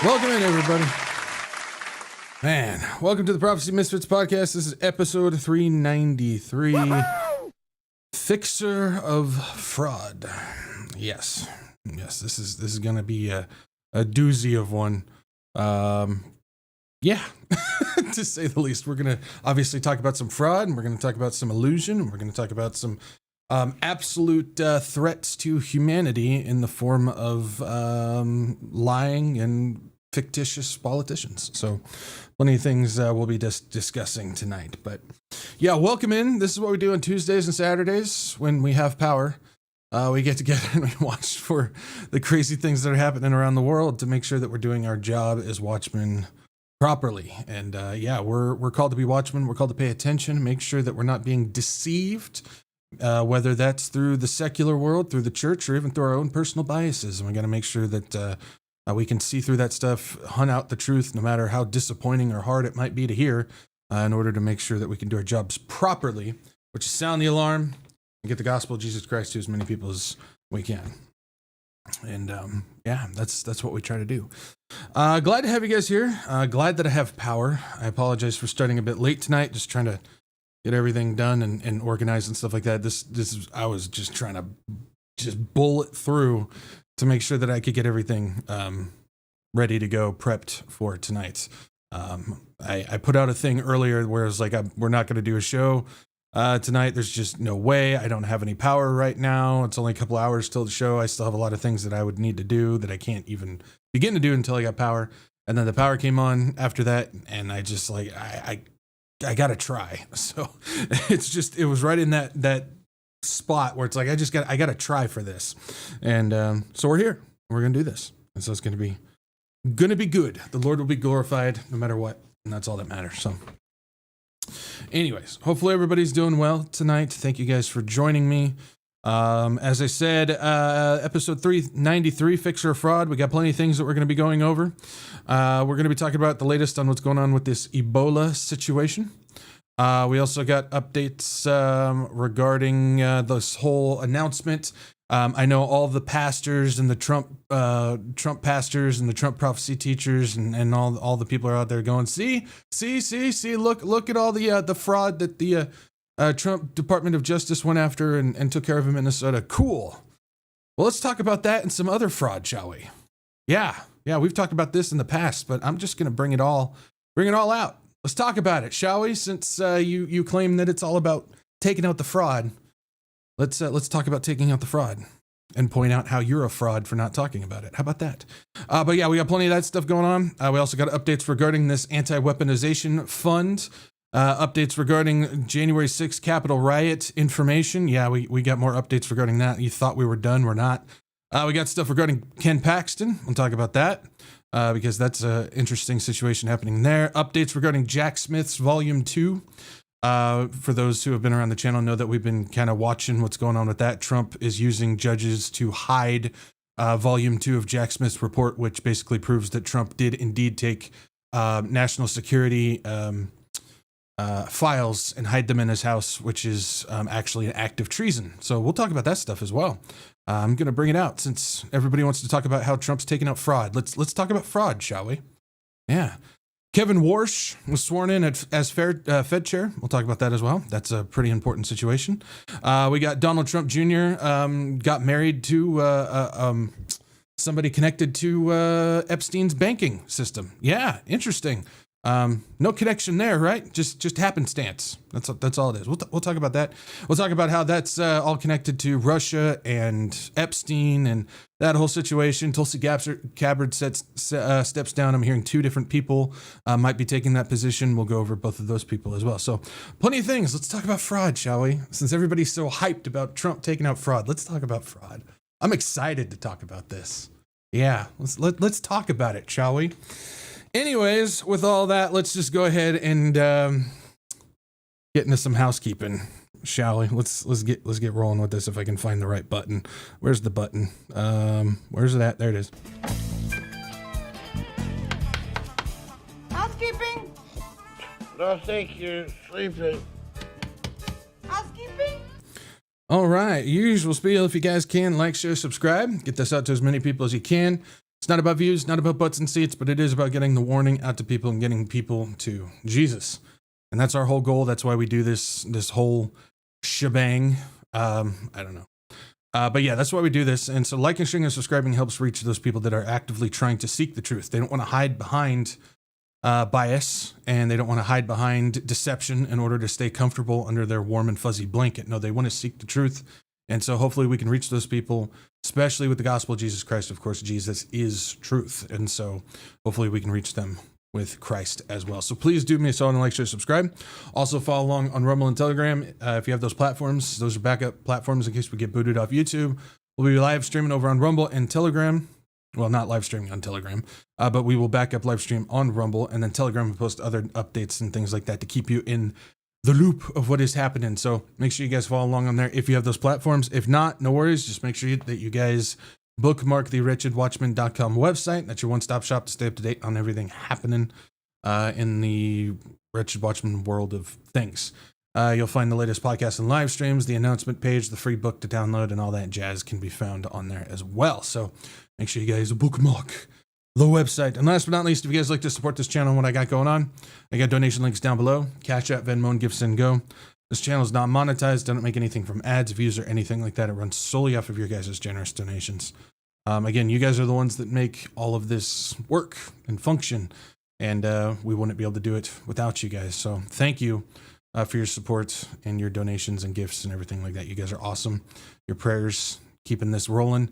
Welcome in, everybody. Man, welcome to the Prophecy Misfits Podcast. This is episode 393. Woo-hoo! Fixer of Fraud. Yes, this is going to be a doozy of one. Yeah, to say the least. We're going to obviously talk about some fraud, and we're going to talk about some illusion, and we're going to talk about some absolute threats to humanity in the form of lying and fictitious politicians. So plenty of things we'll be discussing tonight. But yeah, welcome in. This is what we do on Tuesdays and Saturdays when we have power. We get together and we watch for the crazy things that are happening around the world to make sure that we're doing our job as watchmen properly. And yeah, we're called to be watchmen. We're called to pay attention, make sure that we're not being deceived, whether that's through the secular world, through the church, or even through our own personal biases. And we got to make sure that we can see through that stuff, hunt out the truth, no matter how disappointing or hard it might be to hear, in order to make sure that we can do our jobs properly, which is sound the alarm and get the gospel of Jesus Christ to as many people as we can. And yeah, that's what we try to do. Glad to have you guys here. Glad that I have power. I apologize for starting a bit late tonight, just trying to get everything done and organized and stuff like that. I was just trying to just bullet through to make sure that I could get everything ready to go, prepped for tonight. I put out a thing earlier where it was like, we're not going to do a show tonight. There's just no way. I don't have any power right now. It's only a couple hours till the show. I still have a lot of things that I would need to do that I can't even begin to do until I got power. And then the power came on after that, and I just like, I got to try. So it was right in that spot where it's like, I got to try for this. And so we're here. We're going to do this. And so it's going to be good. The Lord will be glorified no matter what. And that's all that matters. So anyways, hopefully everybody's doing well tonight. Thank you guys for joining me. As I said, episode 393, Fixer of Fraud. We got plenty of things that we're going to be going over. We're going to be talking about the latest on what's going on with this Ebola situation. We also got updates regarding this whole announcement. I know all the pastors and the Trump pastors and the Trump prophecy teachers and all the people are out there going, see, look at all the fraud that the Trump Department of Justice went after and took care of in Minnesota. Cool. Well, let's talk about that and some other fraud, shall we? Yeah, we've talked about this in the past, but I'm just going to bring it all out. Let's talk about it, shall we? Since you claim that it's all about taking out the fraud, let's talk about taking out the fraud and point out how you're a fraud for not talking about it. How about that? But yeah, we got plenty of that stuff going on. We also got updates regarding this anti-weaponization fund, updates regarding January 6th Capitol riot information. Yeah, we got more updates regarding that. You thought we were done. We're not. We got stuff regarding Ken Paxton. We'll talk about that. Because that's an interesting situation happening there. Updates regarding Jack Smith's Volume 2. For those who have been around the channel know that we've been kind of watching what's going on with that. Trump is using judges to hide Volume 2 of Jack Smith's report, which basically proves that Trump did indeed take national security files and hide them in his house, which is actually an act of treason. So we'll talk about that stuff as well. I'm going to bring it out since everybody wants to talk about how Trump's taking out fraud. Let's talk about fraud, shall we? Yeah. Kevin Warsh was sworn in as Fed chair. We'll talk about that as well. That's a pretty important situation. We got Donald Trump Jr. Got married to somebody connected to Epstein's banking system. Yeah, interesting. No connection there, right? Just happenstance. That's all it is. We'll talk about that. We'll talk about how that's all connected to Russia and Epstein and that whole situation. Tulsi Gabbard steps down. I'm hearing two different people might be taking that position. We'll go over both of those people as well. So plenty of things. Let's talk about fraud, shall we? Since everybody's so hyped about Trump taking out fraud, let's talk about fraud. I'm excited to talk about this. Yeah, let's talk about it, shall we? Anyways, with all that, let's just go ahead and get into some housekeeping, shall we? Let's get rolling with this if I can find the right button. Where's the button? Where's it at? There it is. Housekeeping? I think you're sleeping. Housekeeping? All right, usual spiel. If you guys can, like, share, subscribe. Get this out to as many people as you can. It's not about views, not about butts and seats, but it is about getting the warning out to people and getting people to Jesus. And that's our whole goal. That's why we do this whole shebang. I don't know. But yeah, that's why we do this. And so liking, sharing, and subscribing helps reach those people that are actively trying to seek the truth. They don't want to hide behind bias, and they don't want to hide behind deception in order to stay comfortable under their warm and fuzzy blanket. No, they want to seek the truth. And so hopefully we can reach those people, especially with the gospel of Jesus Christ. Of course, Jesus is truth. And so hopefully we can reach them with Christ as well. So please do me a solid and like, share, subscribe. Also follow along on Rumble and Telegram. If you have those platforms, those are backup platforms in case we get booted off YouTube. We'll be live streaming over on Rumble and Telegram. Well, not live streaming on Telegram, but we will back up live stream on Rumble, and then Telegram will post other updates and things like that to keep you in the loop of what is happening. So make sure you guys follow along on there if you have those platforms. If not, no worries. Just make sure that you guys bookmark the WretchedWatchmen.com website. That's your one-stop shop to stay up to date on everything happening in the Wretched Watchmen world of things. You'll find the latest podcasts and live streams, the announcement page, the free book to download, and all that jazz can be found on there as well. So make sure you guys bookmark the website. And last but not least, if you guys like to support this channel and what I got going on, I got donation links down below. CashApp, Venmo, and GiveSendGo. This channel is not monetized. Don't make anything from ads, views, or anything like that. It runs solely off of your guys' generous donations. Again, you guys are the ones that make all of this work and function, and we wouldn't be able to do it without you guys. So thank you for your support and your donations and gifts and everything like that. You guys are awesome. Your prayers keeping this rolling.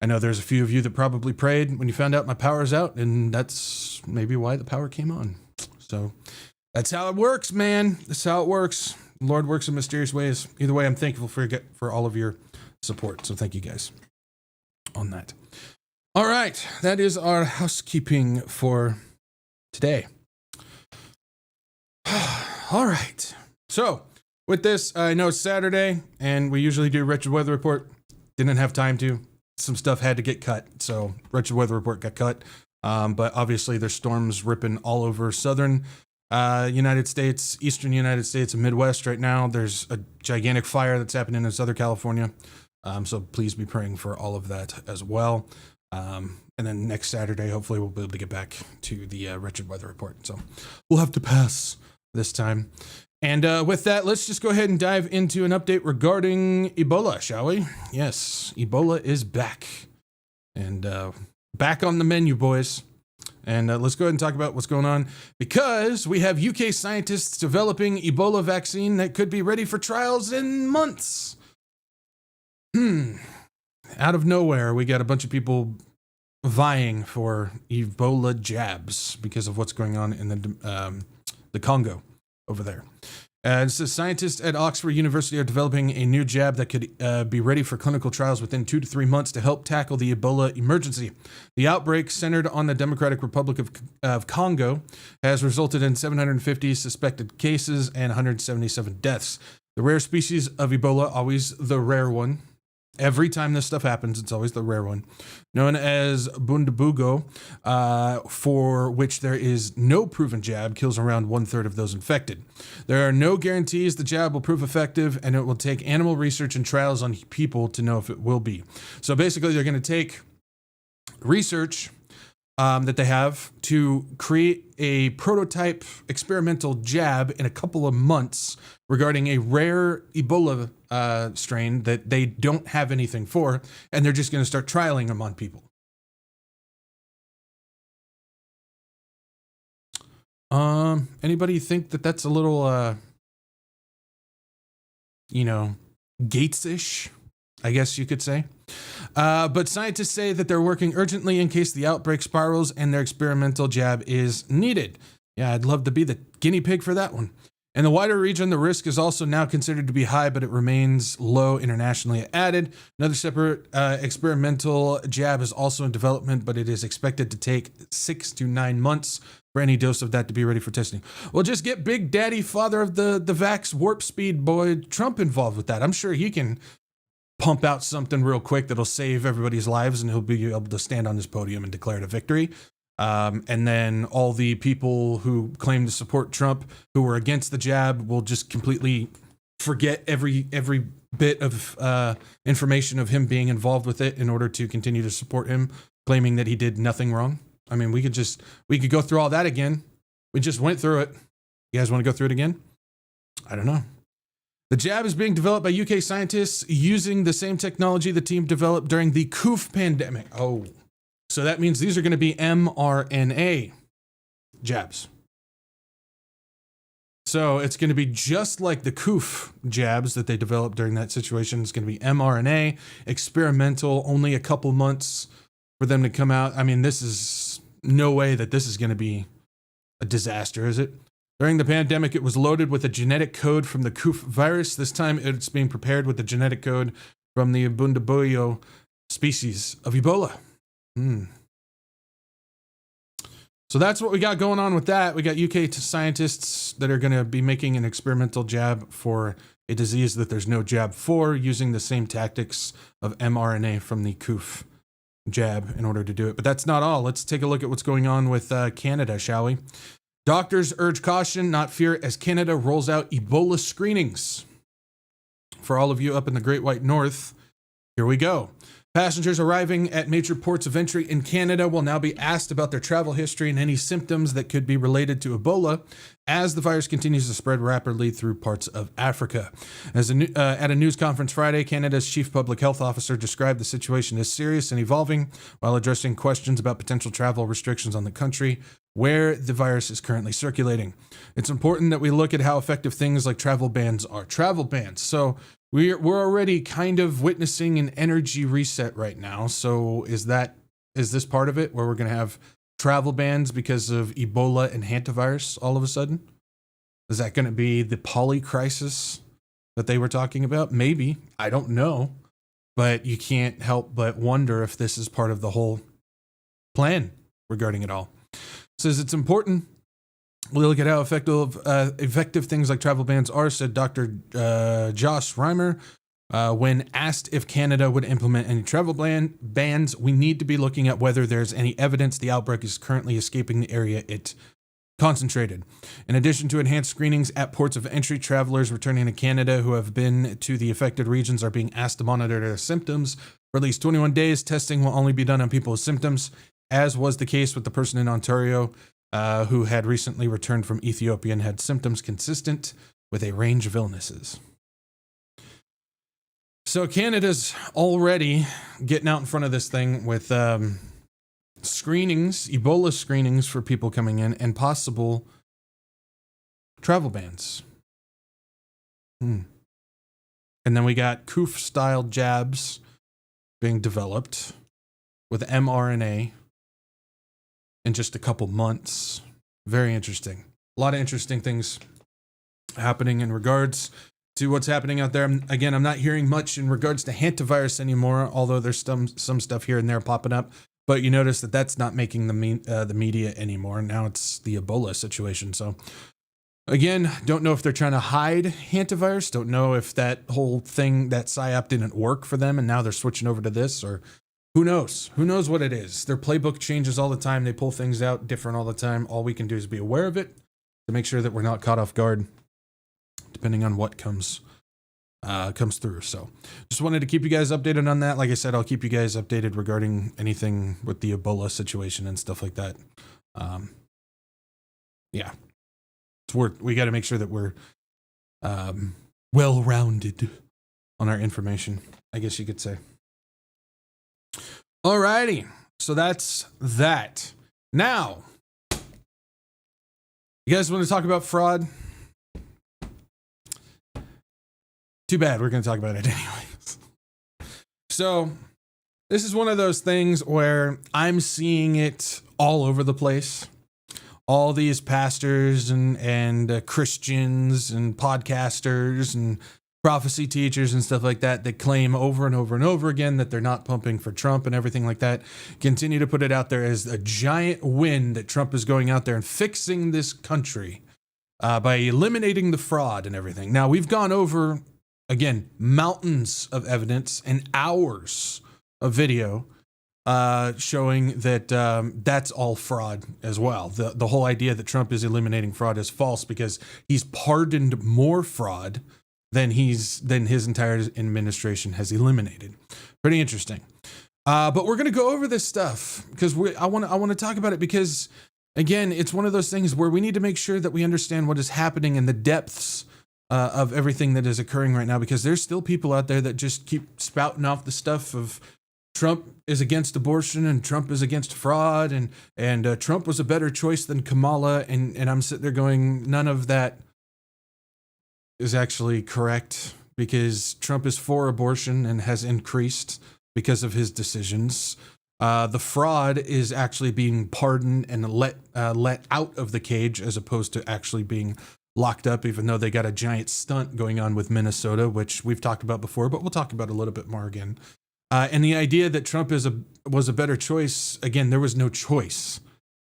I know there's a few of you that probably prayed when you found out my power's out, and that's maybe why the power came on. So that's how it works, man. That's how it works. The Lord works in mysterious ways. Either way, I'm thankful for all of your support. So thank you guys on that. All right. That is our housekeeping for today. All right. So with this, I know it's Saturday, and we usually do Wretched Weather Report. Didn't have time to. Some stuff had to get cut, so Wretched Weather Report got cut. But obviously there's storms ripping all over southern United States, eastern United States, and Midwest right now. There's a gigantic fire that's happening in Southern California. So please be praying for all of that as well. And then next Saturday, hopefully we'll be able to get back to the Wretched Weather Report. So we'll have to pass this time. And with that, let's just go ahead and dive into an update regarding Ebola, shall we? Yes, Ebola is back. And back on the menu, boys. And let's go ahead and talk about what's going on, because we have UK scientists developing Ebola vaccine that could be ready for trials in months. Out of nowhere, we got a bunch of people vying for Ebola jabs because of what's going on in the Congo over there. It says scientists at Oxford University are developing a new jab that could be ready for clinical trials within 2 to 3 months to help tackle the Ebola emergency. The outbreak, centered on the Democratic Republic of Congo, has resulted in 750 suspected cases and 177 deaths. The rare species of Ebola, always the rare one. Every time this stuff happens, it's always the rare one, known as Bundabugo, for which there is no proven jab, kills around 1/3 of those infected. There are no guarantees the jab will prove effective, and it will take animal research and trials on people to know if it will be. So basically, they're going to take research that they have to create a prototype experimental jab in a couple of months regarding a rare Ebola strain that they don't have anything for, and they're just going to start trialing them on people. Anybody think that that's a little, Gates-ish, I guess you could say? But scientists say that they're working urgently in case the outbreak spirals and their experimental jab is needed. Yeah, I'd love to be the guinea pig for that one. In the wider region, the risk is also now considered to be high, but it remains low internationally added. Another separate experimental jab is also in development, but it is expected to take 6 to 9 months for any dose of that to be ready for testing. Well, just get Big Daddy, father of the vax warp speed boy Trump involved with that. I'm sure he can pump out something real quick that'll save everybody's lives, and he'll be able to stand on his podium and declare it a victory. And then all the people who claim to support Trump, who were against the jab, will just completely forget every bit of information of him being involved with it in order to continue to support him claiming that he did nothing wrong. I mean, we could go through all that again. We just went through it. You guys want to go through it again? I don't know. The jab is being developed by UK scientists using the same technology the team developed during the COOF pandemic. Oh, so that means these are going to be mRNA jabs. So it's going to be just like the COOF jabs that they developed during that situation. It's going to be mRNA, experimental, only a couple months for them to come out. I mean, this is no way that this is going to be a disaster, is it? During the pandemic, it was loaded with a genetic code from the COOF virus. This time, it's being prepared with the genetic code from the Bundabuyo species of Ebola. So that's what we got going on with that. We got UK scientists that are going to be making an experimental jab for a disease that there's no jab for, using the same tactics of mRNA from the COOF jab in order to do it. But that's not all. Let's take a look at what's going on with Canada, shall we? Doctors urge caution, not fear, as Canada rolls out Ebola screenings. For all of you up in the Great White North, here we go. Passengers arriving at major ports of entry in Canada will now be asked about their travel history and any symptoms that could be related to Ebola as the virus continues to spread rapidly through parts of Africa. At a news conference Friday, Canada's chief public health officer described the situation as serious and evolving while addressing questions about potential travel restrictions on the country where the virus is currently circulating. It's important that we look at how effective things like travel bans are. Travel bans. So we're already kind of witnessing an energy reset right now. So is this part of it where we're going to have travel bans because of Ebola and hantavirus all of a sudden? Is that going to be the poly crisis that they were talking about? Maybe. I don't know. But you can't help but wonder if this is part of the whole plan regarding it all. It says it's important we look at how effective things like travel bans are, said Dr. Josh Reimer. When asked if Canada would implement any travel bans, we need to be looking at whether there's any evidence the outbreak is currently escaping the area it concentrated. In addition to enhanced screenings at ports of entry, travelers returning to Canada who have been to the affected regions are being asked to monitor their symptoms for at least 21 days. Testing will only be done on people with symptoms, as was the case with the person in Ontario who had recently returned from Ethiopia and had symptoms consistent with a range of illnesses. So Canada's already getting out in front of this thing with screenings, Ebola screenings for people coming in, and possible travel bans. And then we got COOF-style jabs being developed with mRNA in just a couple months. Very interesting. A lot of interesting things happening in regards to what's happening out there. Again, I'm not hearing much in regards to hantavirus anymore, although there's some stuff here and there popping up. But you notice that that's not making the media anymore. Now it's the Ebola situation. So again, don't know if they're trying to hide hantavirus. Don't know if that whole thing, that PSYOP didn't work for them and now they're switching over to this, or who knows? Who knows what it is? Their playbook changes all the time. They pull things out different all the time. All we can do is be aware of it to make sure that we're not caught off guard, depending on what comes through. So just wanted to keep you guys updated on that. Like I said, I'll keep you guys updated regarding anything with the Ebola situation and stuff like that. Yeah, we got to make sure that we're well-rounded on our information, I guess you could say. Alrighty, so that's that. Now, you guys want to talk about fraud? Too bad, we're going to talk about it anyways. So, this is one of those things where I'm seeing it all over the place. All these pastors and Christians and podcasters and prophecy teachers and stuff like that claim over and over and over again that they're not pumping for Trump and everything like that, continue to put it out there as a giant win that Trump is going out there and fixing this country by eliminating the fraud and everything. Now, we've gone over, again, mountains of evidence and hours of video showing that that's all fraud as well. The whole idea that Trump is eliminating fraud is false because he's pardoned more fraud than his entire administration has eliminated. Pretty interesting. But we're going to go over this stuff because I want to talk about it because, again, it's one of those things where we need to make sure that we understand what is happening in the depths of everything that is occurring right now, because there's still people out there that just keep spouting off the stuff of Trump is against abortion and Trump is against fraud and Trump was a better choice than Kamala. And I'm sitting there going, none of that is actually correct, because Trump is for abortion and has increased because of his decisions. The fraud is actually being pardoned and let out of the cage as opposed to actually being locked up, even though they got a giant stunt going on with Minnesota, which we've talked about before, but we'll talk about a little bit more again. And the idea that Trump was a better choice, again, there was no choice.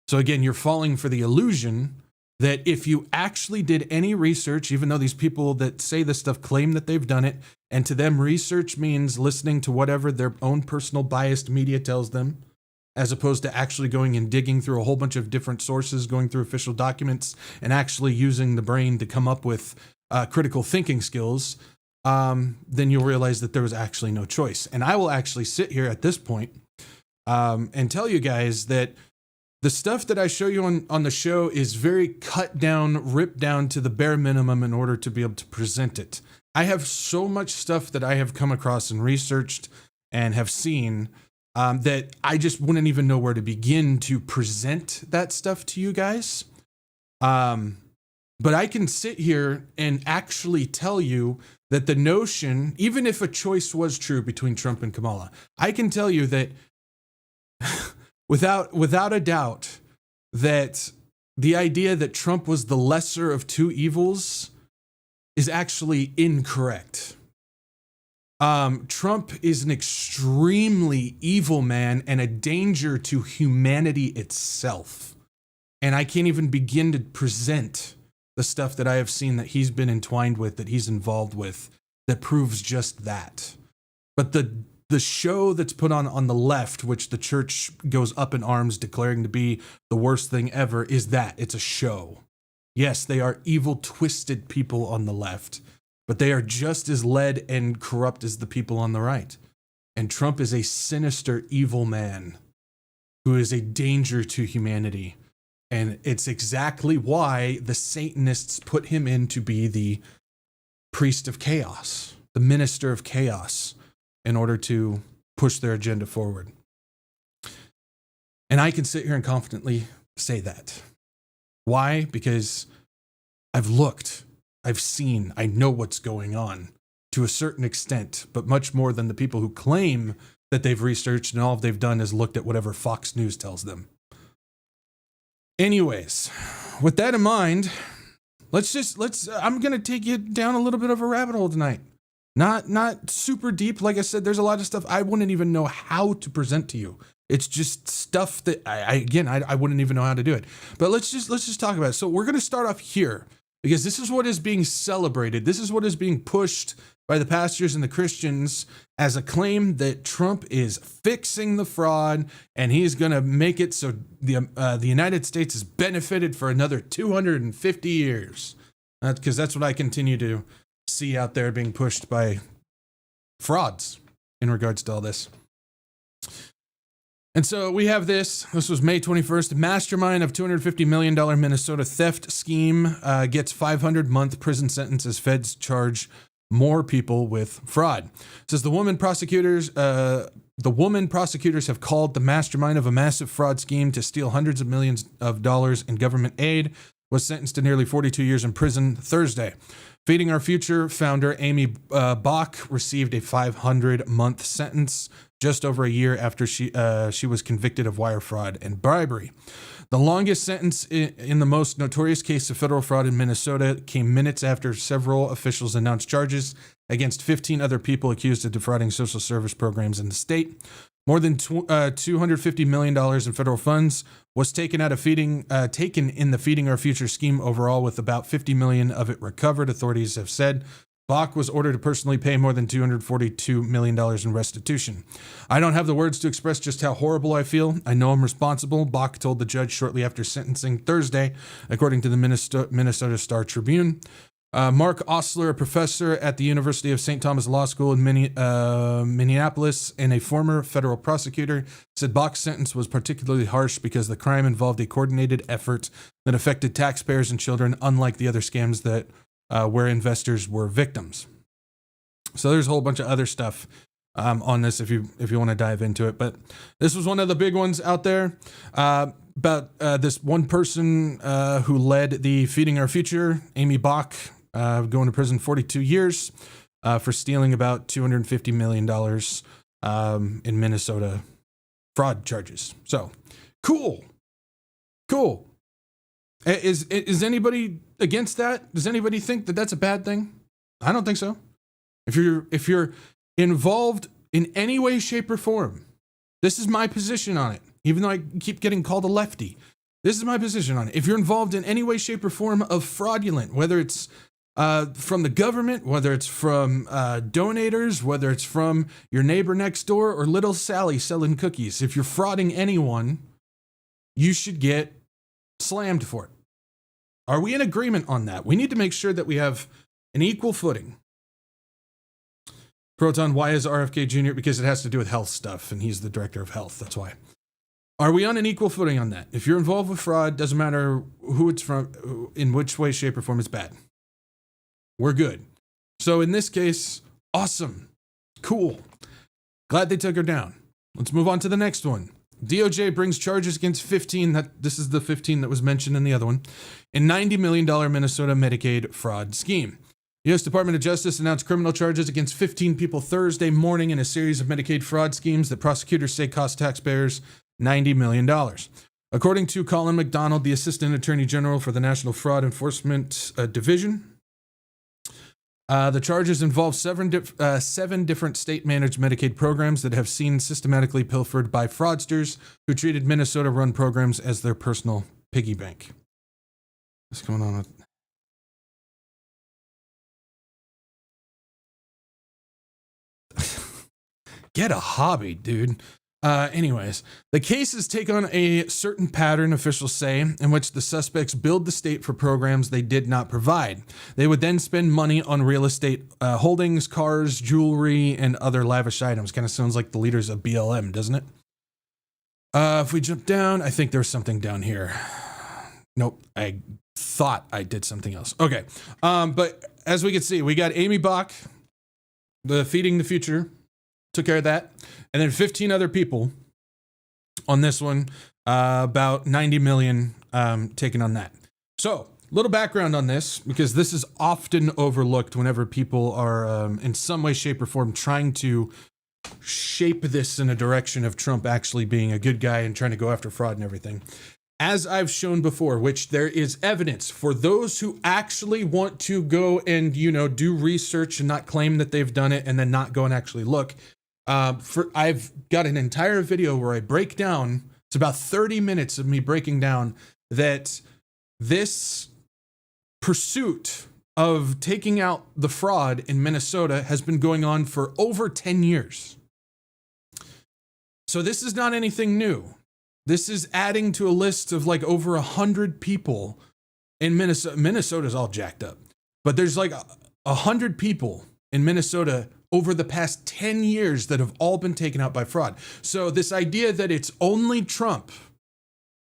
So again, you're falling for the illusion that if you actually did any research, even though these people that say this stuff claim that they've done it, and to them research means listening to whatever their own personal biased media tells them, as opposed to actually going and digging through a whole bunch of different sources, going through official documents, and actually using the brain to come up with critical thinking skills, then you'll realize that there was actually no choice. And I will actually sit here at this point and tell you guys that the stuff that I show you on the show is very cut down, ripped down to the bare minimum in order to be able to present it. I have so much stuff that I have come across and researched and have seen that I just wouldn't even know where to begin to present that stuff to you guys. But I can sit here and actually tell you that the notion, even if a choice was true between Trump and Kamala, I can tell you that without a doubt, that the idea that Trump was the lesser of two evils is actually incorrect. Trump is an extremely evil man and a danger to humanity itself. And I can't even begin to present the stuff that I have seen that he's been entwined with, that he's involved with, that proves just that. But the show that's put on the left, which the church goes up in arms declaring to be the worst thing ever, is that it's a show. Yes, they are evil, twisted people on the left, but they are just as led and corrupt as the people on the right. And Trump is a sinister, evil man who is a danger to humanity. And it's exactly why the Satanists put him in to be the priest of chaos, the minister of chaos, in order to push their agenda forward. And I can sit here and confidently say that. Why? Because I've looked, I've seen, I know what's going on to a certain extent, but much more than the people who claim that they've researched and all they've done is looked at whatever Fox News tells them. Anyways, with that in mind, I'm going to take you down a little bit of a rabbit hole tonight. Not super deep. Like I said, there's a lot of stuff I wouldn't even know how to present to you. It's just stuff that I wouldn't even know how to do it. But let's just talk about it. So we're going to start off here because this is what is being celebrated. This is what is being pushed by the pastors and the Christians as a claim that Trump is fixing the fraud and he's going to make it so the United States is benefited for another 250 years. Because that's what I continue to see out there being pushed by frauds in regards to all this. And so we have this was May 21st, mastermind of $250 million Minnesota theft scheme gets 500-month prison sentence as feds charge more people with fraud. It says the woman prosecutors have called the mastermind of a massive fraud scheme to steal hundreds of millions of dollars in government aid was sentenced to nearly 42 years in prison Thursday. Feeding Our Future founder Amy Bach received a 500-month sentence just over a year after she was convicted of wire fraud and bribery. The longest sentence in the most notorious case of federal fraud in Minnesota came minutes after several officials announced charges against 15 other people accused of defrauding social service programs in the state. More than $250 million in federal funds was taken in the Feeding Our Future scheme overall, with about $50 million of it recovered, authorities have said. Bach was ordered to personally pay more than $242 million in restitution. I don't have the words to express just how horrible I feel. I know I'm responsible, Bach told the judge shortly after sentencing Thursday, according to the Minnesota Star Tribune. Mark Osler, a professor at the University of St. Thomas Law School in Minneapolis and a former federal prosecutor, said Bach's sentence was particularly harsh because the crime involved a coordinated effort that affected taxpayers and children, unlike the other scams that where investors were victims. So there's a whole bunch of other stuff on this if you want to dive into it. But this was one of the big ones out there. About this one person who led the Feeding Our Future, Amy Bach, going to prison 42 years for stealing about $250 million in Minnesota fraud charges. So, cool. Is anybody against that? Does anybody think that that's a bad thing? I don't think so. If you're involved in any way, shape, or form, this is my position on it. Even though I keep getting called a lefty, this is my position on it. If you're involved in any way, shape, or form of fraudulent, whether it's from the government, whether it's from donators, whether it's from your neighbor next door, or little Sally selling cookies, if you're frauding anyone, you should get slammed for it. Are we in agreement on that? We need to make sure that we have an equal footing. Proton, why is RFK Jr.? Because it has to do with health stuff, and he's the director of health. That's why. Are we on an equal footing on that? If you're involved with fraud, doesn't matter who it's from, in which way, shape, or form, it's bad. We're good. So in this case, awesome. Cool. Glad they took her down. Let's move on to the next one. DOJ brings charges against 15, this is the 15 that was mentioned in the other one, in $90 million Minnesota Medicaid fraud scheme. The U.S. Department of Justice announced criminal charges against 15 people Thursday morning in a series of Medicaid fraud schemes that prosecutors say cost taxpayers $90 million. According to Colin McDonald, the Assistant Attorney General for the National Fraud Enforcement Division, the charges involve seven different state-managed Medicaid programs that have seen systematically pilfered by fraudsters who treated Minnesota-run programs as their personal piggy bank. What's going on with... Get a hobby, dude. Anyways, the cases take on a certain pattern, officials say, in which the suspects billed the state for programs they did not provide. They would then spend money on real estate holdings, cars, jewelry, and other lavish items. Kind of sounds like the leaders of BLM, doesn't it? If we jump down, I think there's something down here. Nope, I thought I did something else. Okay, but as we can see, we got Amy Bach, the Feeding the Future, took care of that. And then 15 other people on this one, about 90 million taken on that. So, little background on this, because this is often overlooked whenever people are in some way, shape, or form trying to shape this in a direction of Trump actually being a good guy and trying to go after fraud and everything. As I've shown before, which there is evidence for those who actually want to go and, do research and not claim that they've done it and then not go and actually look. I've got an entire video where I break down, it's about 30 minutes of me breaking down that this pursuit of taking out the fraud in Minnesota has been going on for over 10 years. So this is not anything new. This is adding to a list of like over 100 people in Minnesota. Minnesota's all jacked up, but there's like 100 people in Minnesota over the past 10 years that have all been taken out by fraud. So this idea that it's only Trump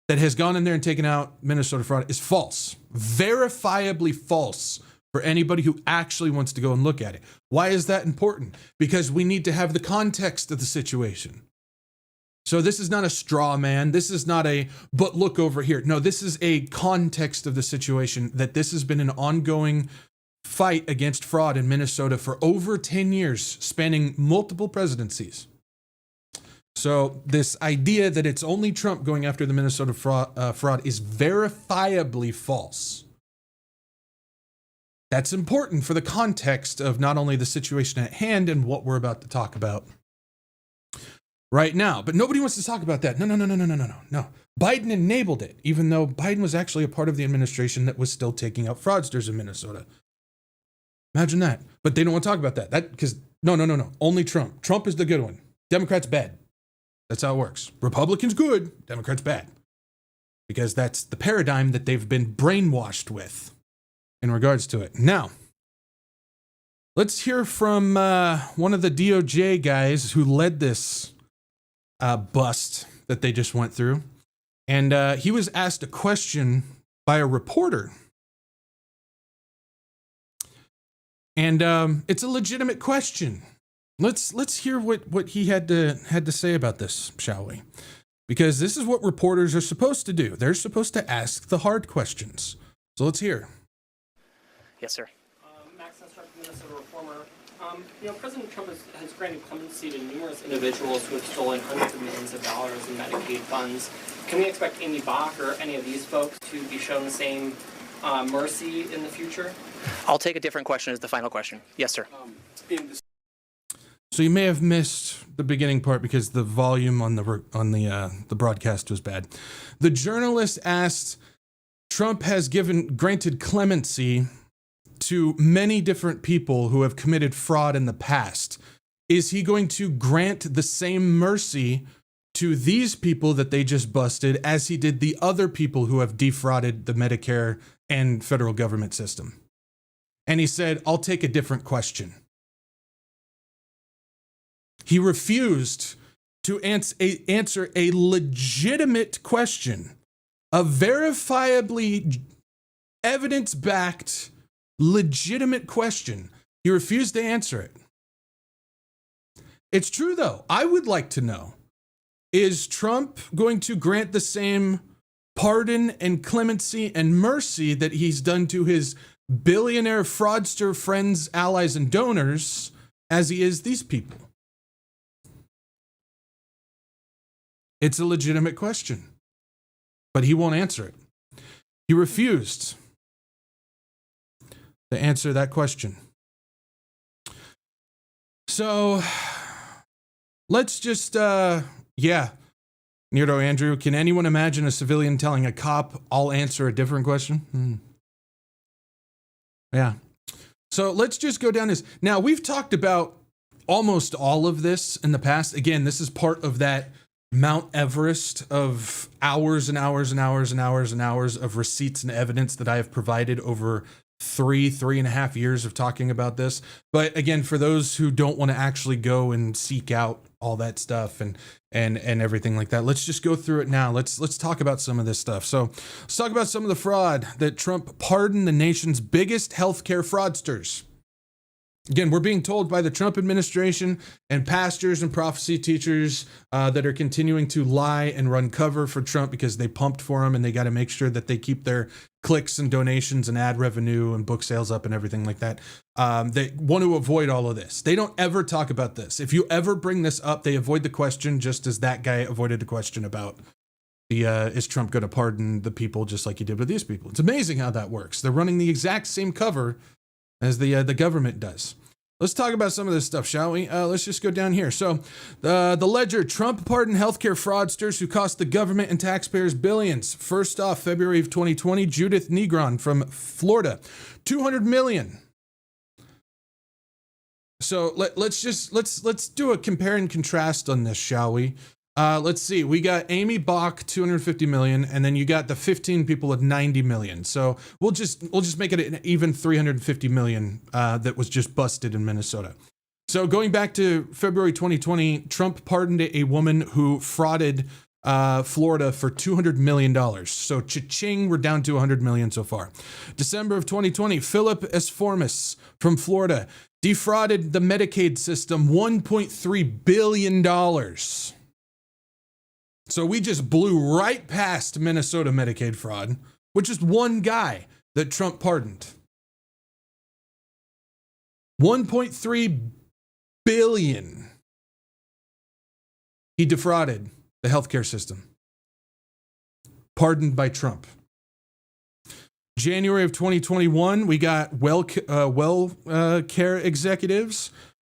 that has gone in there and taken out Minnesota fraud is false. Verifiably false for anybody who actually wants to go and look at it. Why is that important? Because we need to have the context of the situation. So this is not a straw man. This is not but look over here. No, this is a context of the situation, that this has been an ongoing fight against fraud in Minnesota for over 10 years, spanning multiple presidencies. So this idea that it's only Trump going after the Minnesota fraud is verifiably false. That's important for the context of not only the situation at hand and what we're about to talk about right now. But nobody wants to talk about that. No. Biden enabled it, even though Biden was actually a part of the administration that was still taking out fraudsters in Minnesota. Imagine that. But they don't want to talk about that. Because no. Only Trump. Trump is the good one. Democrats bad. That's how it works. Republicans good. Democrats bad. Because that's the paradigm that they've been brainwashed with. in regards to it. Now, let's hear from one of the DOJ guys who led this bust that they just went through. And he was asked a question by a reporter. And it's a legitimate question. Let's hear what he had to say about this, shall we? Because this is what reporters are supposed to do. They're supposed to ask the hard questions. So let's hear. Yes, sir. Max Nestor, Minnesota Reformer. President Trump has granted clemency to numerous individuals who have stolen hundreds of millions of dollars in Medicaid funds. Can we expect Amy Bach or any of these folks to be shown the same mercy in the future? I'll take a different question as the final question. Yes, sir. So you may have missed the beginning part because the volume on the broadcast was bad. The journalist asked, Trump has granted clemency to many different people who have committed fraud in the past. Is he going to grant the same mercy to these people that they just busted as he did the other people who have defrauded the Medicare and federal government system? And he said, I'll take a different question. He refused to answer a legitimate question, a verifiably evidence-backed, legitimate question. He refused to answer it. It's true, though. I would like to know, is Trump going to grant the same pardon and clemency and mercy that he's done to his billionaire fraudster friends, allies, and donors as he is these people? It's a legitimate question, but he won't answer it. He refused to answer that question. So let's just, Nero Andrew, can anyone imagine a civilian telling a cop, I'll answer a different question? Yeah. So let's just go down this. Now, we've talked about almost all of this in the past. Again, this is part of that Mount Everest of hours and hours and hours and hours and hours of receipts and evidence that I have provided over 3.5 years of talking about this. But again, for those who don't want to actually go and seek out all that stuff and everything like that, let's just go through it now. Let's talk about some of this stuff. So let's talk about some of the fraud that Trump pardoned the nation's biggest healthcare fraudsters. Again, we're being told by the Trump administration and pastors and prophecy teachers that are continuing to lie and run cover for Trump because they pumped for him and they got to make sure that they keep their clicks and donations and ad revenue and book sales up and everything like that. They want to avoid all of this. They don't ever talk about this. If you ever bring this up, they avoid the question just as that guy avoided the question about is Trump going to pardon the people just like he did with these people. It's amazing how that works. They're running the exact same cover as the government does. Let's talk about some of this stuff, shall we? Let's just go down here. So the Ledger, Trump pardoned healthcare fraudsters who cost the government and taxpayers billions. First off, February of 2020, Judith Negron from Florida, $200 million. So let's do a compare and contrast on this, shall we? Let's see. We got Amy Bach, $250 million, and then you got the 15 people at $90 million. So we'll just make it an even $350 million that was just busted in Minnesota. So going back to February 2020, Trump pardoned a woman who frauded Florida for $200 million. So cha-ching, we're down to $100 million so far. December of 2020, Philip Esformis from Florida defrauded the Medicaid system $1.3 billion. So we just blew right past Minnesota Medicaid fraud, which is one guy that Trump pardoned. $1.3 billion. He defrauded the healthcare system. Pardoned by Trump. January of 2021, we got care executives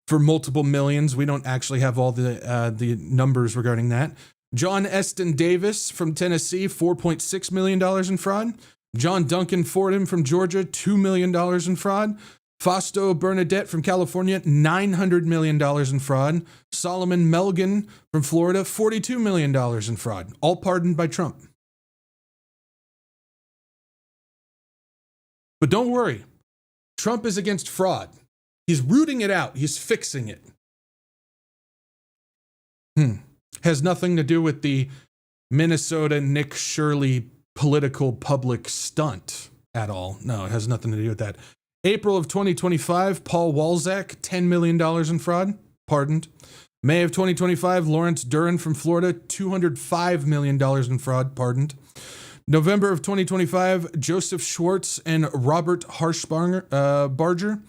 for multiple millions. We don't actually have all the numbers regarding that. John Eston Davis from Tennessee, $4.6 million in fraud. John Duncan Fordham from Georgia, $2 million in fraud. Fausto Bernadette from California, $900 million in fraud. Solomon Melgen from Florida, $42 million in fraud. All pardoned by Trump. But don't worry. Trump is against fraud. He's rooting it out. He's fixing it. Has nothing to do with the Minnesota Nick Shirley political public stunt at all. No, it has nothing to do with that. April of 2025, Paul Walzak, $10 million in fraud, pardoned. May of 2025, Lawrence Duran from Florida, $205 million in fraud, pardoned. November of 2025, Joseph Schwartz and Robert Barger,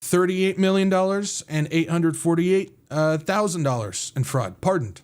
$38 million and $848,000 in fraud, pardoned.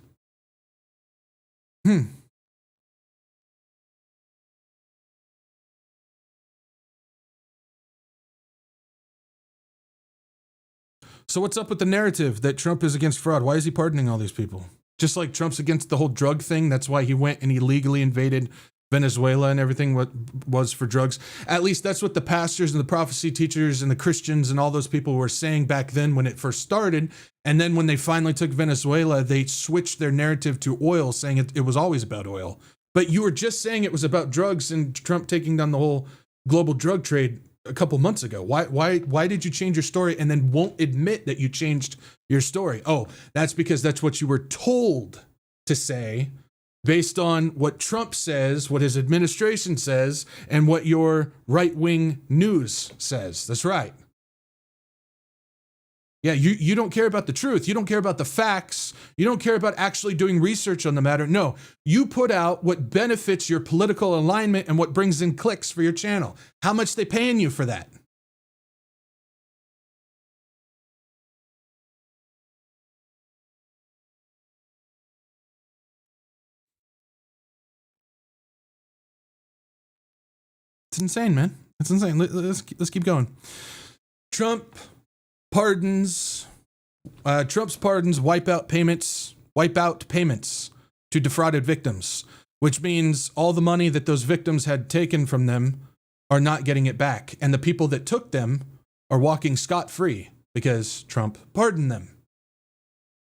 So what's up with the narrative that Trump is against fraud? Why is he pardoning all these people? Just like Trump's against the whole drug thing. That's why he went and illegally invaded Venezuela and everything what was for drugs. At least that's what the pastors and the prophecy teachers and the Christians and all those people were saying back then when it first started. And then when they finally took Venezuela, they switched their narrative to oil, saying it was always about oil. But you were just saying it was about drugs and Trump taking down the whole global drug trade a couple months ago. Why did you change your story and then won't admit that you changed your story? Oh, that's because that's what you were told to say based on what Trump says, what his administration says, and what your right-wing news says. That's right. Yeah, you don't care about the truth. You don't care about the facts. You don't care about actually doing research on the matter. No, you put out what benefits your political alignment and what brings in clicks for your channel. How much they paying you for that? It's insane, man. It's insane. Let's keep going. Trump's pardons wipe out payments to defrauded victims, which means all the money that those victims had taken from them are not getting it back. And the people that took them are walking scot-free because Trump pardoned them.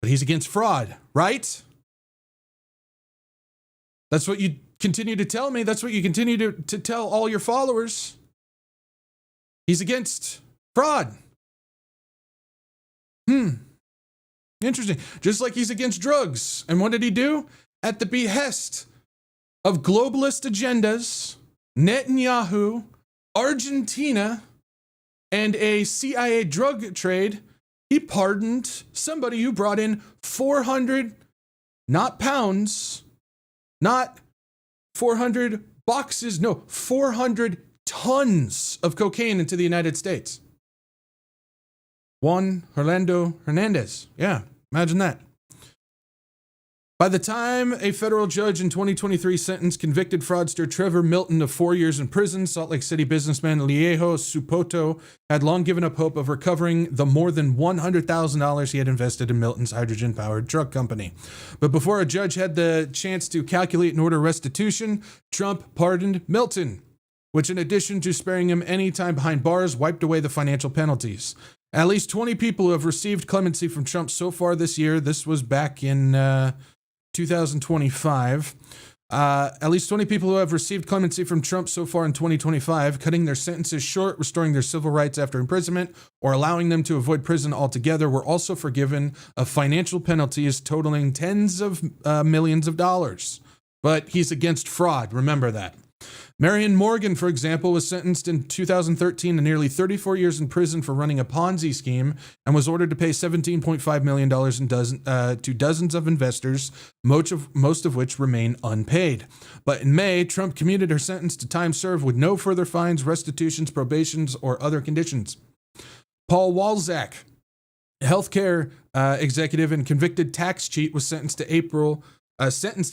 But he's against fraud, right? That's what you continue to tell me. That's what you continue to tell all your followers. He's against fraud. Interesting. Just like he's against drugs. And what did he do? At the behest of globalist agendas, Netanyahu, Argentina, and a CIA drug trade, he pardoned somebody who brought in 400, not pounds, not 400 boxes, no, 400 tons of cocaine into the United States. Juan Orlando Hernandez. Yeah, imagine that. By the time a federal judge in 2023 sentenced convicted fraudster Trevor Milton to 4 years in prison, Salt Lake City businessman Liejo Supoto had long given up hope of recovering the more than $100,000 he had invested in Milton's hydrogen-powered truck company. But before a judge had the chance to calculate and order restitution, Trump pardoned Milton, which in addition to sparing him any time behind bars, wiped away the financial penalties. At least 20 people who have received clemency from Trump so far this year. This was back in 2025. At least 20 people who have received clemency from Trump so far in 2025, cutting their sentences short, restoring their civil rights after imprisonment, or allowing them to avoid prison altogether, were also forgiven of financial penalties totaling tens of millions of dollars. But he's against fraud. Remember that. Marion Morgan, for example, was sentenced in 2013 to nearly 34 years in prison for running a Ponzi scheme and was ordered to pay $17.5 million to dozens of investors, most of which remain unpaid. But in May, Trump commuted her sentence to time served with no further fines, restitutions, probations, or other conditions. Paul Walzak, a healthcare executive and convicted tax cheat, was sentenced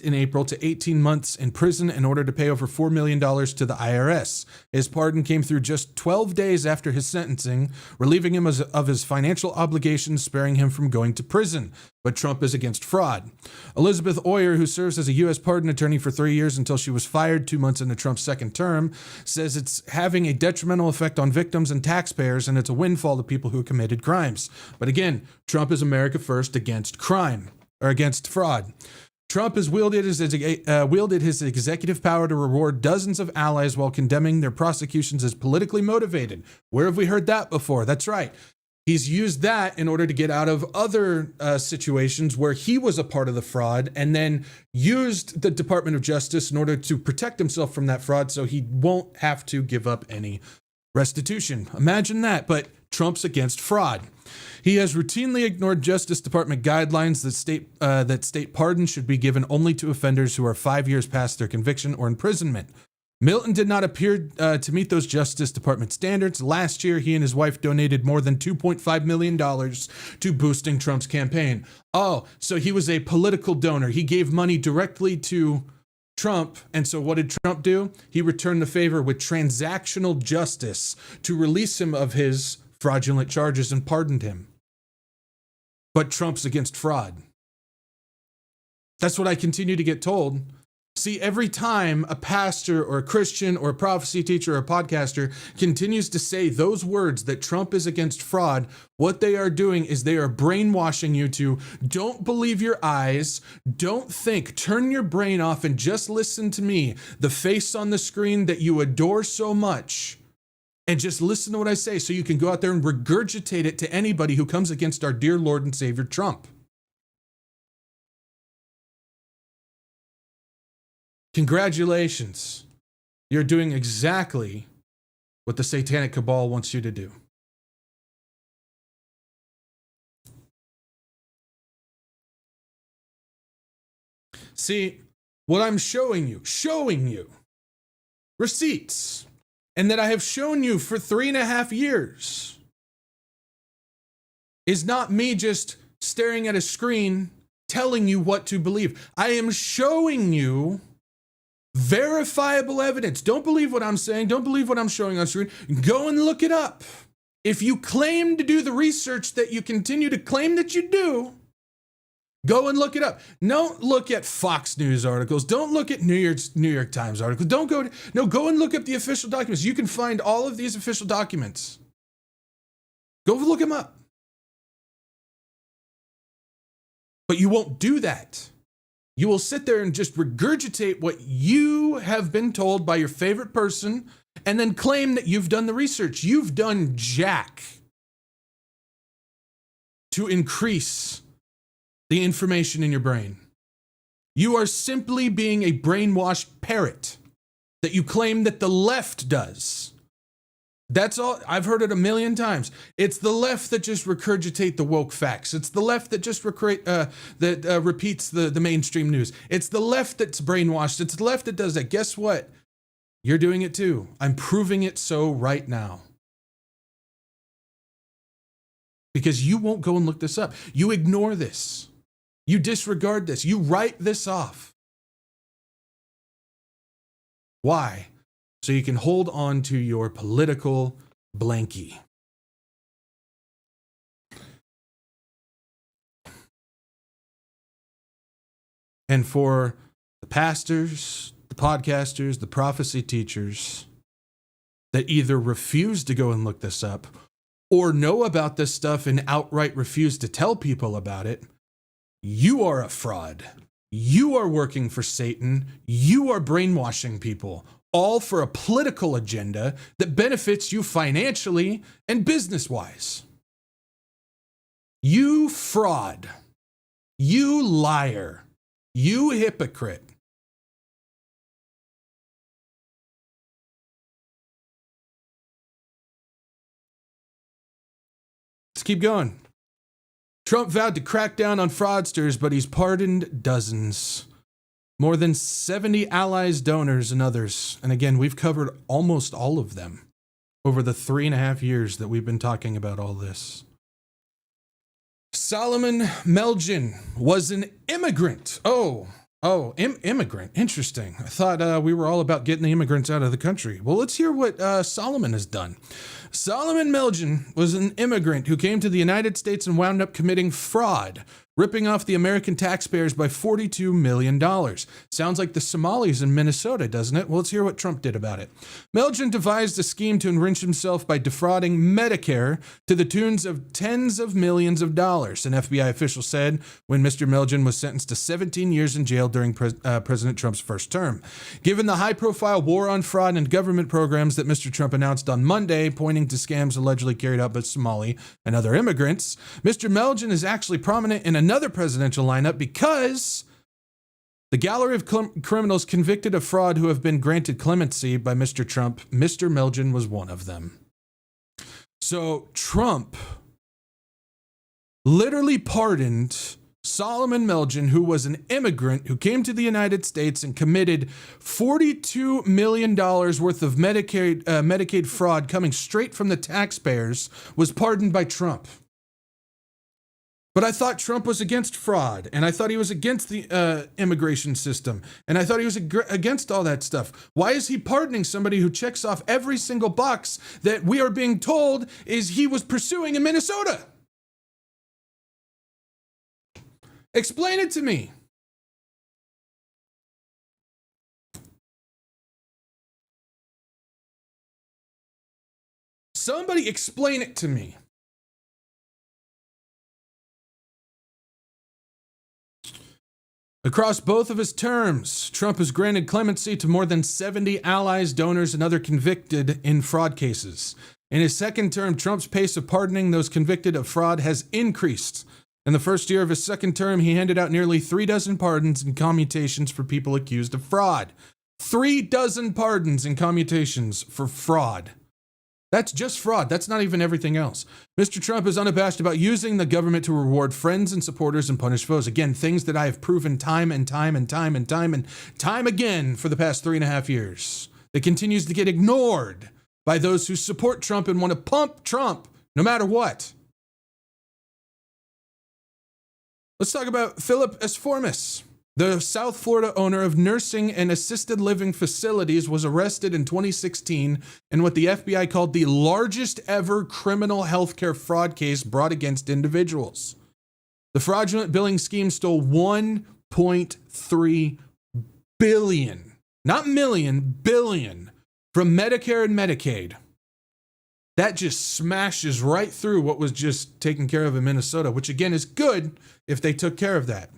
in April to 18 months in prison in order to pay over $4 million to the IRS. His pardon came through just 12 days after his sentencing, relieving him of his financial obligations, sparing him from going to prison. But Trump is against fraud. Elizabeth Oyer, who serves as a U.S. pardon attorney for 3 years until she was fired 2 months into Trump's second term, says it's having a detrimental effect on victims and taxpayers, and it's a windfall to people who committed crimes. But again, Trump is America first against crime, or against fraud. Trump has wielded his executive power to reward dozens of allies while condemning their prosecutions as politically motivated. Where have we heard that before? That's right. He's used that in order to get out of other situations where he was a part of the fraud, and then used the Department of Justice in order to protect himself from that fraud so he won't have to give up any restitution. Imagine that, but Trump's against fraud. He has routinely ignored Justice Department guidelines that state pardons should be given only to offenders who are 5 years past their conviction or imprisonment. Milton did not appear to meet those Justice Department standards. Last year, he and his wife donated more than $2.5 million to boosting Trump's campaign. Oh, so he was a political donor. He gave money directly to Trump. And so what did Trump do? He returned the favor with transactional justice to release him of his fraudulent charges and pardoned him. But Trump's against fraud. That's what I continue to get told. See, every time a pastor or a Christian or a prophecy teacher or a podcaster continues to say those words that Trump is against fraud, what they are doing is they are brainwashing you to don't believe your eyes, don't think, turn your brain off and just listen to me, the face on the screen that you adore so much, and just listen to what I say so you can go out there and regurgitate it to anybody who comes against our dear Lord and Savior Trump. Congratulations. You're doing exactly what the satanic cabal wants you to do. See, what I'm showing you, receipts, and that I have shown you for 3.5 years, is not me just staring at a screen telling you what to believe. I am showing you verifiable evidence. Don't believe what I'm saying. Don't believe what I'm showing on screen. Go and look it up. If you claim to do the research that you continue to claim that you do, go and look it up. Don't look at Fox News articles. Don't look at New York Times articles. Go and look up the official documents. You can find all of these official documents. Go look them up. But you won't do that. You will sit there and just regurgitate what you have been told by your favorite person and then claim that you've done the research. You've done jack to increase the information in your brain. You are simply being a brainwashed parrot that you claim that the left does. That's all. I've heard it 1,000,000 times. It's the left that just regurgitate the woke facts. It's the left that just repeats the mainstream news. It's the left that's brainwashed. It's the left that does that. Guess what? You're doing it too. I'm proving it so right now. Because you won't go and look this up. You ignore this. You disregard this. You write this off. Why? So you can hold on to your political blankie. And for the pastors, the podcasters, the prophecy teachers that either refuse to go and look this up or know about this stuff and outright refuse to tell people about it, you are a fraud. You are working for Satan. You are brainwashing people, all for a political agenda that benefits you financially and business-wise. You fraud. You liar. You hypocrite. Let's keep going. Trump vowed to crack down on fraudsters, but he's pardoned dozens. More than 70 allies, donors, and others. And again, we've covered almost all of them over the 3.5 years that we've been talking about all this. Solomon Melgen was an immigrant. Immigrant. Interesting. I thought we were all about getting the immigrants out of the country. Well, let's hear what Solomon has done. Solomon Melgen was an immigrant who came to the United States and wound up committing fraud, ripping off the American taxpayers by $42 million. Sounds like the Somalis in Minnesota, doesn't it? Well, let's hear what Trump did about it. Melgen devised a scheme to enrich himself by defrauding Medicare to the tunes of tens of millions of dollars, an FBI official said when Mr. Melgen was sentenced to 17 years in jail during President Trump's first term. Given the high-profile war on fraud and government programs that Mr. Trump announced on Monday, pointing to scams allegedly carried out by Somali and other immigrants, Mr. Melgen is actually prominent in another presidential lineup because the gallery of criminals convicted of fraud who have been granted clemency by Mr. Trump, Mr. Melgen was one of them. So Trump literally pardoned Solomon Melgen, who was an immigrant who came to the United States and committed $42 million worth of Medicaid fraud coming straight from the taxpayers, was pardoned by Trump. But I thought Trump was against fraud, and I thought he was against the immigration system, and I thought he was against all that stuff. Why is he pardoning somebody who checks off every single box that we are being told is he was pursuing in Minnesota? Explain it to me. Somebody explain it to me. Across both of his terms, Trump has granted clemency to more than 70 allies, donors, and other convicted in fraud cases. In his second term, Trump's pace of pardoning those convicted of fraud has increased. In the first year of his second term, he handed out nearly 36 pardons and commutations for people accused of fraud. 36 pardons and commutations for fraud. That's just fraud. That's not even everything else. Mr. Trump is unabashed about using the government to reward friends and supporters and punish foes. Again, things that I have proven time and time again for the past 3.5 years. That continues to get ignored by those who support Trump and want to pump Trump no matter what. Let's talk about Philip Esformis. The South Florida owner of nursing and assisted living facilities was arrested in 2016 in what the FBI called the largest ever criminal healthcare fraud case brought against individuals. The fraudulent billing scheme stole $1.3 billion, not million, billion, from Medicare and Medicaid. That just smashes right through what was just taken care of in Minnesota, which again is good if they took care of that.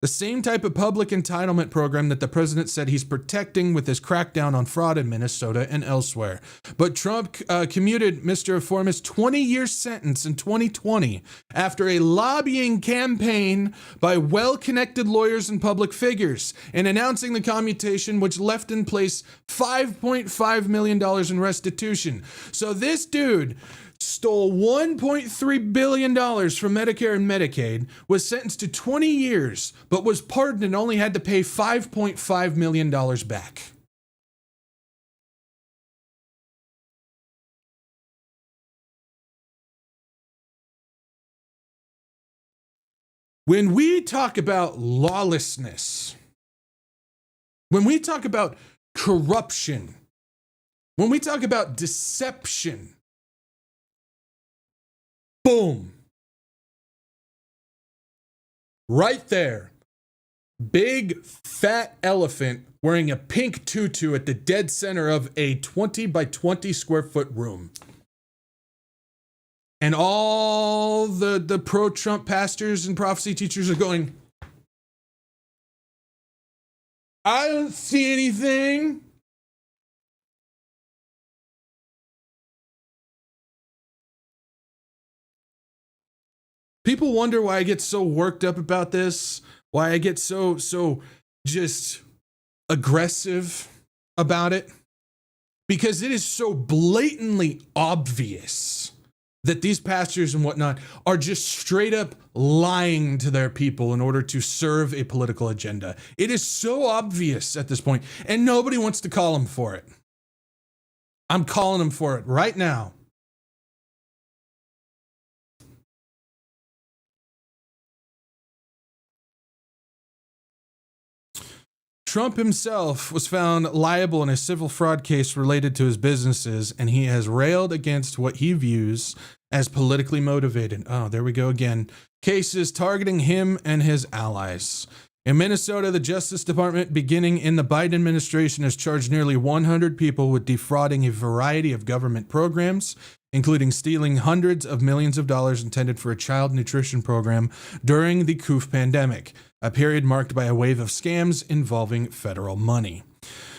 The same type of public entitlement program that the president said he's protecting with his crackdown on fraud in Minnesota and elsewhere. But Trump commuted Mr. Esformis' 20-year sentence in 2020 after a lobbying campaign by well-connected lawyers and public figures and announcing the commutation, which left in place $5.5 million in restitution. So this dude stole $1.3 billion from Medicare and Medicaid, was sentenced to 20 years, but was pardoned and only had to pay $5.5 million back. When we talk about lawlessness, when we talk about corruption, when we talk about deception, boom. Right there. Big fat elephant wearing a pink tutu at the dead center of a 20 by 20 square foot room. And all the pro-Trump pastors and prophecy teachers are going, I don't see anything. People wonder why I get so worked up about this, why I get so just aggressive about it. Because it is so blatantly obvious that these pastors and whatnot are just straight up lying to their people in order to serve a political agenda. It is so obvious at this point, and nobody wants to call them for it. I'm calling them for it right now. Trump himself was found liable in a civil fraud case related to his businesses, and he has railed against what he views as politically motivated. Oh, there we go again. cases targeting him and his allies. In Minnesota, the Justice Department, beginning in the Biden administration, has charged nearly 100 people with defrauding a variety of government programs, including stealing hundreds of millions of dollars intended for a child nutrition program during the COVID pandemic, a period marked by a wave of scams involving federal money.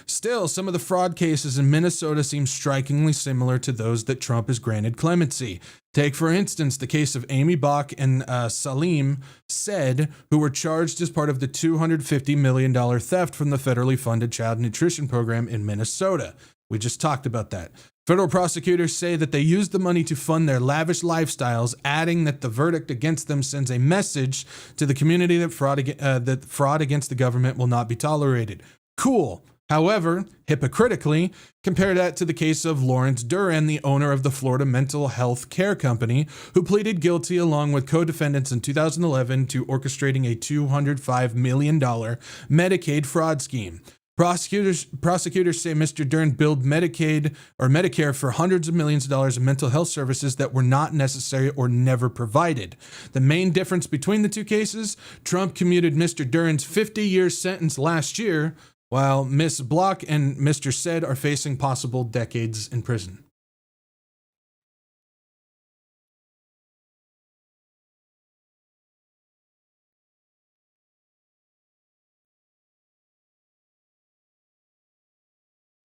Still, some of the fraud cases in Minnesota seem strikingly similar to those that Trump has granted clemency. Take, for instance, the case of Amy Bach and Salim Said, who were charged as part of the $250 million theft from the federally funded child nutrition program in Minnesota. We just talked about that. Federal prosecutors say that they used the money to fund their lavish lifestyles, adding that the verdict against them sends a message to the community that fraud against the government will not be tolerated. Cool. However, hypocritically, compare that to the case of Lawrence Duran, the owner of the Florida mental health care company, who pleaded guilty along with co-defendants in 2011 to orchestrating a $205 million Medicaid fraud scheme. Prosecutors say Mr. Duran billed Medicare for hundreds of millions of dollars in mental health services that were not necessary or never provided. The main difference between the two cases, Trump commuted Mr. Duran's 50-year sentence last year, while Ms. Block and Mr. Said are facing possible decades in prison.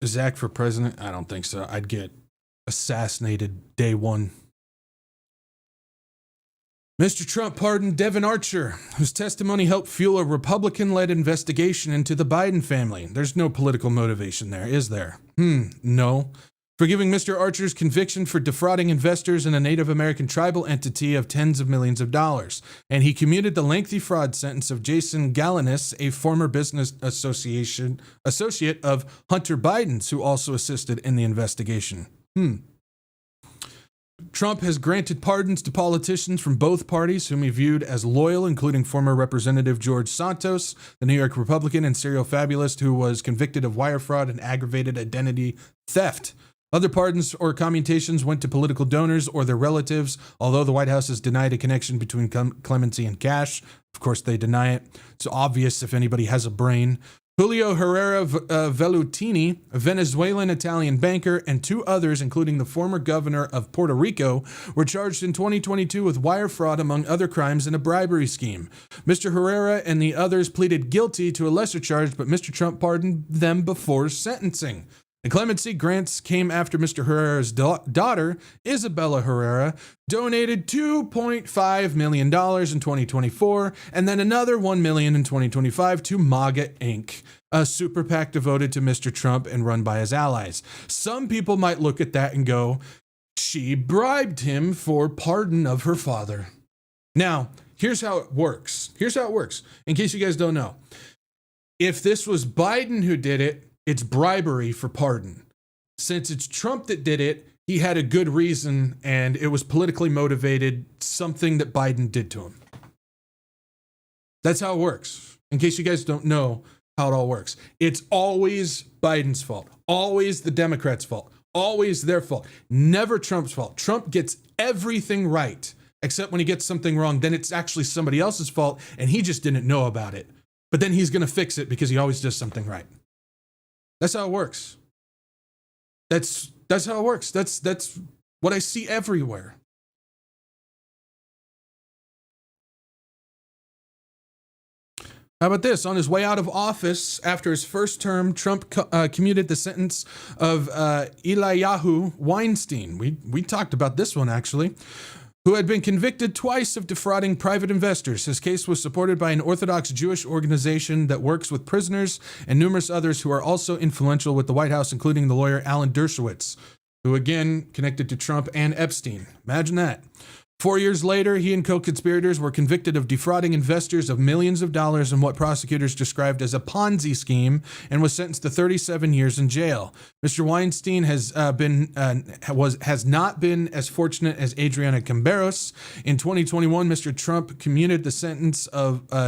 Zach for president? I don't think so. I'd get assassinated day one. Mr. Trump pardoned Devin Archer, whose testimony helped fuel a Republican-led investigation into the Biden family. There's no political motivation there, is there? No. Forgiving Mr. Archer's conviction for defrauding investors in a Native American tribal entity of tens of millions of dollars. And he commuted the lengthy fraud sentence of Jason Galanis, a former business associate of Hunter Biden's, who also assisted in the investigation. Trump has granted pardons to politicians from both parties whom he viewed as loyal, including former Representative George Santos, the New York Republican and serial fabulist who was convicted of wire fraud and aggravated identity theft. Other pardons or commutations went to political donors or their relatives, although the White House has denied a connection between clemency and cash. Of course, they deny it. It's obvious if anybody has a brain. Julio Herrera Velutini, a Venezuelan-Italian banker, and two others, including the former governor of Puerto Rico, were charged in 2022 with wire fraud, among other crimes, in a bribery scheme. Mr. Herrera and the others pleaded guilty to a lesser charge, but Mr. Trump pardoned them before sentencing. The clemency grants came after Mr. Herrera's daughter, Isabella Herrera, donated $2.5 million in 2024 and then another $1 million in 2025 to MAGA Inc., a super PAC devoted to Mr. Trump and run by his allies. Some people might look at that and go, she bribed him for pardon of her father. Now, here's how it works. In case you guys don't know. If this was Biden who did it, it's bribery for pardon. Since it's Trump that did it, he had a good reason, and it was politically motivated, something that Biden did to him. That's how it works. In case you guys don't know how it all works. It's always Biden's fault. Always the Democrats' fault. Always their fault. Never Trump's fault. Trump gets everything right, except when he gets something wrong, then it's actually somebody else's fault, and he just didn't know about it. But then he's going to fix it because he always does something right. That's how it works. That's how it works. That's what I see everywhere. How about this? On his way out of office after his first term, Trump commuted the sentence of Eliyahu Weinstein. We talked about this one, actually, who had been convicted twice of defrauding private investors. His case was supported by an Orthodox Jewish organization that works with prisoners and numerous others who are also influential with the White House, including the lawyer Alan Dershowitz, who again connected to Trump and Epstein. Imagine that. 4 years later, he and co-conspirators were convicted of defrauding investors of millions of dollars in what prosecutors described as a Ponzi scheme and was sentenced to 37 years in jail. Mr. Weinstein has not been as fortunate as Adriana Camberos. In 2021, Mr. Trump commuted the sentence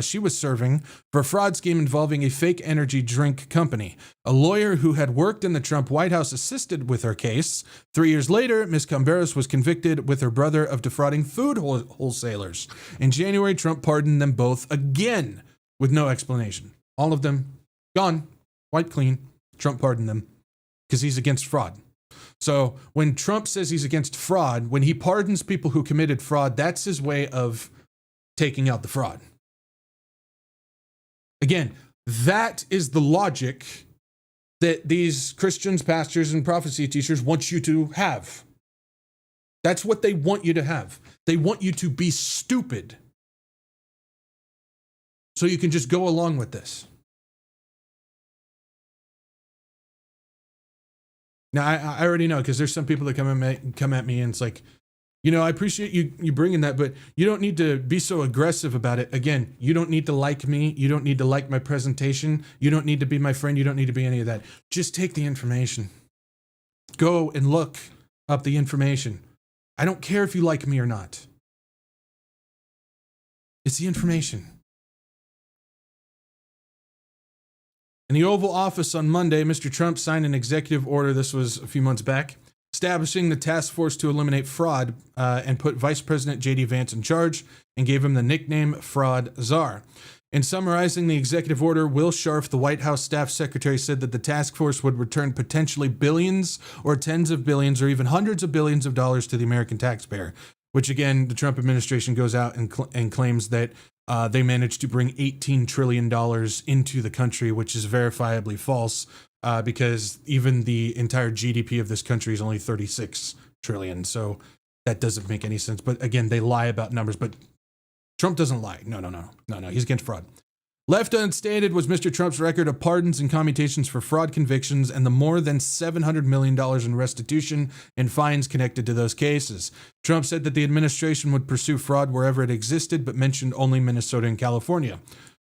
she was serving for a fraud scheme involving a fake energy drink company. A lawyer who had worked in the Trump White House assisted with her case. 3 years later, Ms. Camberos was convicted with her brother of defrauding and food wholesalers. In January, Trump pardoned them both again with no explanation. All of them gone, wiped clean. Trump pardoned them because he's against fraud. So when Trump says he's against fraud, when he pardons people who committed fraud, that's his way of taking out the fraud. Again, that is the logic that these Christians, pastors, and prophecy teachers want you to have. That's what they want you to have. They want you to be stupid so you can just go along with this. Now, I already know, because there's some people that come at me and it's like, I appreciate you bringing that, but you don't need to be so aggressive about it. Again, you don't need to like me. You don't need to like my presentation. You don't need to be my friend. You don't need to be any of that. Just take the information. Go and look up the information. I don't care if you like me or not. It's the information. In the Oval Office on Monday, Mr. Trump signed an executive order, this was a few months back, establishing the task force to eliminate fraud and put Vice President J.D. Vance in charge and gave him the nickname Fraud Czar. In summarizing the executive order, Will Scharf, the White House staff secretary, said that the task force would return potentially billions or tens of billions or even hundreds of billions of dollars to the American taxpayer, which again, the Trump administration goes out and claims that they managed to bring $18 trillion into the country, which is verifiably false because even the entire GDP of this country is only 36 trillion. So that doesn't make any sense. But again, they lie about numbers, but Trump doesn't lie. No. He's against fraud. Left unstated was Mr. Trump's record of pardons and commutations for fraud convictions and the more than $700 million in restitution and fines connected to those cases. Trump said that the administration would pursue fraud wherever it existed, but mentioned only Minnesota and California.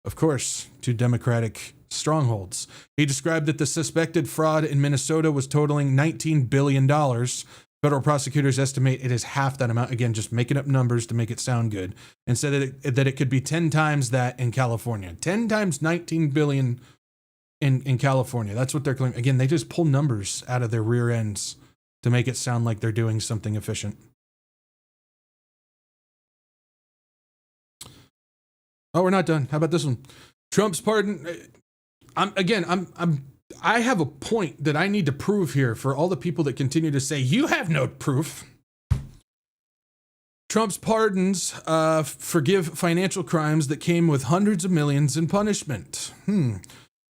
Of course, two Democratic strongholds. He described that the suspected fraud in Minnesota was totaling $19 billion. Federal prosecutors estimate it is half that amount. Again, just making up numbers to make it sound good. And said that it could be 10 times that in California. 10 times 19 billion in California. That's what they're claiming. Again, they just pull numbers out of their rear ends to make it sound like they're doing something efficient. Oh, we're not done. How about this one? Trump's pardon. I have a point that I need to prove here for all the people that continue to say, you have no proof. Trump's pardons forgive financial crimes that came with hundreds of millions in punishment.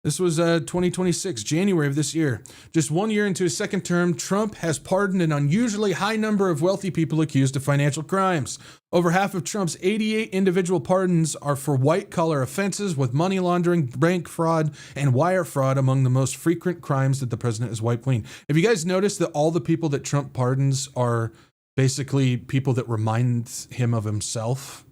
This was 2026, January of this year. Just 1 year into his second term, Trump has pardoned an unusually high number of wealthy people accused of financial crimes. Over half of Trump's 88 individual pardons are for white-collar offenses, with money laundering, bank fraud, and wire fraud among the most frequent crimes that the president has wiped clean. Have you guys noticed that all the people that Trump pardons are basically people that remind him of himself?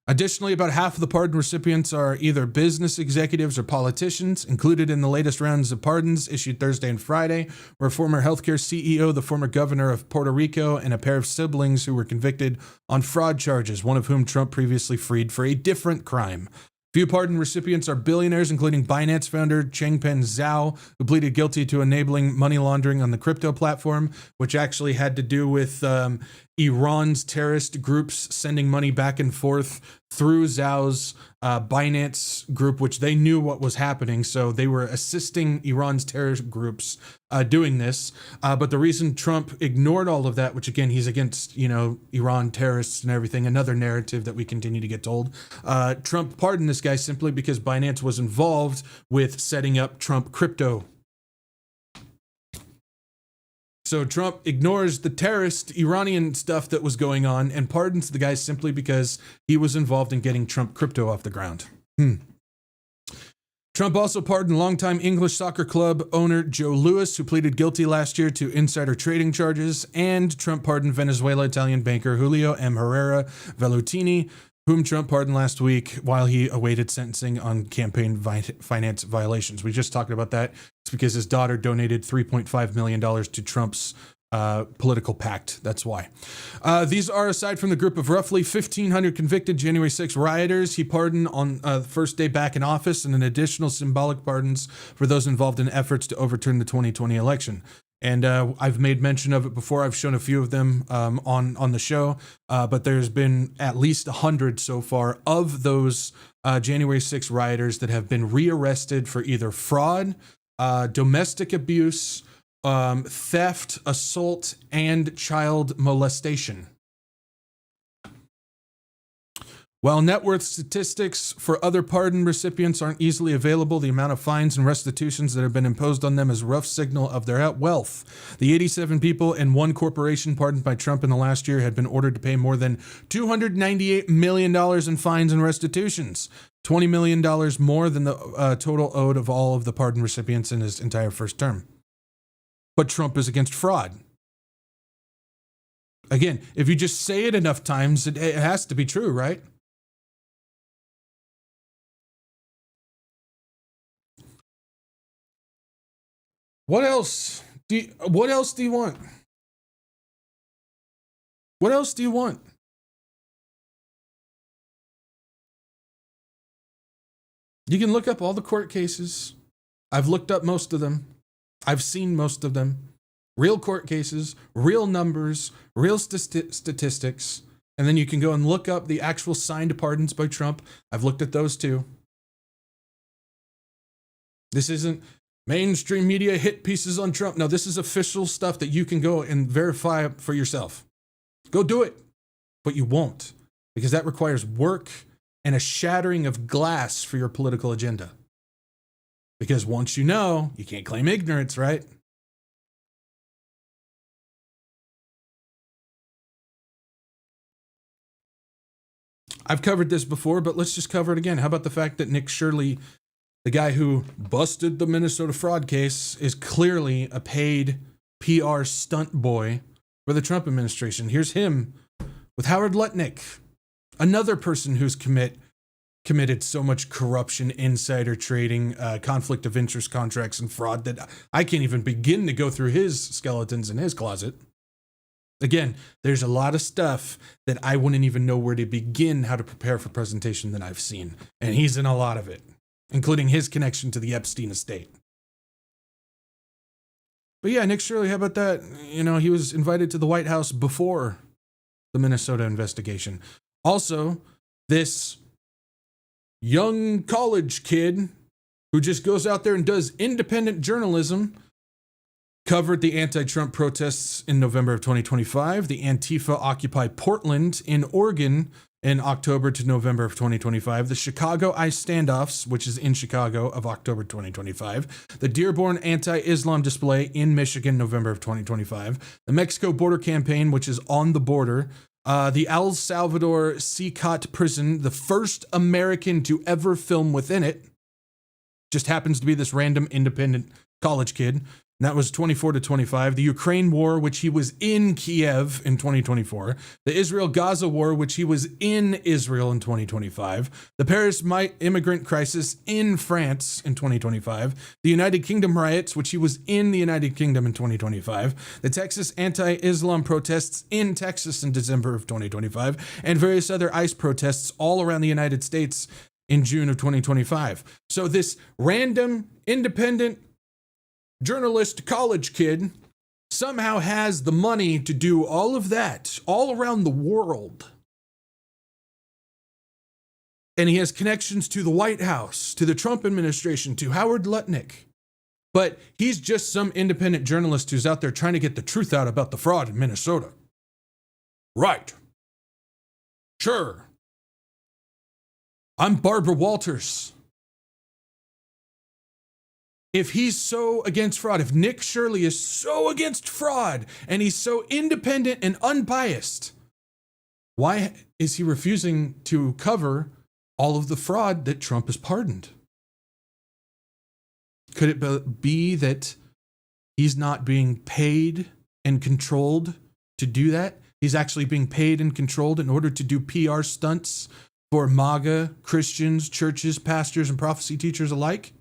Additionally, about half of the pardon recipients are either business executives or politicians. Included in the latest rounds of pardons issued Thursday and Friday were former healthcare CEO, the former governor of Puerto Rico, and a pair of siblings who were convicted on fraud charges, one of whom Trump previously freed for a different crime. Few pardon recipients are billionaires, including Binance founder Changpeng Zhao, who pleaded guilty to enabling money laundering on the crypto platform, which actually had to do with Iran's terrorist groups sending money back and forth through Zhao's Binance group, which they knew what was happening. So they were assisting Iran's terrorist groups doing this. But the reason Trump ignored all of that, which again, he's against, Iran terrorists and everything, another narrative that we continue to get told. Trump pardoned this guy simply because Binance was involved with setting up Trump crypto. So Trump ignores the terrorist Iranian stuff that was going on and pardons the guy simply because he was involved in getting Trump crypto off the ground. Trump also pardoned longtime English soccer club owner Joe Louis, who pleaded guilty last year to insider trading charges, and Trump pardoned Venezuela-Italian banker Julio M. Herrera Velutini, whom Trump pardoned last week while he awaited sentencing on campaign finance violations. We just talked about that. It's because his daughter donated $3.5 million to Trump's political pact. That's why. These are aside from the group of roughly 1,500 convicted January 6 rioters he pardoned on the first day back in office, and an additional symbolic pardons for those involved in efforts to overturn the 2020 election. And I've made mention of it before. I've shown a few of them on the show, but there's been at least 100 so far of those January 6th rioters that have been rearrested for either fraud, domestic abuse, theft, assault, and child molestation. While net worth statistics for other pardon recipients aren't easily available, the amount of fines and restitutions that have been imposed on them is a rough signal of their wealth. The 87 people and one corporation pardoned by Trump in the last year had been ordered to pay more than $298 million in fines and restitutions, $20 million more than the total owed of all of the pardon recipients in his entire first term. But Trump is against fraud. Again, if you just say it enough times, it has to be true, right? What else do you want? What else do you want? You can look up all the court cases. I've looked up most of them. I've seen most of them. Real court cases, real numbers, real statistics. And then you can go and look up the actual signed pardons by Trump. I've looked at those too. This isn't mainstream media hit pieces on Trump. No, this is official stuff that you can go and verify for yourself. Go do it. But you won't, because that requires work and a shattering of glass for your political agenda. Because once you know, you can't claim ignorance, right? I've covered this before, but let's just cover it again. How about the fact that Nick Shirley, the guy who busted the Minnesota fraud case, is clearly a paid PR stunt boy for the Trump administration? Here's him with Howard Lutnick, another person who's committed so much corruption, insider trading, conflict of interest contracts, and fraud that I can't even begin to go through his skeletons in his closet. Again, there's a lot of stuff that I wouldn't even know where to begin how to prepare for presentation that I've seen. And he's in a lot of it, including his connection to the Epstein estate. But yeah, Nick Shirley, how about that? You know, he was invited to the White House before the Minnesota investigation. Also, this young college kid who just goes out there and does independent journalism covered the anti-Trump protests in November of 2025, the Antifa Occupy Portland in Oregon in October to November of 2025, the Chicago ICE standoffs, which is in Chicago, of October 2025, the Dearborn anti-Islam display in Michigan, November of 2025, the Mexico border campaign, which is on the border, the El Salvador CCOT prison, the first American to ever film within it, just happens to be this random independent college kid. And that was 24 to 25. The Ukraine war, which he was in Kiev in 2024. The Israel-Gaza war, which he was in Israel in 2025. The Paris immigrant crisis in France in 2025. The United Kingdom riots, which he was in the United Kingdom in 2025. The Texas anti-Islam protests in Texas in December of 2025. And various other ICE protests all around the United States in June of 2025. So this random, independent journalist college kid somehow has the money to do all of that all around the world. And he has connections to the White House, to the Trump administration, to Howard Lutnick. But he's just some independent journalist who's out there trying to get the truth out about the fraud in Minnesota. Right. Sure. I'm Barbara Walters. If he's so against fraud, if Nick Shirley is so against fraud and he's so independent and unbiased, why is he refusing to cover all of the fraud that Trump has pardoned? Could it be that he's not being paid and controlled to do that? He's actually being paid and controlled in order to do PR stunts for MAGA, Christians, churches, pastors, and prophecy teachers alike?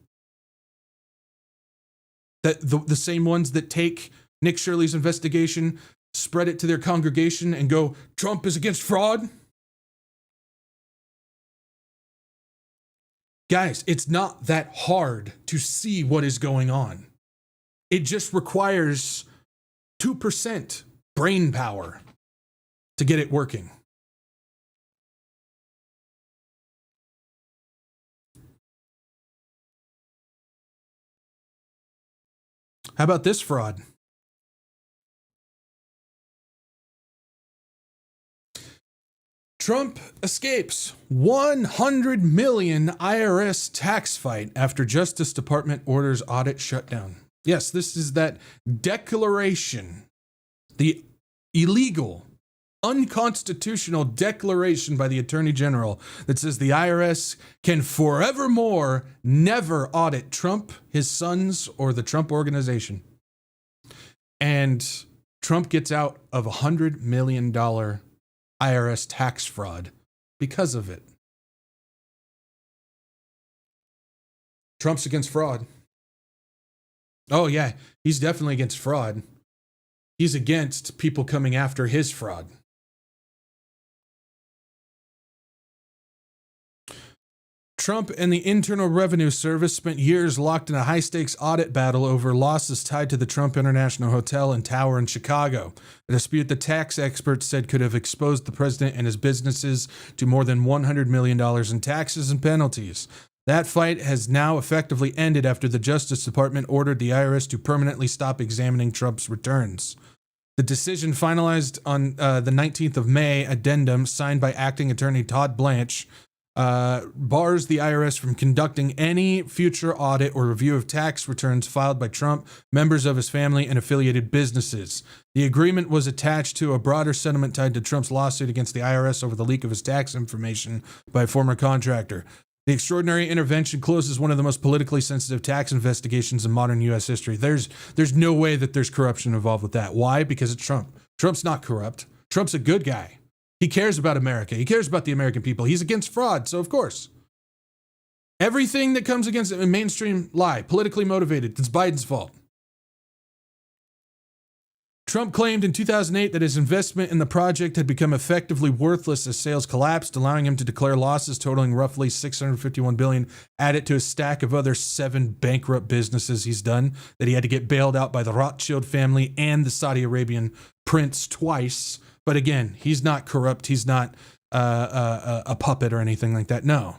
That the same ones that take Nick Shirley's investigation, spread it to their congregation, and go, Trump is against fraud? Guys, it's not that hard to see what is going on. It just requires 2% brain power to get it working. How about this fraud? Trump escapes 100 million IRS tax fight after Justice Department orders audit shutdown. Yes, this is that declaration, the illegal, unconstitutional declaration by the Attorney General that says the IRS can forevermore never audit Trump, his sons, or the Trump organization. And Trump gets out of $100 million IRS tax fraud because of it. Trump's against fraud. Oh, yeah, he's definitely against fraud. He's against people coming after his fraud. Trump and the Internal Revenue Service spent years locked in a high-stakes audit battle over losses tied to the Trump International Hotel and Tower in Chicago, a dispute the tax experts said could have exposed the president and his businesses to more than $100 million in taxes and penalties. That fight has now effectively ended after the Justice Department ordered the IRS to permanently stop examining Trump's returns. The decision finalized on the 19th of May addendum signed by acting attorney Todd Blanche bars the IRS from conducting any future audit or review of tax returns filed by Trump, members of his family, and affiliated businesses. The agreement was attached to a broader settlement tied to Trump's lawsuit against the IRS over the leak of his tax information by a former contractor. The extraordinary intervention closes one of the most politically sensitive tax investigations in modern U.S. history. There's no way that there's corruption involved with that. Why? Because it's Trump. Trump's not corrupt. Trump's a good guy. He cares about America. He cares about the American people. He's against fraud, so of course. Everything that comes against a mainstream lie, politically motivated, it's Biden's fault. Trump claimed in 2008 that his investment in the project had become effectively worthless as sales collapsed, allowing him to declare losses totaling roughly $651 billion, add it to a stack of other 7 bankrupt businesses he's done, that he had to get bailed out by the Rothschild family and the Saudi Arabian prince twice. But again, he's not corrupt. He's not a puppet or anything like that. No.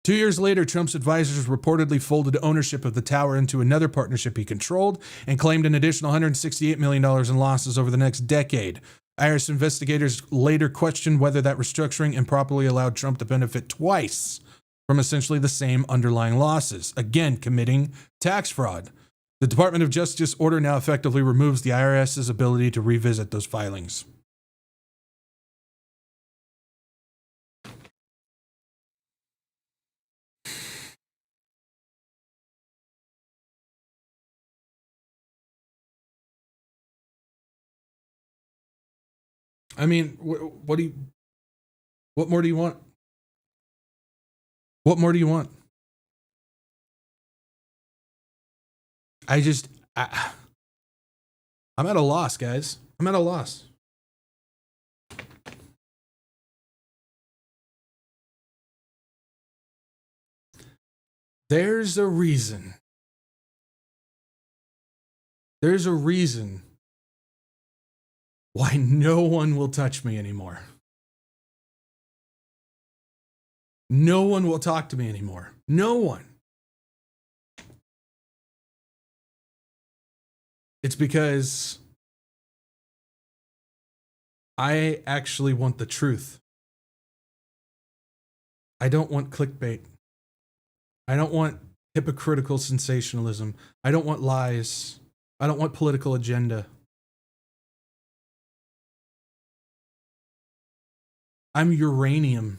2 years later, Trump's advisors reportedly folded ownership of the tower into another partnership he controlled and claimed an additional $168 million in losses over the next decade. IRS investigators later questioned whether that restructuring improperly allowed Trump to benefit twice from essentially the same underlying losses, again committing tax fraud. The Department of Justice order now effectively removes the IRS's ability to revisit those filings. I mean, what more do you want? What more do you want? I'm at a loss, guys. I'm at a loss. There's a reason. There's a reason why no one will touch me anymore. No one will talk to me anymore. No one. It's because I actually want the truth. I don't want clickbait. I don't want hypocritical sensationalism. I don't want lies. I don't want political agenda. I'm uranium.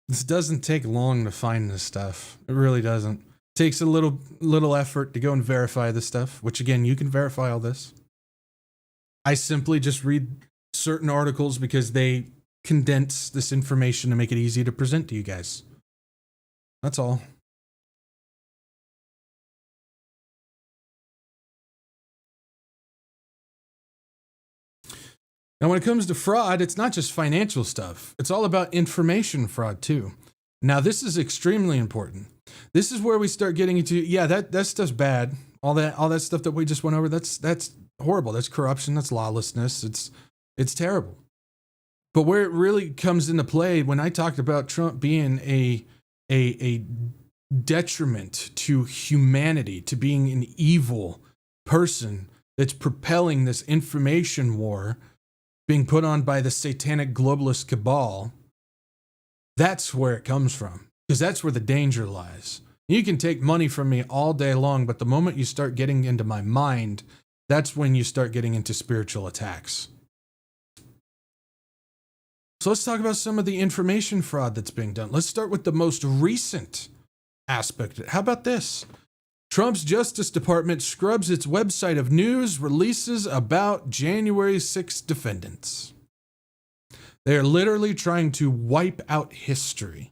This doesn't take long to find this stuff. It really doesn't. It takes a little effort to go and verify this stuff, which again, you can verify all this. I simply just read certain articles because they condense this information to make it easy to present to you guys. That's all. Now, when it comes to fraud, it's not just financial stuff. It's all about information fraud too. Now, this is extremely important. This is where we start getting into, that stuff's bad. All that stuff that we just went over, that's horrible. That's corruption. That's lawlessness. It's terrible. But where it really comes into play, when I talked about Trump being a detriment to humanity, to being an evil person that's propelling this information war being put on by the satanic globalist cabal, that's where it comes from, because that's where the danger lies. You can take money from me all day long, but the moment you start getting into my mind, that's when you start getting into spiritual attacks. So let's talk about some of the information fraud that's being done. Let's start with the most recent aspect. How about this? Trump's Justice Department scrubs its website of news releases about January 6th defendants. They are literally trying to wipe out history.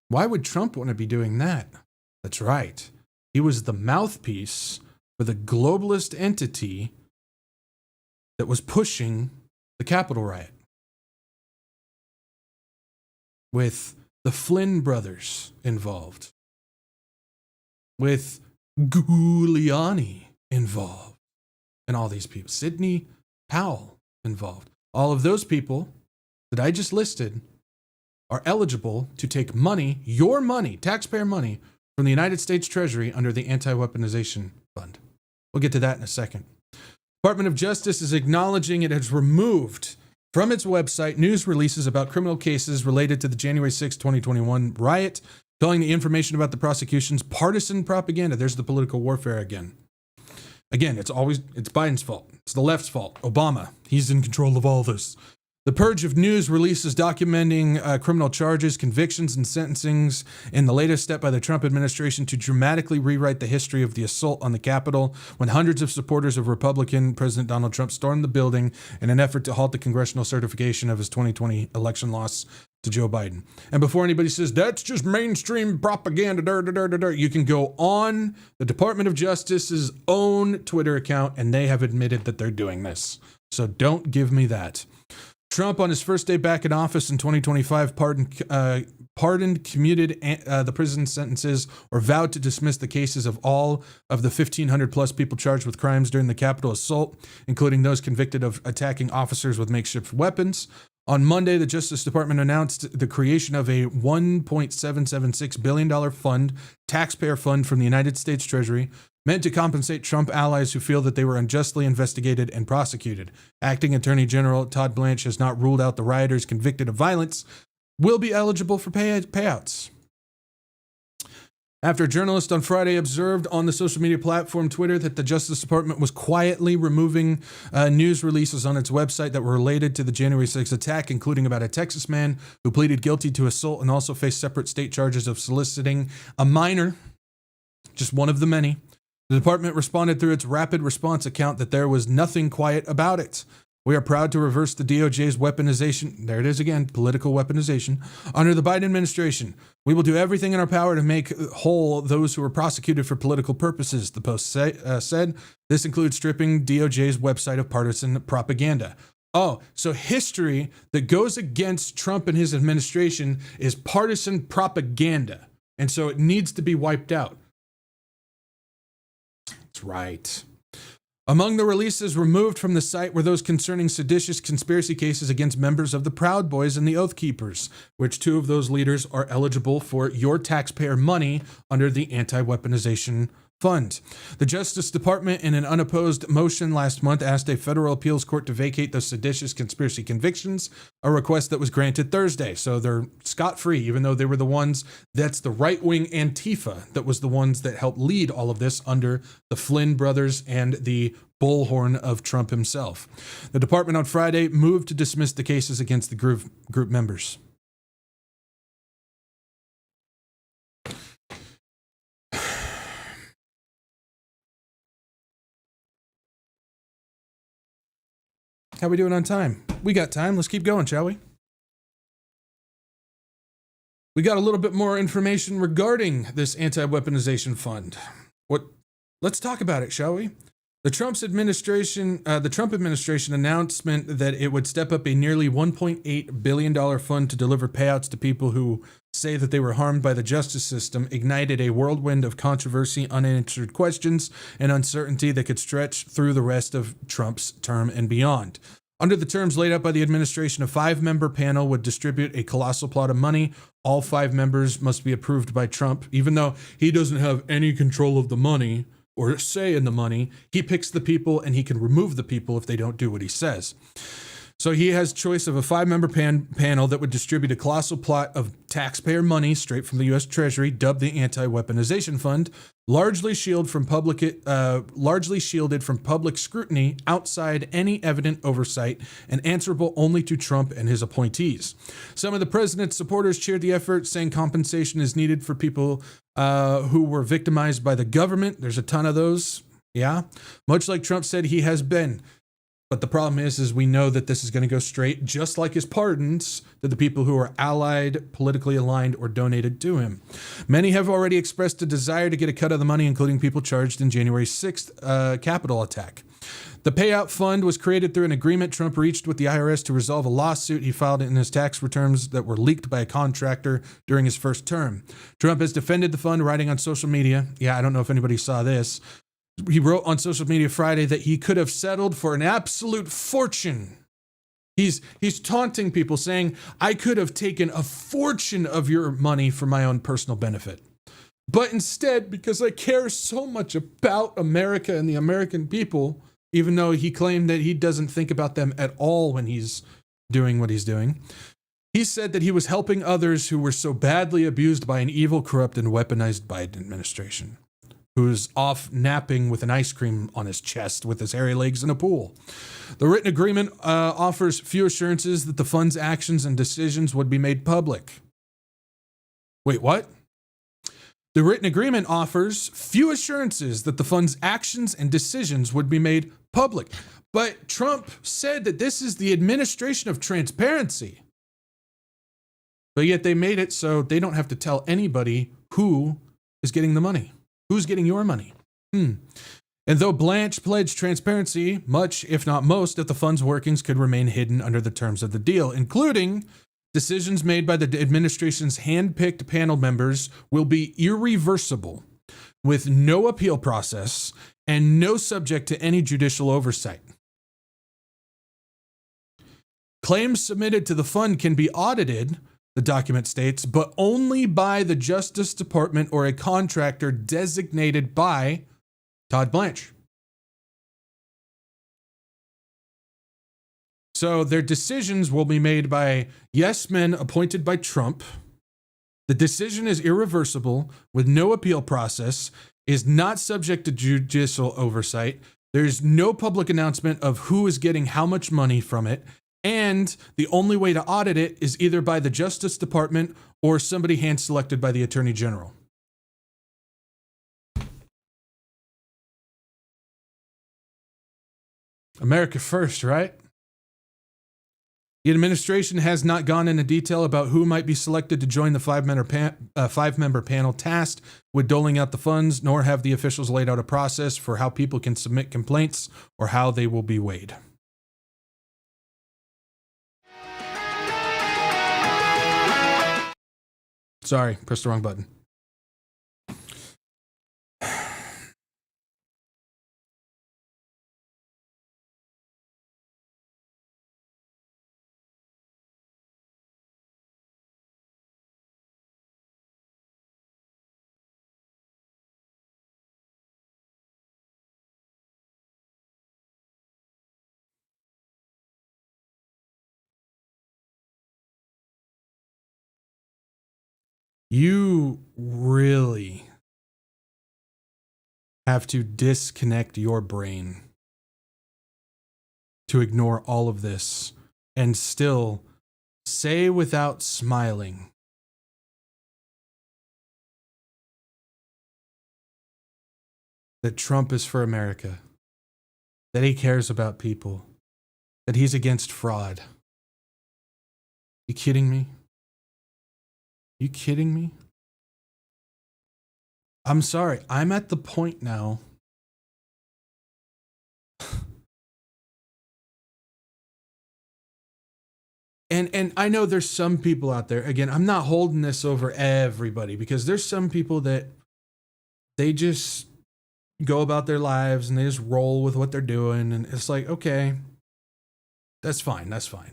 Why would Trump want to be doing that? That's right. He was the mouthpiece for the globalist entity that was pushing the Capitol riot, with the Flynn brothers involved, with Giuliani involved, and all these people, Sidney Powell involved. All of those people that I just listed are eligible to take money, your money, taxpayer money, from the United States Treasury under the Anti-Weaponization Fund. We'll get to that in a second. Department of Justice is acknowledging it has removed from its website news releases about criminal cases related to the January 6, 2021 riot, calling the information about the prosecutions partisan propaganda. There's the political warfare again. Again, it's Biden's fault. It's the left's fault. Obama, he's in control of all this. The purge of news releases documenting criminal charges, convictions, and sentencings in the latest step by the Trump administration to dramatically rewrite the history of the assault on the Capitol, when hundreds of supporters of Republican President Donald Trump stormed the building in an effort to halt the congressional certification of his 2020 election loss to Joe Biden. And before anybody says, that's just mainstream propaganda, you can go on the Department of Justice's own Twitter account, and they have admitted that they're doing this. So don't give me that. Trump, on his first day back in office in 2025, pardoned, commuted the prison sentences, or vowed to dismiss the cases of all of the 1,500 plus people charged with crimes during the Capitol assault, including those convicted of attacking officers with makeshift weapons. On Monday, the Justice Department announced the creation of a $1.776 billion fund, taxpayer fund from the United States Treasury, meant to compensate Trump allies who feel that they were unjustly investigated and prosecuted. Acting Attorney General Todd Blanche has not ruled out the rioters convicted of violence will be eligible for payouts. After a journalist on Friday observed on the social media platform Twitter that the Justice Department was quietly removing news releases on its website that were related to the January 6th attack, including about a Texas man who pleaded guilty to assault and also faced separate state charges of soliciting a minor, just one of the many, the department responded through its rapid response account that there was nothing quiet about it. We are proud to reverse the DOJ's weaponization, there it is again, political weaponization, under the Biden administration. We will do everything in our power to make whole those who were prosecuted for political purposes, the Post said. This includes stripping DOJ's website of partisan propaganda. Oh, so history that goes against Trump and his administration is partisan propaganda, and so it needs to be wiped out. That's right. Among the releases removed from the site were those concerning seditious conspiracy cases against members of the Proud Boys and the Oath Keepers, which two of those leaders are eligible for your taxpayer money under the Anti-Weaponization Fund. The Justice Department, in an unopposed motion last month, asked a federal appeals court to vacate those seditious conspiracy convictions, a request that was granted Thursday. So they're scot-free, even though they were the ones, that's the right-wing Antifa that was the ones that helped lead all of this under the Flynn brothers and the bullhorn of Trump himself. The department on Friday moved to dismiss the cases against the group members. How we doing on time? We got time. Let's keep going, shall we? We got a little bit more information regarding this anti-weaponization fund. Let's talk about it, shall we? The Trump administration announcement that it would step up a nearly $1.8 billion fund to deliver payouts to people who say that they were harmed by the justice system ignited a whirlwind of controversy, unanswered questions, and uncertainty that could stretch through the rest of Trump's term and beyond. Under the terms laid out by the administration, a 5-member panel would distribute a colossal pot of money. All 5 members must be approved by Trump, even though he doesn't have any control of the money or say in the money. He picks the people and he can remove the people if they don't do what he says. So he has choice of a 5-member panel that would distribute a colossal plot of taxpayer money straight from the U.S. Treasury, dubbed the Anti-Weaponization Fund, largely shielded from public scrutiny outside any evident oversight, and answerable only to Trump and his appointees. Some of the president's supporters cheered the effort, saying compensation is needed for people who were victimized by the government. There's a ton of those. Yeah. Much like Trump said he has been. But the problem is we know that this is going to go straight, just like his pardons, to the people who are allied, politically aligned, or donated to him. Many have already expressed a desire to get a cut of the money, including people charged in January 6th Capitol attack. The payout fund was created through an agreement Trump reached with the IRS to resolve a lawsuit he filed in his tax returns that were leaked by a contractor during his first term. Trump has defended the fund, writing on social media. Yeah, I don't know if anybody saw this. He wrote on social media Friday that he could have settled for an absolute fortune. He's taunting people, saying, I could have taken a fortune of your money for my own personal benefit. But instead, because I care so much about America and the American people, even though he claimed that he doesn't think about them at all when he's doing what he's doing, he said that he was helping others who were so badly abused by an evil, corrupt, and weaponized Biden administration, who's off napping with an ice cream on his chest with his hairy legs in a pool. The written agreement offers few assurances that the fund's actions and decisions would be made public. Wait, what? The written agreement offers few assurances that the fund's actions and decisions would be made public. But Trump said that this is the administration of transparency. But yet they made it so they don't have to tell anybody who is getting the money. Who's getting your money? And though Blanche pledged transparency, much, if not most, of the fund's workings could remain hidden under the terms of the deal, including decisions made by the administration's hand-picked panel members will be irreversible, with no appeal process and no subject to any judicial oversight. Claims submitted to the fund can be audited, the document states, but only by the Justice Department or a contractor designated by Todd Blanche. So their decisions will be made by yes men appointed by Trump. The decision is irreversible with no appeal process, is not subject to judicial oversight. There's no public announcement of who is getting how much money from it. And the only way to audit it is either by the Justice Department or somebody hand-selected by the Attorney General. America first, right? The administration has not gone into detail about who might be selected to join the 5-member panel tasked with doling out the funds, nor have the officials laid out a process for how people can submit complaints or how they will be weighed. Sorry, pressed the wrong button. You really have to disconnect your brain to ignore all of this and still say without smiling that Trump is for America, that he cares about people, that he's against fraud. You kidding me? You kidding me? I'm sorry. I'm at the point now And I know there's some people out there, again, I'm not holding this over everybody, because there's some people that they just go about their lives and they just roll with what they're doing. And it's like, okay, that's fine. That's fine.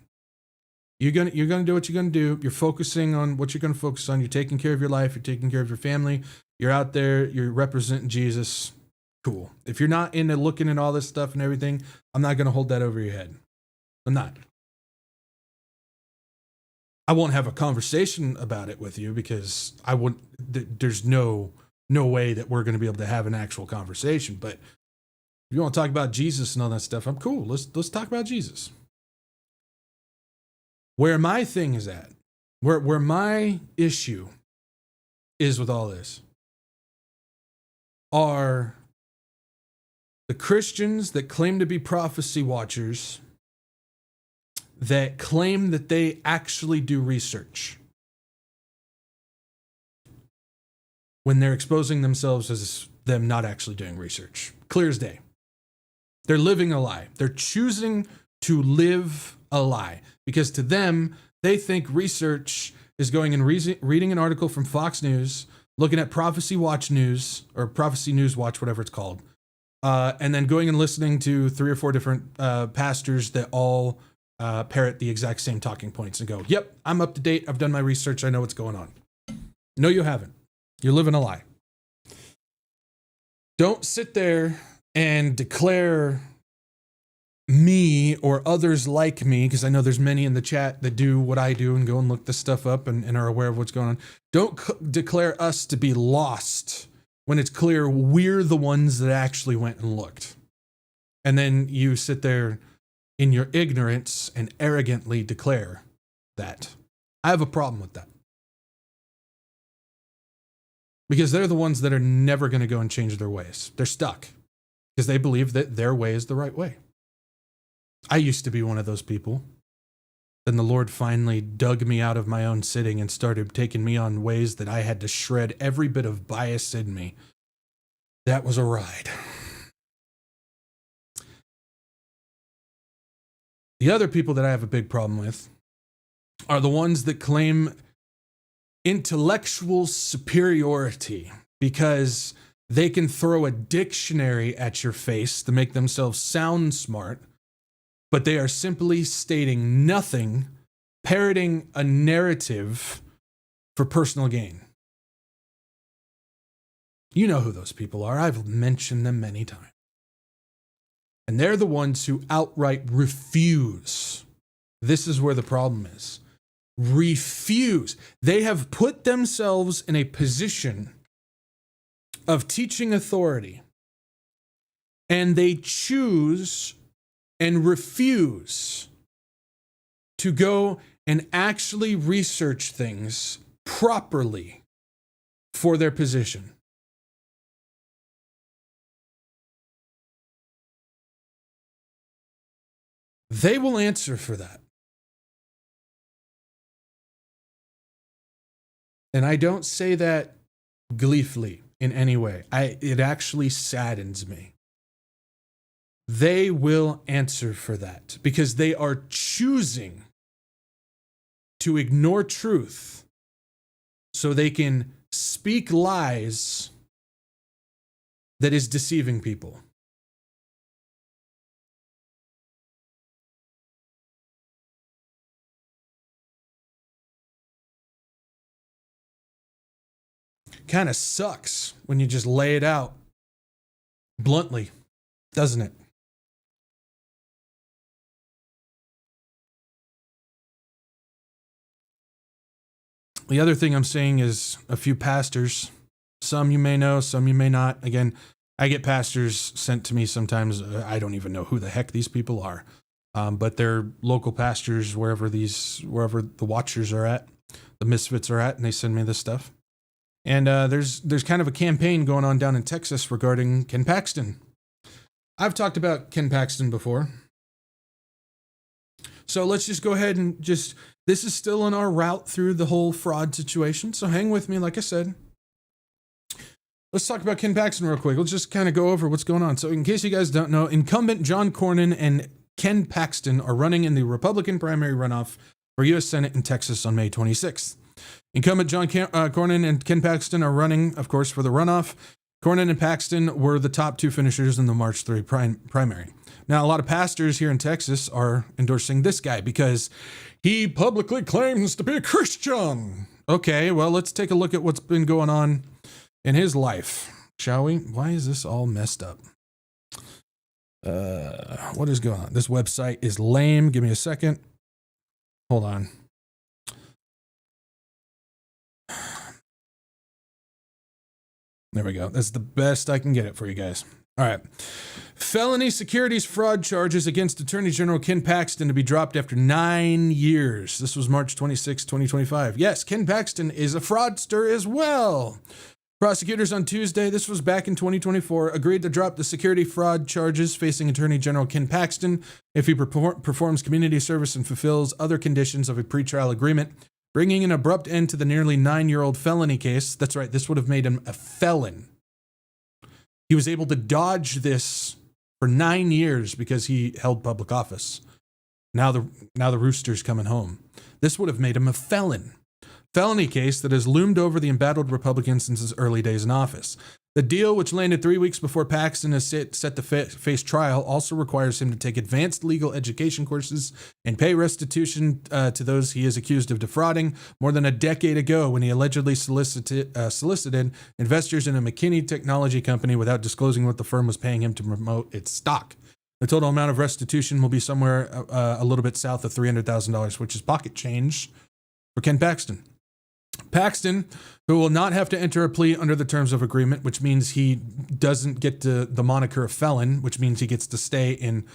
You're gonna do what you're gonna do. You're focusing on what you're gonna focus on. You're taking care of your life. You're taking care of your family. You're out there. You're representing Jesus. Cool. If you're not into looking at all this stuff and everything, I'm not gonna hold that over your head. I'm not. I won't have a conversation about it with you, because I wouldn't. There's no way that we're gonna be able to have an actual conversation. But if you want to talk about Jesus and all that stuff, I'm cool. Let's talk about Jesus. Where my thing is at, where my issue is with all this, are the Christians that claim to be prophecy watchers, that claim that they actually do research, when they're exposing themselves as them not actually doing research. Clear as day. They're living a lie. They're choosing to live a lie, because to them, they think research is going and reading an article from Fox News, looking at Prophecy Watch News, or Prophecy News Watch, whatever it's called, and then going and listening to 3 or 4 different pastors that all parrot the exact same talking points and go, yep, I'm up to date. I've done my research. I know what's going on. No, you haven't. You're living a lie. Don't sit there and declare me or others like me, because I know there's many in the chat that do what I do and go and look this stuff up and are aware of what's going on. Don't declare us to be lost when it's clear we're the ones that actually went and looked. And then you sit there in your ignorance and arrogantly declare that. I have a problem with that. Because they're the ones that are never going to go and change their ways. They're stuck because they believe that their way is the right way. I used to be one of those people. Then the Lord finally dug me out of my own sitting and started taking me on ways that I had to shred every bit of bias in me. That was a ride. The other people that I have a big problem with are the ones that claim intellectual superiority because they can throw a dictionary at your face to make themselves sound smart, but they are simply stating nothing, parroting a narrative for personal gain. You know who those people are. I've mentioned them many times. And they're the ones who outright refuse. This is where the problem is. Refuse. They have put themselves in a position of teaching authority, and they choose and refuse to go and actually research things properly for their position. They will answer for that. And I don't say that gleefully in any way. It actually saddens me. They will answer for that because they are choosing to ignore truth so they can speak lies that is deceiving people. Kind of sucks when you just lay it out bluntly, doesn't it? The other thing I'm saying is a few pastors, some you may know, some you may not. Again, I get pastors sent to me sometimes. I don't even know who the heck these people are, but they're local pastors wherever the Watchers are at, the Misfits are at, and they send me this stuff. And there's kind of a campaign going on down in Texas regarding Ken Paxton. I've talked about Ken Paxton before. So let's just go ahead and this is still on our route through the whole fraud situation. So hang with me, like I said. Let's talk about Ken Paxton real quick. Let's just kind of go over what's going on. So in case you guys don't know, incumbent John Cornyn and Ken Paxton are running in the Republican primary runoff for U.S. Senate in Texas on May 26th. Incumbent John Cornyn and Ken Paxton are running, of course, for the runoff. Cornyn and Paxton were the top two finishers in the March 3 primary. Now, a lot of pastors here in Texas are endorsing this guy because he publicly claims to be a Christian. Okay, well, let's take a look at what's been going on in his life, shall we? Why is this all messed up? What is going on? This website is lame. Give me a second. Hold on. There we go. That's the best I can get it for you guys. All right. Felony securities fraud charges against Attorney General Ken Paxton to be dropped after 9 years. This was March 26, 2025. Yes, Ken Paxton is a fraudster as well. Prosecutors on Tuesday, this was back in 2024, agreed to drop the security fraud charges facing Attorney General Ken Paxton if he performs community service and fulfills other conditions of a pretrial agreement, bringing an abrupt end to the nearly 9-year-old felony case. That's right, this would have made him a felon. He was able to dodge this for 9 years because he held public office. Now the rooster's coming home. This would have made him a felon. Felony case that has loomed over the embattled Republican since his early days in office. The deal, which landed 3 weeks before Paxton is set to face trial, also requires him to take advanced legal education courses and pay restitution to those he is accused of defrauding more than a decade ago when he allegedly solicited investors in a McKinney technology company without disclosing what the firm was paying him to promote its stock. The total amount of restitution will be somewhere a little bit south of $300,000, which is pocket change for Ken Paxton. Paxton, who will not have to enter a plea under the terms of agreement, which means he doesn't get the moniker of felon, which means he gets to stay in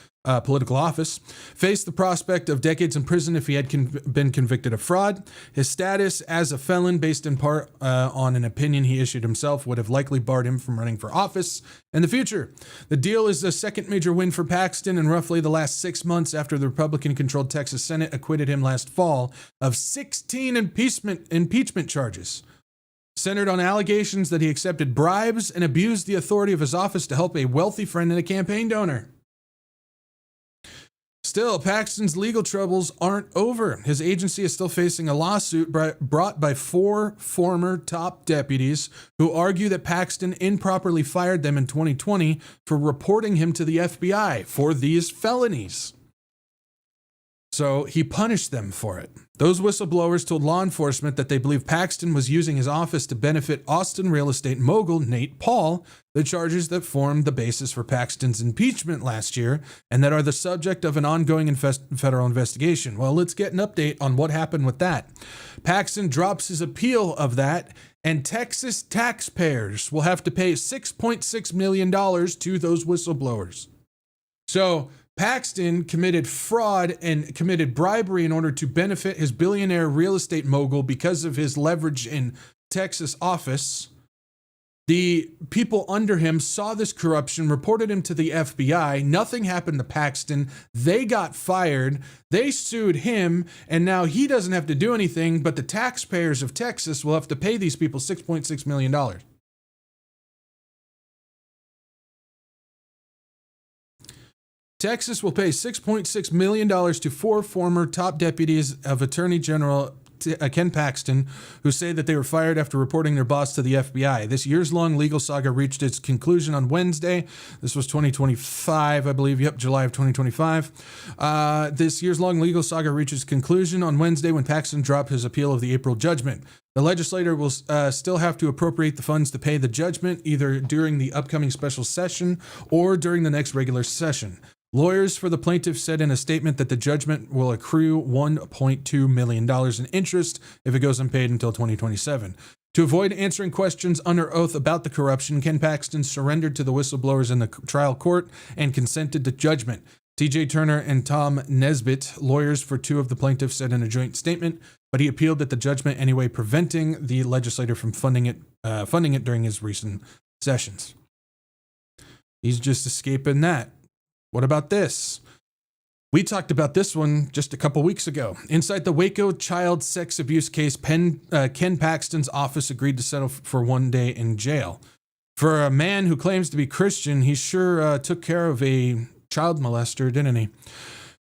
political office, faced the prospect of decades in prison if he had been convicted of fraud. His status as a felon, based in part on an opinion he issued himself, would have likely barred him from running for office in the future. The deal is the second major win for Paxton in roughly the last 6 months after the Republican-controlled Texas Senate acquitted him last fall of 16 impeachment charges, centered on allegations that he accepted bribes and abused the authority of his office to help a wealthy friend and a campaign donor. Still, Paxton's legal troubles aren't over. His agency is still facing a lawsuit brought by 4 former top deputies who argue that Paxton improperly fired them in 2020 for reporting him to the FBI for these felonies. So he punished them for it. Those whistleblowers told law enforcement that they believe Paxton was using his office to benefit Austin real estate mogul Nate Paul, the charges that formed the basis for Paxton's impeachment last year and that are the subject of an ongoing federal investigation. Well, let's get an update on what happened with that. Paxton drops his appeal of that, and Texas taxpayers will have to pay $6.6 million to those whistleblowers. So Paxton committed fraud and committed bribery in order to benefit his billionaire real estate mogul because of his leverage in Texas office. The people under him saw this corruption, reported him to the FBI. Nothing happened to Paxton. They got fired. They sued him, and now he doesn't have to do anything, but the taxpayers of Texas will have to pay these people $6.6 million. Texas will pay $6.6 million to 4 former top deputies of Attorney General Ken Paxton, who say that they were fired after reporting their boss to the FBI. This years-long legal saga reached its conclusion on Wednesday. This was 2025, I believe. Yep, July of 2025. This years-long legal saga reached its conclusion on Wednesday when Paxton dropped his appeal of the April judgment. The legislator will still have to appropriate the funds to pay the judgment, either during the upcoming special session or during the next regular session. Lawyers for the plaintiff said in a statement that the judgment will accrue $1.2 million in interest if it goes unpaid until 2027. To avoid answering questions under oath about the corruption, Ken Paxton surrendered to the whistleblowers in the trial court and consented to judgment. TJ Turner and Tom Nesbitt, lawyers for 2 of the plaintiffs, said in a joint statement, but he appealed at the judgment anyway, preventing the legislator from funding it during his recent sessions. He's just escaping that. What about this? We talked about this one just a couple weeks ago. Inside the Waco child sex abuse case, Ken Paxton's office agreed to settle for 1 day in jail. For a man who claims to be Christian, he sure took care of a child molester, didn't he?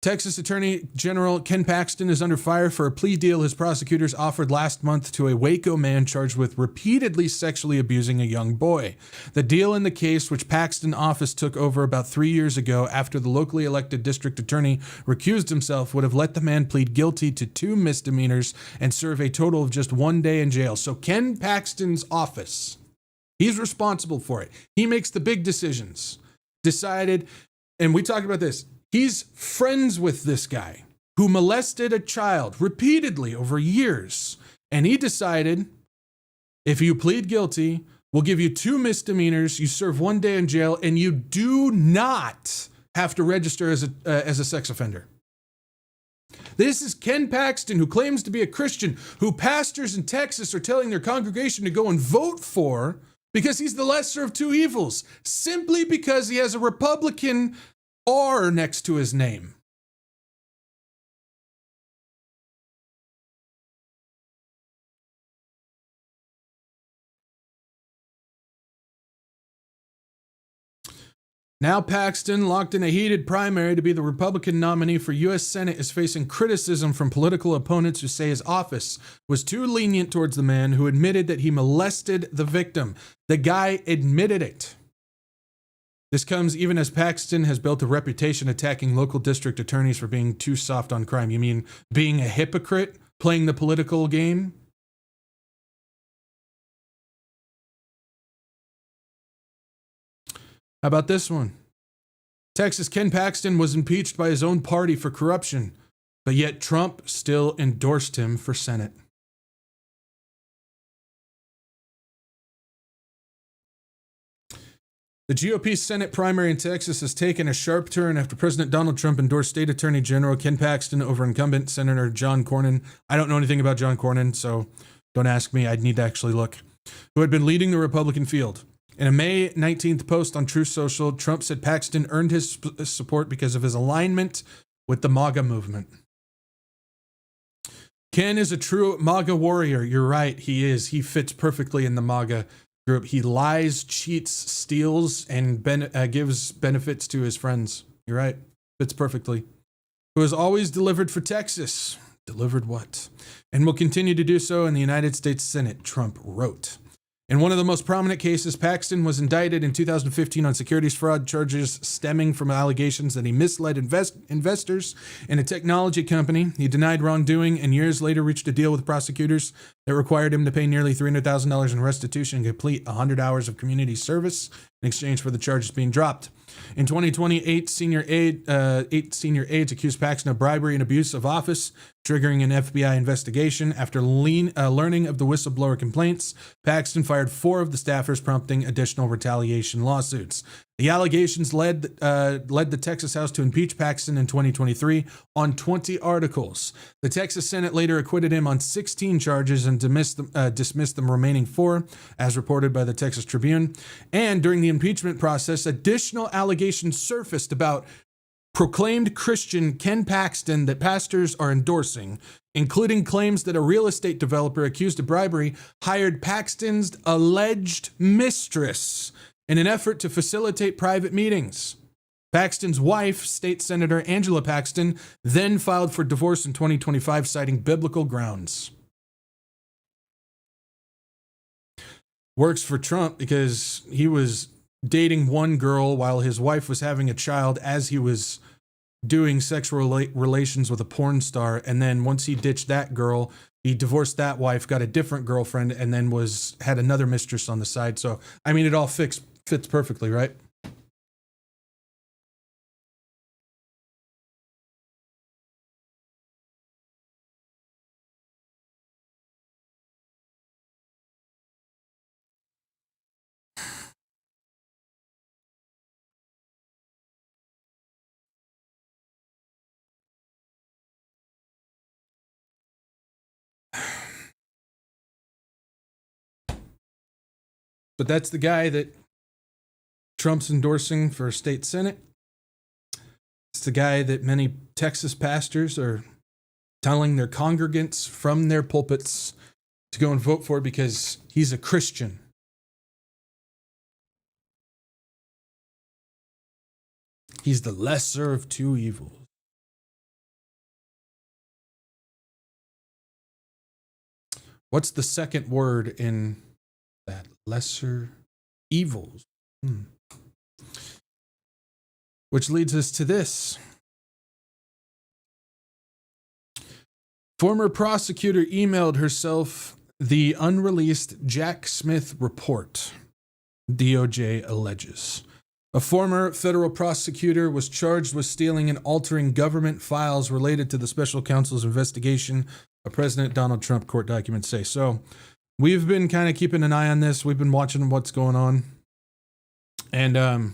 Texas Attorney General Ken Paxton is under fire for a plea deal his prosecutors offered last month to a Waco man charged with repeatedly sexually abusing a young boy. The deal in the case, which Paxton's office took over about 3 years ago after the locally elected district attorney recused himself, would have let the man plead guilty to 2 misdemeanors and serve a total of just 1 day in jail. So Ken Paxton's office, he's responsible for it. He makes the big decisions. Decided, and we talked about this, he's friends with this guy who molested a child repeatedly over years. And he decided, if you plead guilty, we'll give you 2 misdemeanors, you serve 1 day in jail, and you do not have to register as a sex offender. This is Ken Paxton, who claims to be a Christian, who pastors in Texas are telling their congregation to go and vote for because he's the lesser of 2 evils, simply because he has a Republican R next to his name. Now Paxton, locked in a heated primary to be the Republican nominee for U.S. Senate, is facing criticism from political opponents who say his office was too lenient towards the man who admitted that he molested the victim. The guy admitted it. This comes even as Paxton has built a reputation attacking local district attorneys for being too soft on crime. You mean being a hypocrite, playing the political game? How about this one? Texas Ken Paxton was impeached by his own party for corruption, but yet Trump still endorsed him for Senate. The GOP Senate primary in Texas has taken a sharp turn after President Donald Trump endorsed State Attorney General Ken Paxton over incumbent Senator John Cornyn. I don't know anything about John Cornyn, so don't ask me. I'd need to actually look. Who had been leading the Republican field. In a May 19th post on Truth Social, Trump said Paxton earned his support because of his alignment with the MAGA movement. Ken is a true MAGA warrior. You're right, he is. He fits perfectly in the MAGA group. He lies, cheats, steals, and gives benefits to his friends. You're right. Fits perfectly. Who has always delivered for Texas. Delivered what? And will continue to do so in the United States Senate, Trump wrote. In one of the most prominent cases, Paxton was indicted in 2015 on securities fraud charges stemming from allegations that he misled investors in a technology company. He denied wrongdoing and years later reached a deal with prosecutors that required him to pay nearly $300,000 in restitution and complete 100 hours of community service in exchange for the charges being dropped. In 2020, 8 senior aides accused Paxton of bribery and abuse of office, triggering an FBI investigation. After learning of the whistleblower complaints, Paxton fired 4 of the staffers, prompting additional retaliation lawsuits. The allegations led the Texas House to impeach Paxton in 2023 on 20 articles. The Texas Senate later acquitted him on 16 charges and dismissed the remaining 4, as reported by the Texas Tribune. And during the impeachment process, additional allegations surfaced about proclaimed Christian Ken Paxton that pastors are endorsing, including claims that a real estate developer accused of bribery hired Paxton's alleged mistress in an effort to facilitate private meetings. Paxton's wife, State Senator Angela Paxton, then filed for divorce in 2025, citing biblical grounds. Works for Trump because he was dating one girl while his wife was having a child as he was doing sexual relations with a porn star. And then once he ditched that girl, he divorced that wife, got a different girlfriend, and then had another mistress on the side. So, I mean, it all fits perfectly, right? But that's the guy that Trump's endorsing for state senate. It's the guy that many Texas pastors are telling their congregants from their pulpits to go and vote for because he's a Christian. He's the lesser of 2 evils. What's the second word in that? Lesser evils. Which leads us to this. Former prosecutor emailed herself the unreleased Jack Smith report, DOJ alleges. A former federal prosecutor was charged with stealing and altering government files related to the special counsel's investigation of President Donald Trump, court documents say. So we've been kind of keeping an eye on this. We've been watching what's going on. And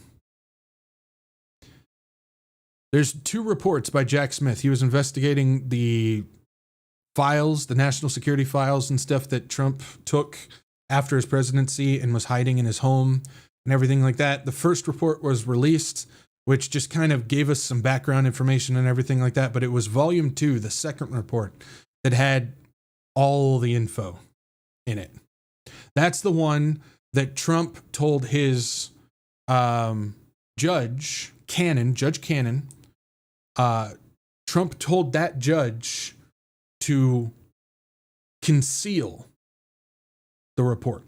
there's 2 reports by Jack Smith. He was investigating the files, the national security files and stuff that Trump took after his presidency and was hiding in his home and everything like that. The first report was released, which just kind of gave us some background information and everything like that. But it was volume 2, the second report, that had all the info in it. That's the one that Trump told his Judge Cannon. Trump told that judge to conceal the report,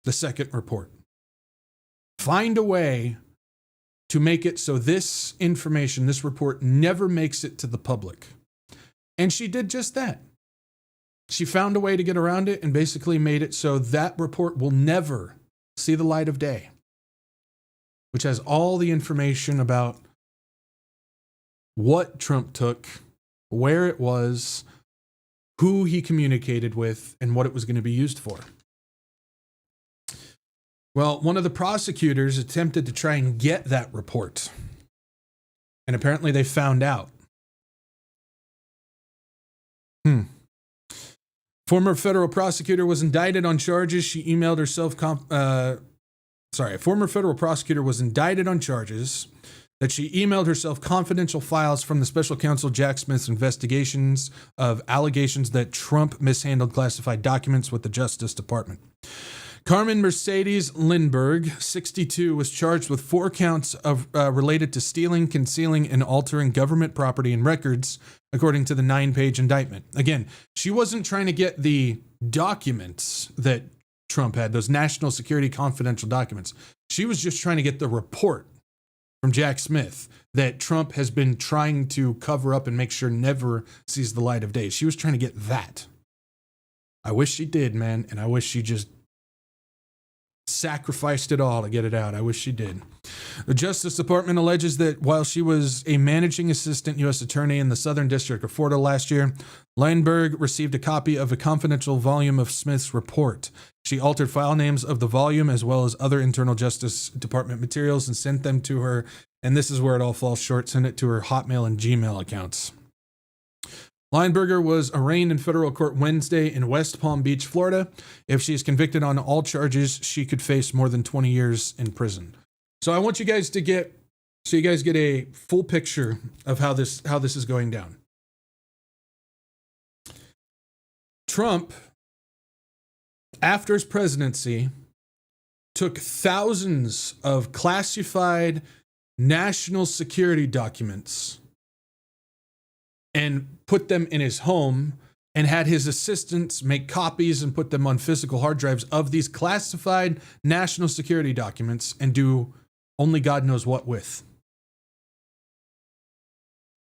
the second report. Find a way to make it so this information, this report, never makes it to the public. And she did just that. She found a way to get around it and basically made it so that report will never see the light of day, which has all the information about what Trump took, where it was, who he communicated with, and what it was going to be used for. Well, one of the prosecutors attempted to try and get that report, and apparently they found out. Former federal prosecutor was indicted on charges. She emailed herself. A former federal prosecutor was indicted on charges that she emailed herself confidential files from the special counsel Jack Smith's investigations of allegations that Trump mishandled classified documents with the Justice Department. Carmen Mercedes Lindbergh, 62, was charged with 4 counts of related to stealing, concealing, and altering government property and records, according to the 9-page indictment. Again, she wasn't trying to get the documents that Trump had, those national security confidential documents. She was just trying to get the report from Jack Smith that Trump has been trying to cover up and make sure never sees the light of day. She was trying to get that. I wish she did, man, and I wish she just sacrificed it all to get it out. I wish she did. The Justice Department alleges that while she was a managing assistant U.S. attorney in the Southern District of Florida last year, Lindbergh received a copy of a confidential volume of Smith's report. She altered file names of the volume as well as other internal Justice Department materials and sent them to her, and this is where it all falls short, sent it to her Hotmail and Gmail accounts. Lindbergh was arraigned in federal court Wednesday in West Palm Beach, Florida. If she is convicted on all charges, she could face more than 20 years in prison. So I want you guys to get a full picture of how this is going down. Trump, after his presidency, took thousands of classified national security documents and put them in his home and had his assistants make copies and put them on physical hard drives of these classified national security documents and do only God knows what with.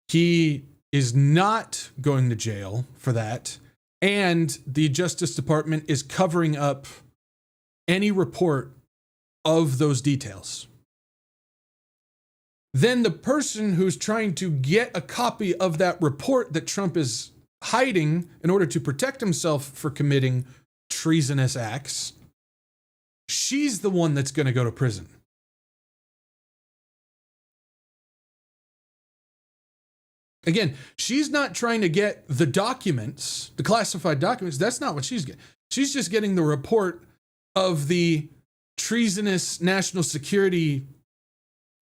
He is not going to jail for that, and the Justice Department is covering up any report of those details. Then the person who's trying to get a copy of that report that Trump is hiding in order to protect himself for committing treasonous acts, she's the one that's going to go to prison. Again, she's not trying to get the documents, the classified documents. That's not what she's getting. She's just getting the report of the treasonous national security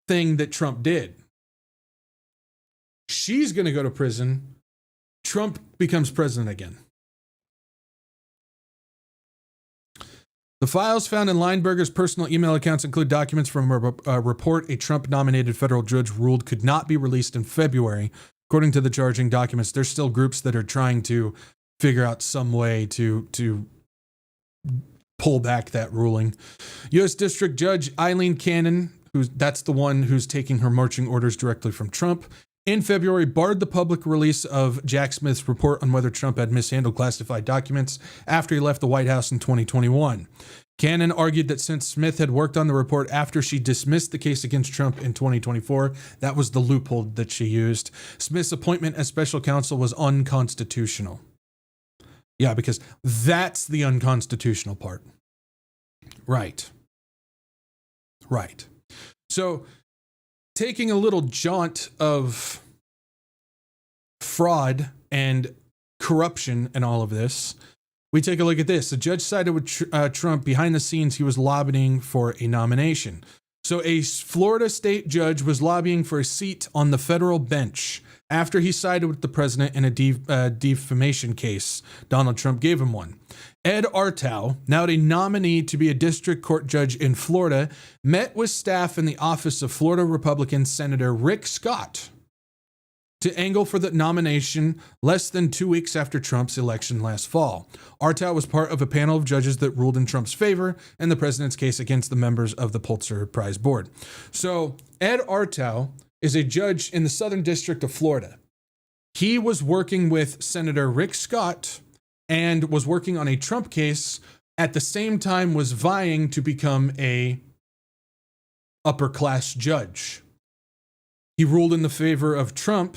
thing that Trump did. She's going to go to prison. Trump becomes president again. The files found in Lindbergh's personal email accounts include documents from a report a Trump-nominated federal judge ruled could not be released in February. According to the charging documents, there's still groups that are trying to figure out some way to pull back that ruling. U.S. District Judge Eileen Cannon, that's the one who's taking her marching orders directly from Trump, in February barred the public release of Jack Smith's report on whether Trump had mishandled classified documents after he left the White House in 2021. Cannon argued that since Smith had worked on the report after she dismissed the case against Trump in 2024, that was the loophole that she used. Smith's appointment as special counsel was unconstitutional. Yeah, because that's the unconstitutional part. Right. So, taking a little jaunt of fraud and corruption and all of this, we take a look at this. The judge sided with Trump. Behind the scenes, he was lobbying for a nomination. So a Florida state judge was lobbying for a seat on the federal bench after he sided with the president in a defamation case. Donald Trump gave him one. Ed Artow, now a nominee to be a district court judge in Florida, met with staff in the office of Florida Republican Senator Rick Scott to angle for the nomination less than 2 weeks after Trump's election last fall. Artow was part of a panel of judges that ruled in Trump's favor in the president's case against the members of the Pulitzer Prize Board. So Ed Artow is a judge in the Southern District of Florida. He was working with Senator Rick Scott and was working on a Trump case, at the same time was vying to become a upper class judge. He ruled in the favor of Trump.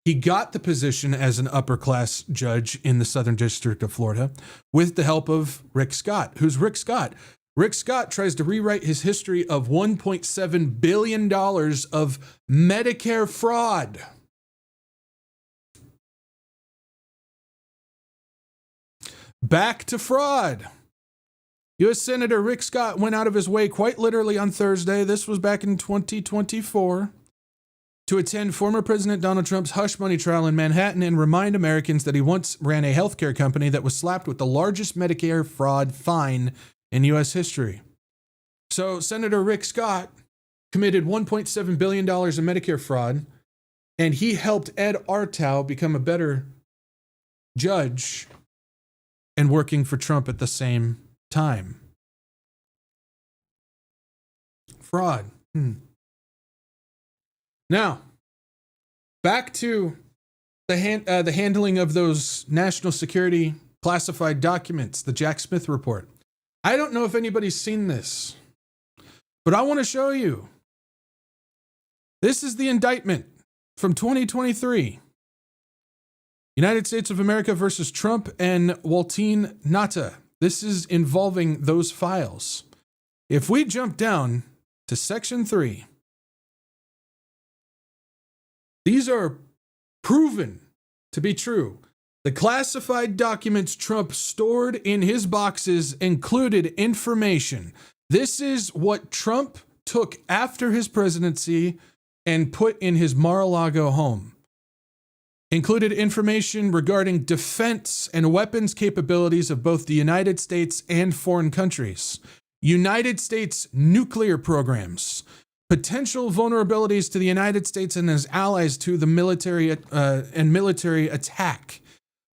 He got the position as an upper class judge in the Southern District of Florida with the help of Rick Scott. Who's Rick Scott? Rick Scott tries to rewrite his history of $1.7 billion of Medicare fraud. Back to fraud. U.S. Senator Rick Scott went out of his way quite literally on Thursday, this was back in 2024, to attend former President Donald Trump's hush money trial in Manhattan and remind Americans that he once ran a healthcare company that was slapped with the largest Medicare fraud fine in U.S. history. So Senator Rick Scott committed $1.7 billion in Medicare fraud, and he helped Ed Artow become a better judge and working for Trump at the same time. Fraud. Now, back to the handling of those national security classified documents, the Jack Smith report. I don't know if anybody's seen this, but I want to show you. This is the indictment from 2023. United States of America versus Trump and Waltine Nata. This is involving those files. If we jump down to Section 3, these are proven to be true. The classified documents Trump stored in his boxes included information. This is what Trump took after his presidency and put in his Mar-a-Lago home. Included information regarding defense and weapons capabilities of both the United States and foreign countries, United States nuclear programs, potential vulnerabilities to the United States and its allies to the military attack,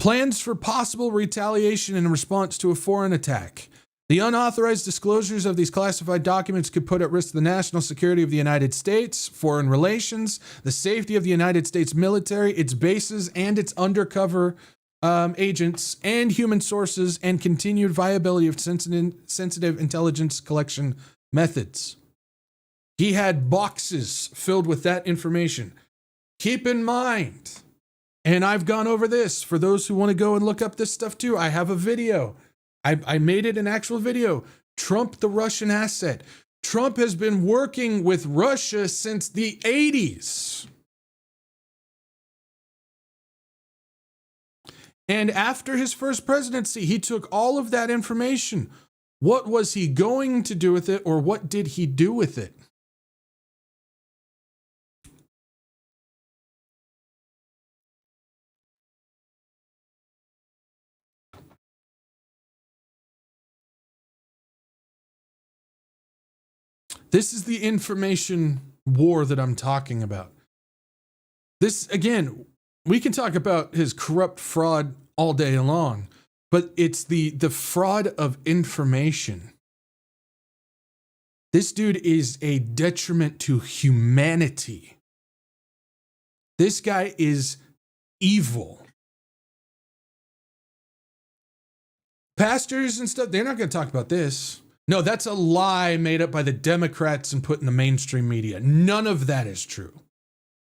plans for possible retaliation in response to a foreign attack. The unauthorized disclosures of these classified documents could put at risk the national security of the United States, foreign relations, the safety of the United States military, its bases, and its undercover agents, and human sources, and continued viability of sensitive intelligence collection methods. He had boxes filled with that information. Keep in mind, and I've gone over this, for those who want to go and look up this stuff too, I have a video. I made it an actual video. Trump, the Russian asset. Trump has been working with Russia since the 80s. And after his first presidency, he took all of that information. What was he going to do with it, or what did he do with it? This is the information war that I'm talking about. This, again, we can talk about his corrupt fraud all day long. But it's the fraud of information. This dude is a detriment to humanity. This guy is evil. Pastors and stuff, they're not going to talk about this. No, that's a lie made up by the Democrats and put in the mainstream media. None of that is true.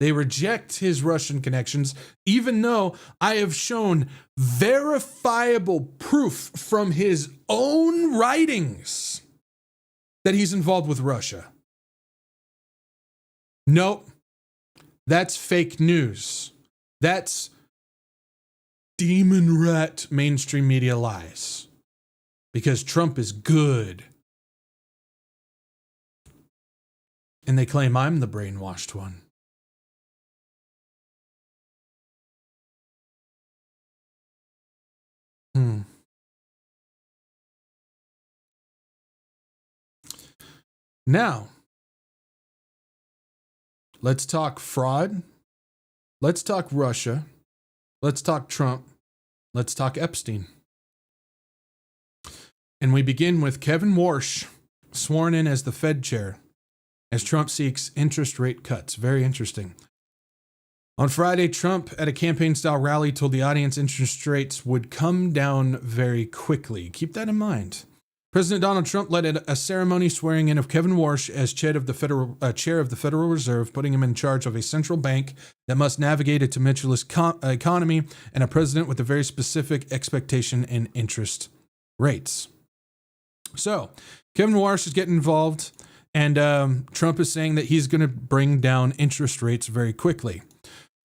They reject his Russian connections, even though I have shown verifiable proof from his own writings that he's involved with Russia. Nope. That's fake news. That's demon rat mainstream media lies. Because Trump is good. And they claim I'm the brainwashed one. Now, let's talk fraud. Let's talk Russia. Let's talk Trump. Let's talk Epstein. And we begin with Kevin Warsh, sworn in as the Fed chair, as Trump seeks interest rate cuts. Very interesting. On Friday, Trump, at a campaign-style rally, told the audience interest rates would come down very quickly. Keep that in mind. President Donald Trump led a ceremony swearing in of Kevin Warsh as chair of the Federal Reserve, putting him in charge of a central bank that must navigate a tumultuous economy and a president with a very specific expectation in interest rates. So, Kevin Warsh is getting involved, and Trump is saying that he's going to bring down interest rates very quickly.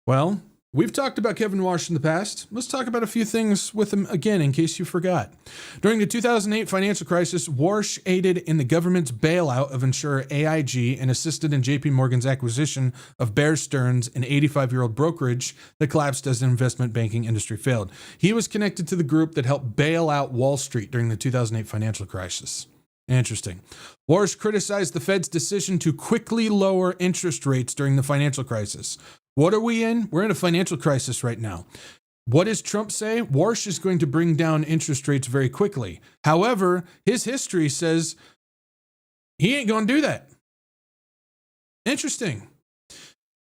Well, we've talked about Kevin Warsh in the past. Let's talk about a few things with him again, in case you forgot. During the 2008 financial crisis, Warsh aided in the government's bailout of insurer AIG and assisted in JP Morgan's acquisition of Bear Stearns, an 85-year-old brokerage that collapsed as the investment banking industry failed. He was connected to the group that helped bail out Wall Street during the 2008 financial crisis. Interesting. Warsh criticized the Fed's decision to quickly lower interest rates during the financial crisis. What are we in? We're in a financial crisis right now. What does Trump say? Warsh is going to bring down interest rates very quickly. However, his history says he ain't going to do that. Interesting.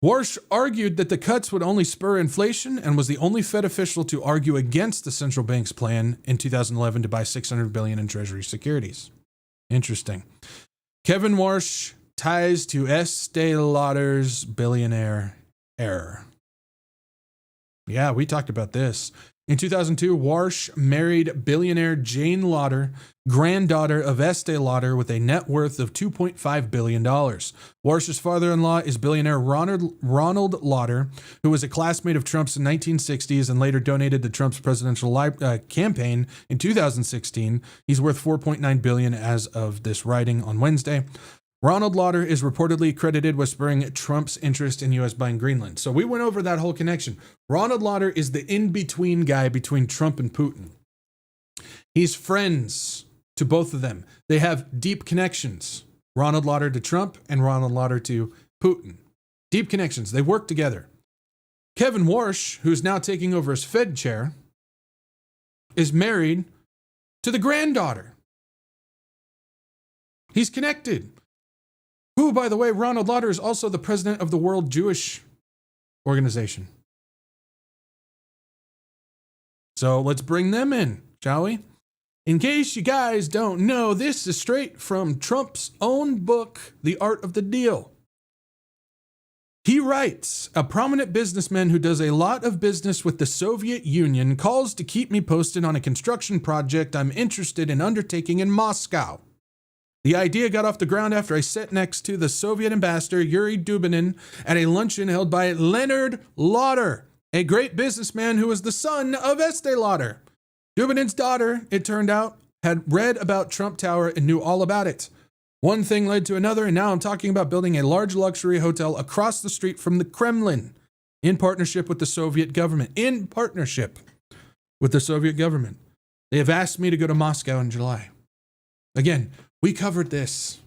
Warsh argued that the cuts would only spur inflation and was the only Fed official to argue against the central bank's plan in 2011 to buy $600 billion in Treasury securities. Interesting. Kevin Warsh ties to Estee Lauder's billionaire heir. Yeah, we talked about this. In 2002, Warsh married billionaire Jane Lauder, granddaughter of Estee Lauder, with a net worth of $2.5 billion. Warsh's father-in-law is billionaire Ronald Lauder, who was a classmate of Trump's in the 1960s and later donated to Trump's presidential campaign in 2016. He's worth $4.9 billion as of this writing on Wednesday. Ronald Lauder is reportedly credited with spurring Trump's interest in U.S. buying Greenland. So we went over that whole connection. Ronald Lauder is the in-between guy between Trump and Putin. He's friends to both of them. They have deep connections. Ronald Lauder to Trump and Ronald Lauder to Putin. Deep connections. They work together. Kevin Warsh, who's now taking over as Fed chair, is married to the granddaughter. He's connected. Who, by the way, Ronald Lauder is also the president of the World Jewish Organization. So let's bring them in, shall we? In case you guys don't know, this is straight from Trump's own book, The Art of the Deal. He writes, a prominent businessman who does a lot of business with the Soviet Union calls to keep me posted on a construction project I'm interested in undertaking in Moscow. The idea got off the ground after I sat next to the Soviet ambassador Yuri Dubinin at a luncheon held by Leonard Lauder, a great businessman who was the son of Estee Lauder. Dubinin's daughter, it turned out, had read about Trump Tower and knew all about it. One thing led to another, and now I'm talking about building a large luxury hotel across the street from the Kremlin in partnership with the Soviet government. In partnership with the Soviet government. They have asked me to go to Moscow in July. Again, we covered this.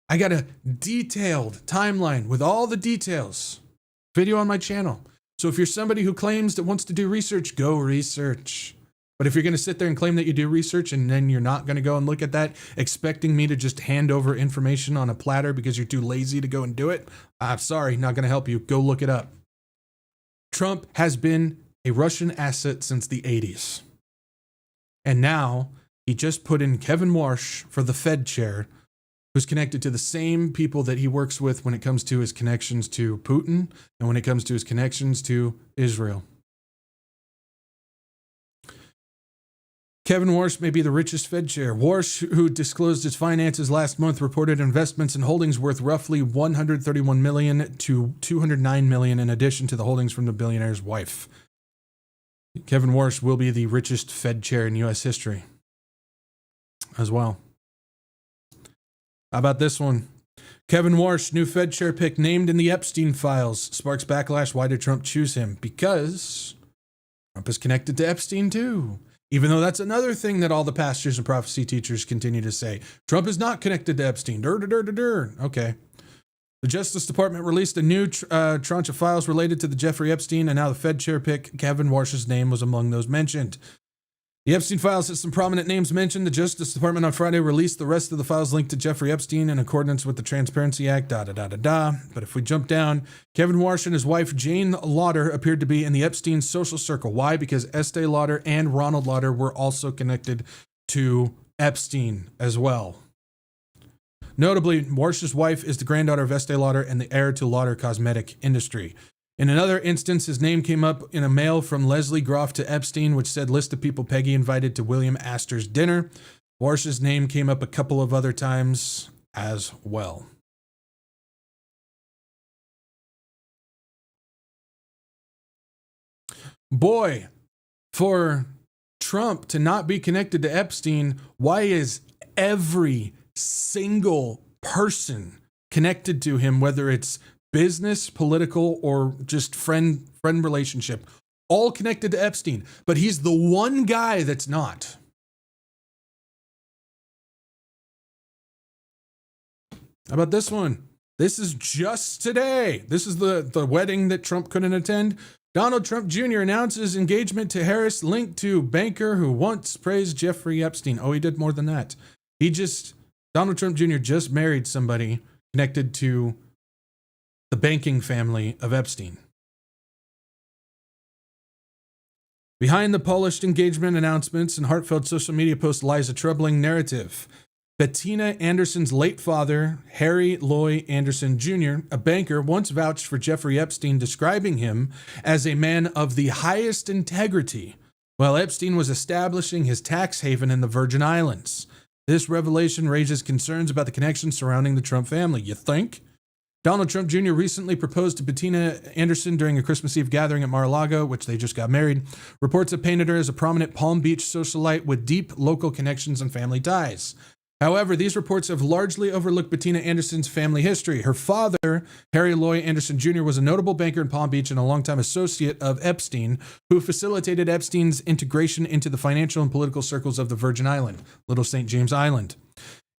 I got a detailed timeline with all the details. Video on my channel. So if you're somebody who claims that wants to do research, go research. But if you're going to sit there and claim that you do research and then you're not going to go and look at that, expecting me to just hand over information on a platter because you're too lazy to go and do it, I'm sorry, not going to help you. Go look it up. Trump has been a Russian asset since the 80s. And now he just put in Kevin Warsh for the Fed chair, who's connected to the same people that he works with when it comes to his connections to Putin and when it comes to his connections to Israel. Kevin Warsh may be the richest Fed chair. Warsh, who disclosed his finances last month, reported investments and holdings worth roughly $131 million to $209 million in addition to the holdings from the billionaire's wife. Kevin Warsh will be the richest Fed chair in U.S. history as well. How about this one? Kevin Warsh, new Fed chair pick named in the Epstein files, sparks backlash. Why did Trump choose him? Because Trump is connected to Epstein too. Even though that's another thing that all the pastors and prophecy teachers continue to say. Trump is not connected to Epstein. Okay. The Justice Department released a new tranche of files related to the Jeffrey Epstein, and now the Fed chair pick, Kevin Warsh's name was among those mentioned. The Epstein files has some prominent names mentioned. The Justice Department on Friday released the rest of the files linked to Jeffrey Epstein in accordance with the Transparency Act, But if we jump down, Kevin Warsh and his wife, Jane Lauder, appeared to be in the Epstein social circle. Why? Because Estee Lauder and Ronald Lauder were also connected to Epstein as well. Notably, Warsh's wife is the granddaughter of Estee Lauder and the heir to Lauder Cosmetic Industry. In another instance, his name came up in a mail from Leslie Groff to Epstein, which said list of people Peggy invited to William Astor's dinner. Warsh's name came up a couple of other times as well. Boy, for Trump to not be connected to Epstein, why is every single person connected to him, whether it's business, political, or just friend relationship, all connected to Epstein, but he's the one guy that's not? How about this one? This is just today. This is the wedding that Trump couldn't attend. Donald Trump Jr. announces engagement to Harris linked to banker who once praised Jeffrey Epstein. Oh, he did more than that. Donald Trump Jr. just married somebody connected to the banking family of Epstein. Behind the polished engagement announcements and heartfelt social media posts lies a troubling narrative. Bettina Anderson's late father, Harry Loy Anderson Jr., a banker, once vouched for Jeffrey Epstein, describing him as a man of the highest integrity, while Epstein was establishing his tax haven in the Virgin Islands. This revelation raises concerns about the connections surrounding the Trump family. You think? Donald Trump Jr. recently proposed to Bettina Anderson during a Christmas Eve gathering at Mar-a-Lago, which they just got married. Reports have painted her as a prominent Palm Beach socialite with deep local connections and family ties. However, these reports have largely overlooked Bettina Anderson's family history. Her father, Harry Loy Anderson Jr., was a notable banker in Palm Beach and a longtime associate of Epstein, who facilitated Epstein's integration into the financial and political circles of the Virgin Island, Little St. James Island.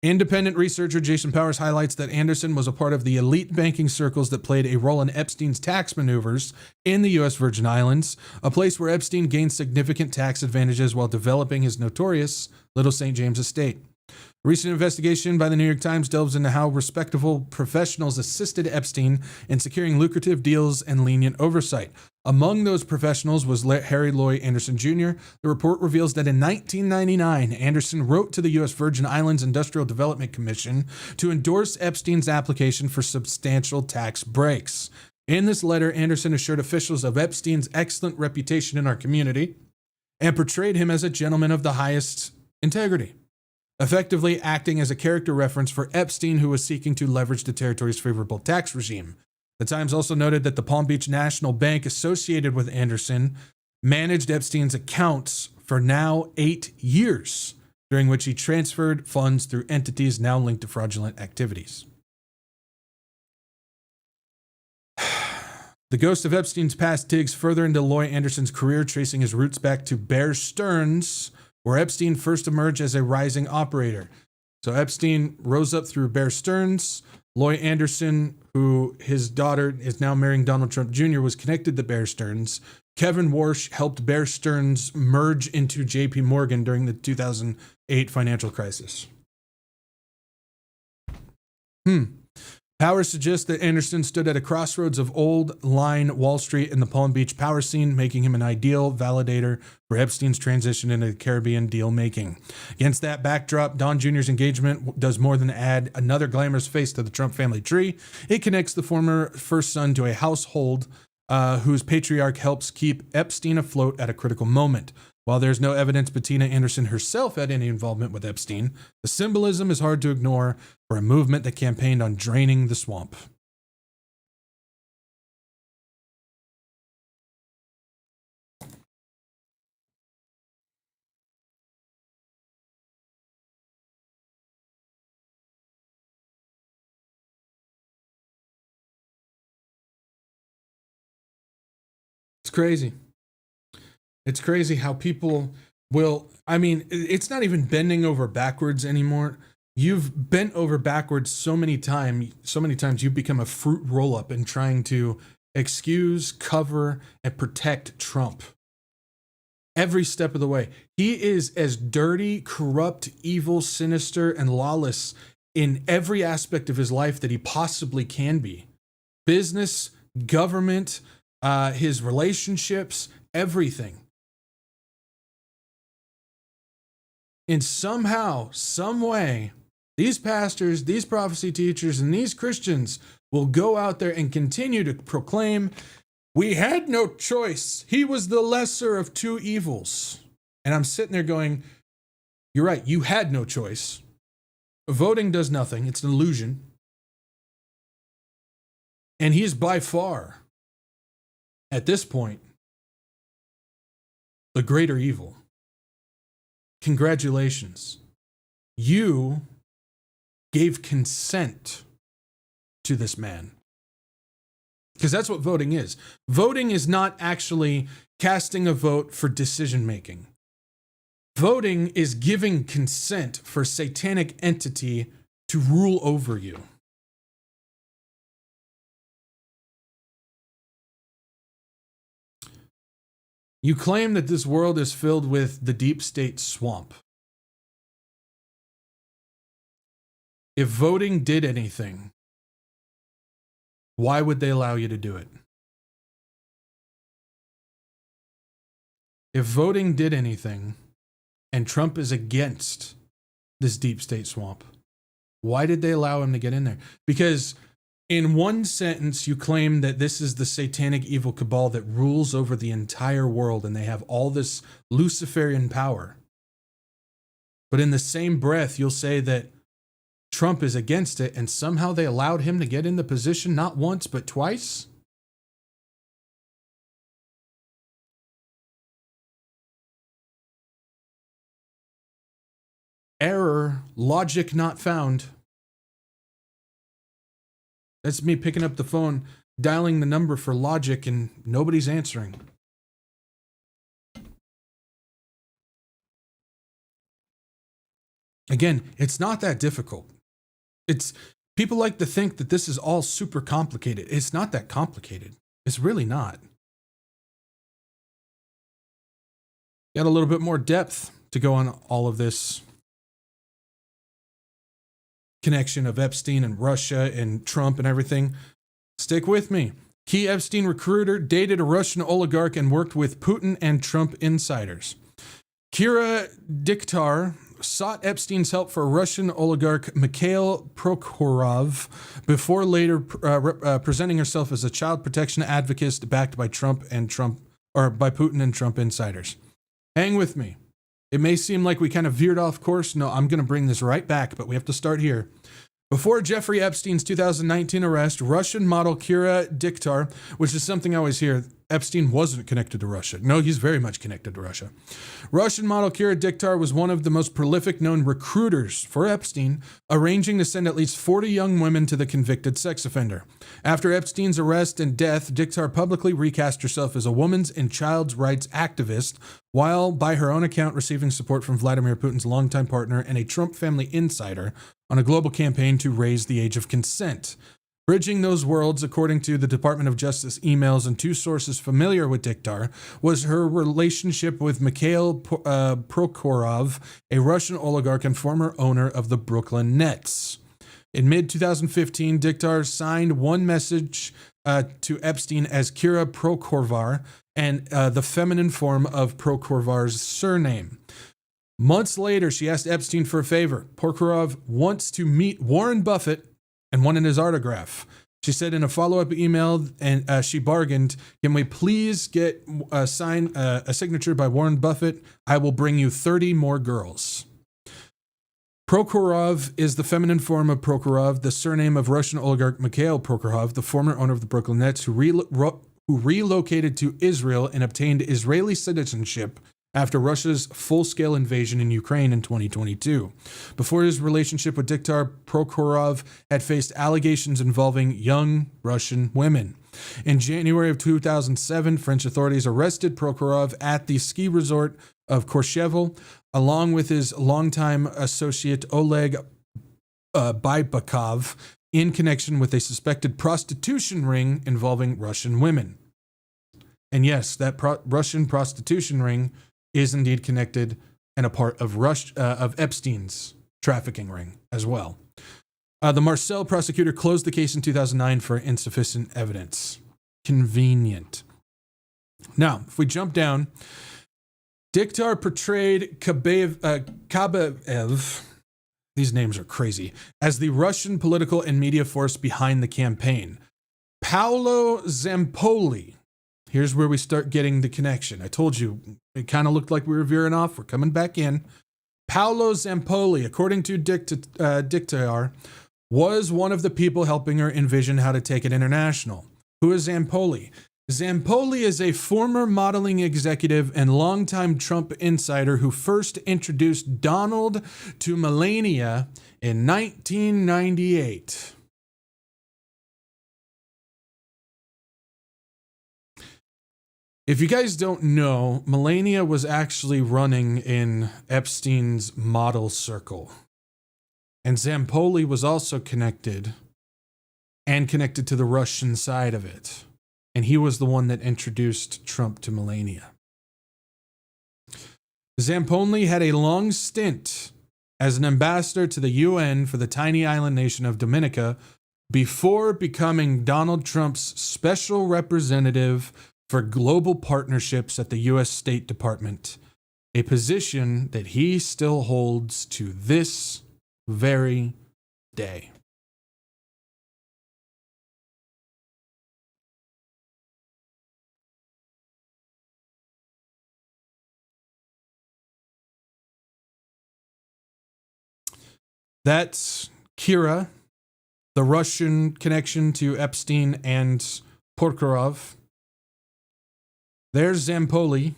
Independent researcher Jason Powers highlights that Anderson was a part of the elite banking circles that played a role in Epstein's tax maneuvers in the U.S. Virgin Islands, a place where Epstein gained significant tax advantages while developing his notorious Little St. James estate. A recent investigation by the New York Times delves into how respectable professionals assisted Epstein in securing lucrative deals and lenient oversight. Among those professionals was Harry Loy Anderson Jr. The report reveals that in 1999, Anderson wrote to the U.S. Virgin Islands Industrial Development Commission to endorse Epstein's application for substantial tax breaks. In this letter, Anderson assured officials of Epstein's excellent reputation in our community and portrayed him as a gentleman of the highest integrity, effectively acting as a character reference for Epstein, who was seeking to leverage the territory's favorable tax regime. The Times also noted that the Palm Beach National Bank associated with Anderson managed Epstein's accounts for now 8 years, during which he transferred funds through entities now linked to fraudulent activities. The ghost of Epstein's past digs further into Loy Anderson's career, tracing his roots back to Bear Stearns, where Epstein first emerged as a rising operator. So Epstein rose up through Bear Stearns, Loy Anderson, who his daughter is now marrying Donald Trump Jr., was connected to Bear Stearns. Kevin Warsh helped Bear Stearns merge into JP Morgan during the 2008 financial crisis. Powers suggests that Anderson stood at a crossroads of old line Wall Street and the Palm Beach power scene, making him an ideal validator for Epstein's transition into Caribbean deal making. Against that backdrop, Don Jr.'s engagement does more than add another glamorous face to the Trump family tree. It connects the former first son to a household whose patriarch helps keep Epstein afloat at a critical moment. While there's no evidence Bettina Anderson herself had any involvement with Epstein, the symbolism is hard to ignore for a movement that campaigned on draining the swamp. It's crazy. It's crazy how people will, it's not even bending over backwards anymore. You've bent over backwards so many times you've become a fruit roll-up in trying to excuse, cover, and protect Trump. Every step of the way. He is as dirty, corrupt, evil, sinister, and lawless in every aspect of his life that he possibly can be. Business, government, his relationships, everything. And somehow, some way, these pastors, these prophecy teachers, and these Christians will go out there and continue to proclaim, we had no choice. He was the lesser of two evils. And I'm sitting there going, you're right, you had no choice. Voting does nothing. It's an illusion. And he is by far, at this point, the greater evil. Congratulations. You gave consent to this man. Because that's what voting is. Voting is not actually casting a vote for decision making. Voting is giving consent for a satanic entity to rule over you. You claim that this world is filled with the deep state swamp. If voting did anything, why would they allow you to do it? If voting did anything, and Trump is against this deep state swamp, why did they allow him to get in there? Because in one sentence, you claim that this is the satanic evil cabal that rules over the entire world and they have all this Luciferian power. But in the same breath, you'll say that Trump is against it and somehow they allowed him to get in the position not once, but twice? Error, logic not found. That's me picking up the phone, dialing the number for logic, and nobody's answering. Again, it's not that difficult. People like to think that this is all super complicated. It's not that complicated. It's really not. Got a little bit more depth to go on all of this connection of Epstein and Russia and Trump and everything. Stick with me. Key Epstein recruiter dated a Russian oligarch and worked with Putin and Trump insiders. Kira Diktar sought Epstein's help for Russian oligarch Mikhail Prokhorov before later presenting herself as a child protection advocate backed by by Putin and Trump insiders. Hang with me. It may seem like we kind of veered off course. No, I'm going to bring this right back, but we have to start here. Before Jeffrey Epstein's 2019 arrest, Russian model Kira Diktar, which is something I always hear, Epstein wasn't connected to Russia. No, he's very much connected to Russia. Russian model Kira Diktar was one of the most prolific known recruiters for Epstein, arranging to send at least 40 young women to the convicted sex offender. After Epstein's arrest and death, Diktar publicly recast herself as a women's and child's rights activist, while, by her own account, receiving support from Vladimir Putin's longtime partner and a Trump family insider on a global campaign to raise the age of consent. Bridging those worlds, according to the Department of Justice emails and two sources familiar with Diktar, was her relationship with Mikhail Prokhorov, a Russian oligarch and former owner of the Brooklyn Nets. In mid-2015, Diktar signed one message to Epstein as Kira Prokhorvar, and the feminine form of Prokhorvar's surname. Months later, she asked Epstein for a favor. Prokhorov wants to meet Warren Buffett and wanted his autograph. She said in a follow-up email, and she bargained, "Can we please get a signature by Warren Buffett? I will bring you 30 more girls." Prokhorov is the feminine form of Prokhorov, the surname of Russian oligarch Mikhail Prokhorov, the former owner of the Brooklyn Nets, who relocated to Israel and obtained Israeli citizenship after Russia's full-scale invasion in Ukraine in 2022. Before his relationship with Diktar, Prokhorov had faced allegations involving young Russian women. In January of 2007, French authorities arrested Prokhorov at the ski resort of Courchevel, along with his longtime associate Oleg Baibakov, in connection with a suspected prostitution ring involving Russian women. And yes, that Russian prostitution ring is indeed connected and a part of Epstein's trafficking ring as well. The Marseille prosecutor closed the case in 2009 for insufficient evidence. Convenient. Now, if we jump down, Diktar portrayed Kabaev, these names are crazy, as the Russian political and media force behind the campaign. Paolo Zampoli. Here's where we start getting the connection. I told you, it kind of looked like we were veering off. We're coming back in. Paolo Zampoli, according to Diktar, was one of the people helping her envision how to take it international. Who is Zampoli? Zampoli is a former modeling executive and longtime Trump insider who first introduced Donald to Melania in 1998. If you guys don't know, Melania was actually running in Epstein's model circle. And Zampoli was also connected to the Russian side of it. And he was the one that introduced Trump to Melania. Zampoli had a long stint as an ambassador to the UN for the tiny island nation of Dominica before becoming Donald Trump's special representative for global partnerships at the U.S. State Department, a position that he still holds to this very day. That's Kira, the Russian connection to Epstein and Prokhorov. There's Zampoli,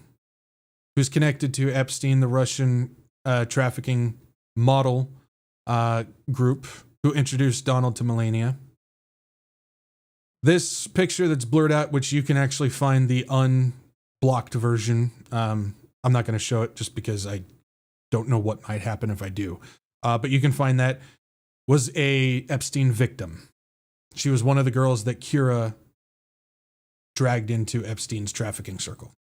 who's connected to Epstein, the Russian trafficking model group who introduced Donald to Melania. This picture that's blurred out, which you can actually find the unblocked version. I'm not going to show it just because I don't know what might happen if I do. But you can find that, was a Epstein victim. She was one of the girls that Kira dragged into Epstein's trafficking circle.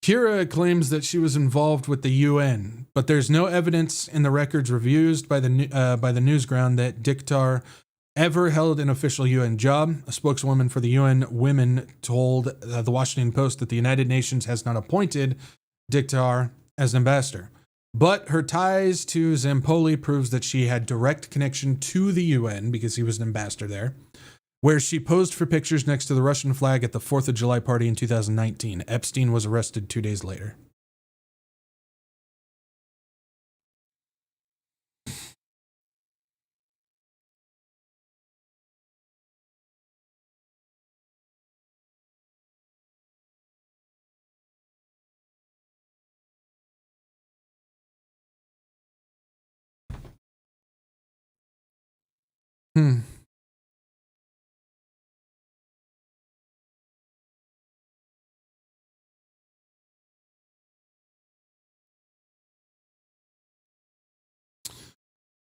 Kira claims that she was involved with the UN, but there's no evidence in the records reviewed by the Newsground that Diktar ever held an official UN job. A spokeswoman for the UN Women told the Washington Post that the United Nations has not appointed Diktar as ambassador. But her ties to Zampoli proves that she had direct connection to the UN because he was an ambassador there, where she posed for pictures next to the Russian flag at the 4th of July party in 2019. Epstein was arrested 2 days later.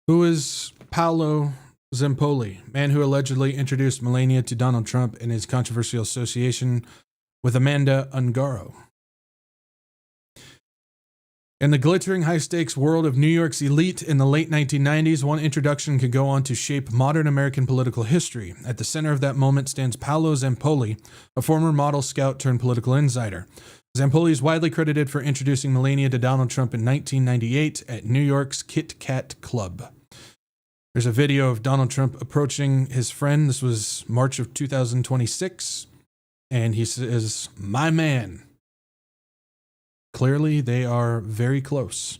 Who is Paolo Zempoli, man who allegedly introduced Melania to Donald Trump in his controversial association with Amanda Ungaro? In the glittering high-stakes world of New York's elite in the late 1990s, one introduction could go on to shape modern American political history. At the center of that moment stands Paolo Zempoli, a former model scout turned political insider. Zempoli is widely credited for introducing Melania to Donald Trump in 1998 at New York's Kit Kat Club. There's a video of Donald Trump approaching his friend. This was March of 2026, and he says, "My man." Clearly, they are very close.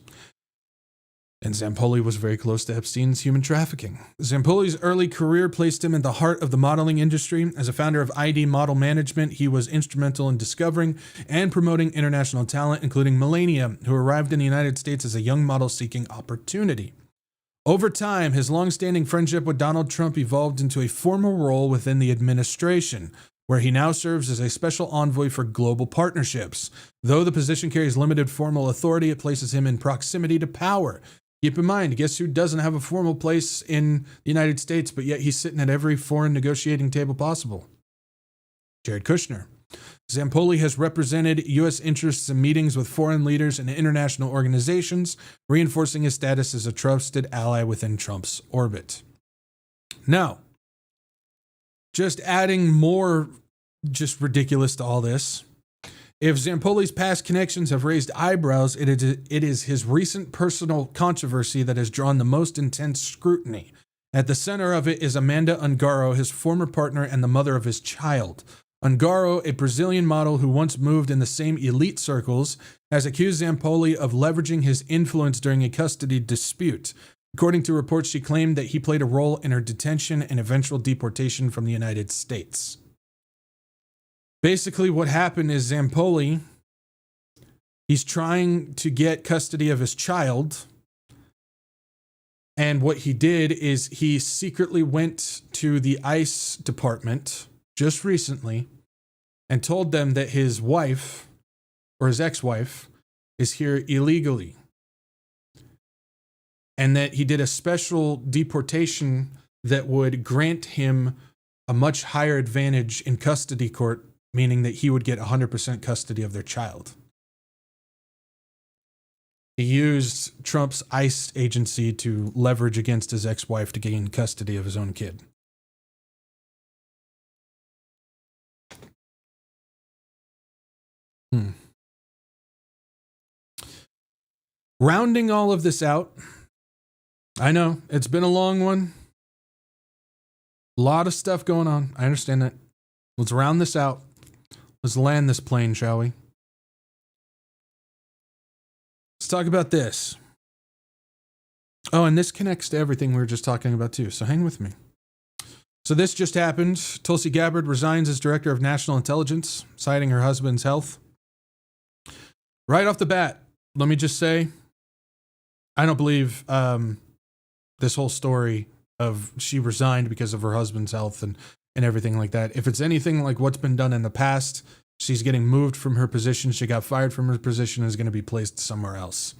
And Zempoli was very close to Epstein's human trafficking. Zempoli's early career placed him in the heart of the modeling industry. As a founder of ID Model Management, he was instrumental in discovering and promoting international talent, including Melania, who arrived in the United States as a young model seeking opportunity. Over time, his long-standing friendship with Donald Trump evolved into a formal role within the administration, where he now serves as a special envoy for global partnerships. Though the position carries limited formal authority, it places him in proximity to power. Keep in mind, guess who doesn't have a formal place in the United States, but yet he's sitting at every foreign negotiating table possible? Jared Kushner. Zempoli has represented U.S. interests in meetings with foreign leaders and international organizations, reinforcing his status as a trusted ally within Trump's orbit. Now, just adding more just ridiculous to all this, if Zempoli's past connections have raised eyebrows, it is his recent personal controversy that has drawn the most intense scrutiny. At the center of it is Amanda Ungaro, his former partner and the mother of his child. Ungaro, a Brazilian model who once moved in the same elite circles, has accused Zempoli of leveraging his influence during a custody dispute. According to reports, she claimed that he played a role in her detention and eventual deportation from the United States. Basically, what happened is Zempoli, he's trying to get custody of his child. And what he did is he secretly went to the ICE department just recently and told them that his wife, or his ex-wife, is here illegally. And that he did a special deportation that would grant him a much higher advantage in custody court, meaning that he would get 100% custody of their child. He used Trump's ICE agency to leverage against his ex-wife to gain custody of his own kid. Rounding all of this out, I know it's been a long one. A lot of stuff going on. I understand that. Let's round this out. Let's land this plane, shall we? Let's talk about this. Oh, and this connects to everything we were just talking about too, so hang with me. So this just happened. Tulsi Gabbard resigns as Director of National Intelligence, citing her husband's health. Right off the bat, let me just say, I don't believe this whole story of she resigned because of her husband's health and everything like that. If it's anything like what's been done in the past, she's getting moved from her position. She got fired from her position and is going to be placed somewhere else.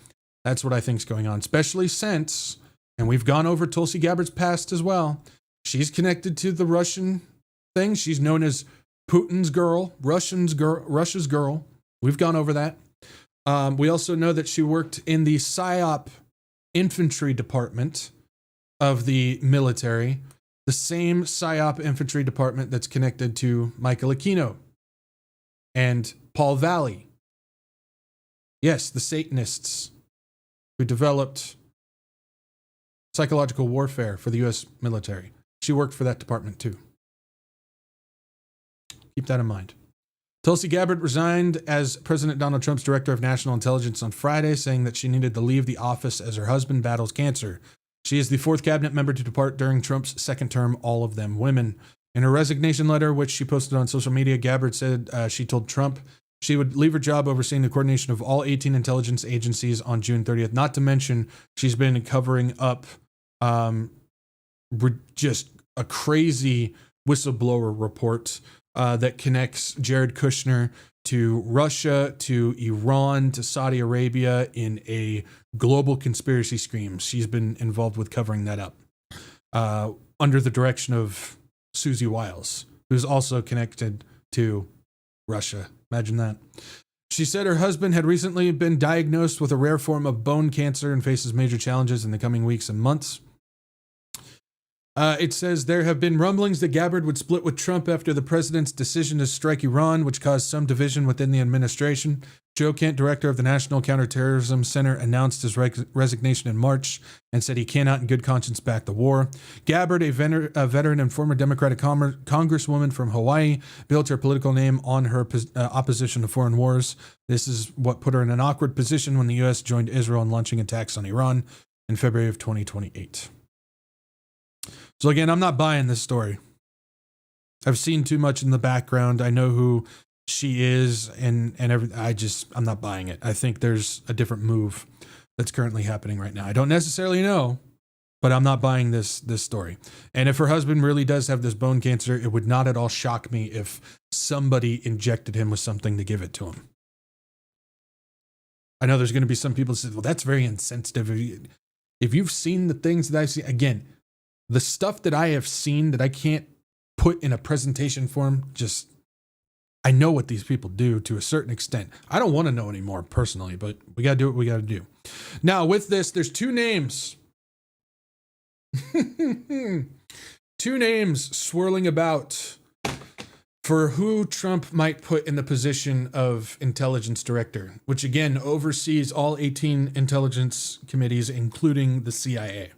That's what I think is going on, especially since, and we've gone over Tulsi Gabbard's past as well, she's connected to the Russian thing. She's known as Putin's girl, Russia's girl. We've gone over that. We also know that she worked in the PSYOP infantry department of the military, the same PSYOP infantry department that's connected to Michael Aquino and Paul Valley. Yes, the Satanists who developed psychological warfare for the U.S. military. She worked for that department too. Keep that in mind. Tulsi Gabbard resigned as President Donald Trump's Director of National Intelligence on Friday, saying that she needed to leave the office as her husband battles cancer. She is the fourth cabinet member to depart during Trump's second term, all of them women. In her resignation letter, which she posted on social media, Gabbard said she told Trump she would leave her job overseeing the coordination of all 18 intelligence agencies on June 30th. Not to mention, she's been covering up just a crazy whistleblower report that connects Jared Kushner to Russia, to Iran, to Saudi Arabia in a global conspiracy scheme. She's been involved with covering that up under the direction of Susie Wiles, who's also connected to Russia. Imagine that. She said her husband had recently been diagnosed with a rare form of bone cancer and faces major challenges in the coming weeks and months. It says there have been rumblings that Gabbard would split with Trump after the president's decision to strike Iran, which caused some division within the administration. Joe Kent, director of the National Counterterrorism Center, announced his resignation in March and said he cannot in good conscience back the war. Gabbard, a veteran and former Democratic congresswoman from Hawaii, built her political name on her opposition to foreign wars. This is what put her in an awkward position when the U.S. joined Israel in launching attacks on Iran in February of 2028. So again, I'm not buying this story. I've seen too much in the background. I know who she is and everything. I'm not buying it. I think there's a different move that's currently happening right now. I don't necessarily know, but I'm not buying this story. And if her husband really does have this bone cancer, it would not at all shock me if somebody injected him with something to give it to him. I know there's going to be some people that say, well, that's very insensitive. If you've seen the things that I've seen, again, the stuff that I have seen that I can't put in a presentation form, I know what these people do to a certain extent. I don't want to know anymore personally, but we got to do what we got to do. Now, with this, there's two names. Two names swirling about for who Trump might put in the position of intelligence director, which again oversees all 18 intelligence committees, including the CIA.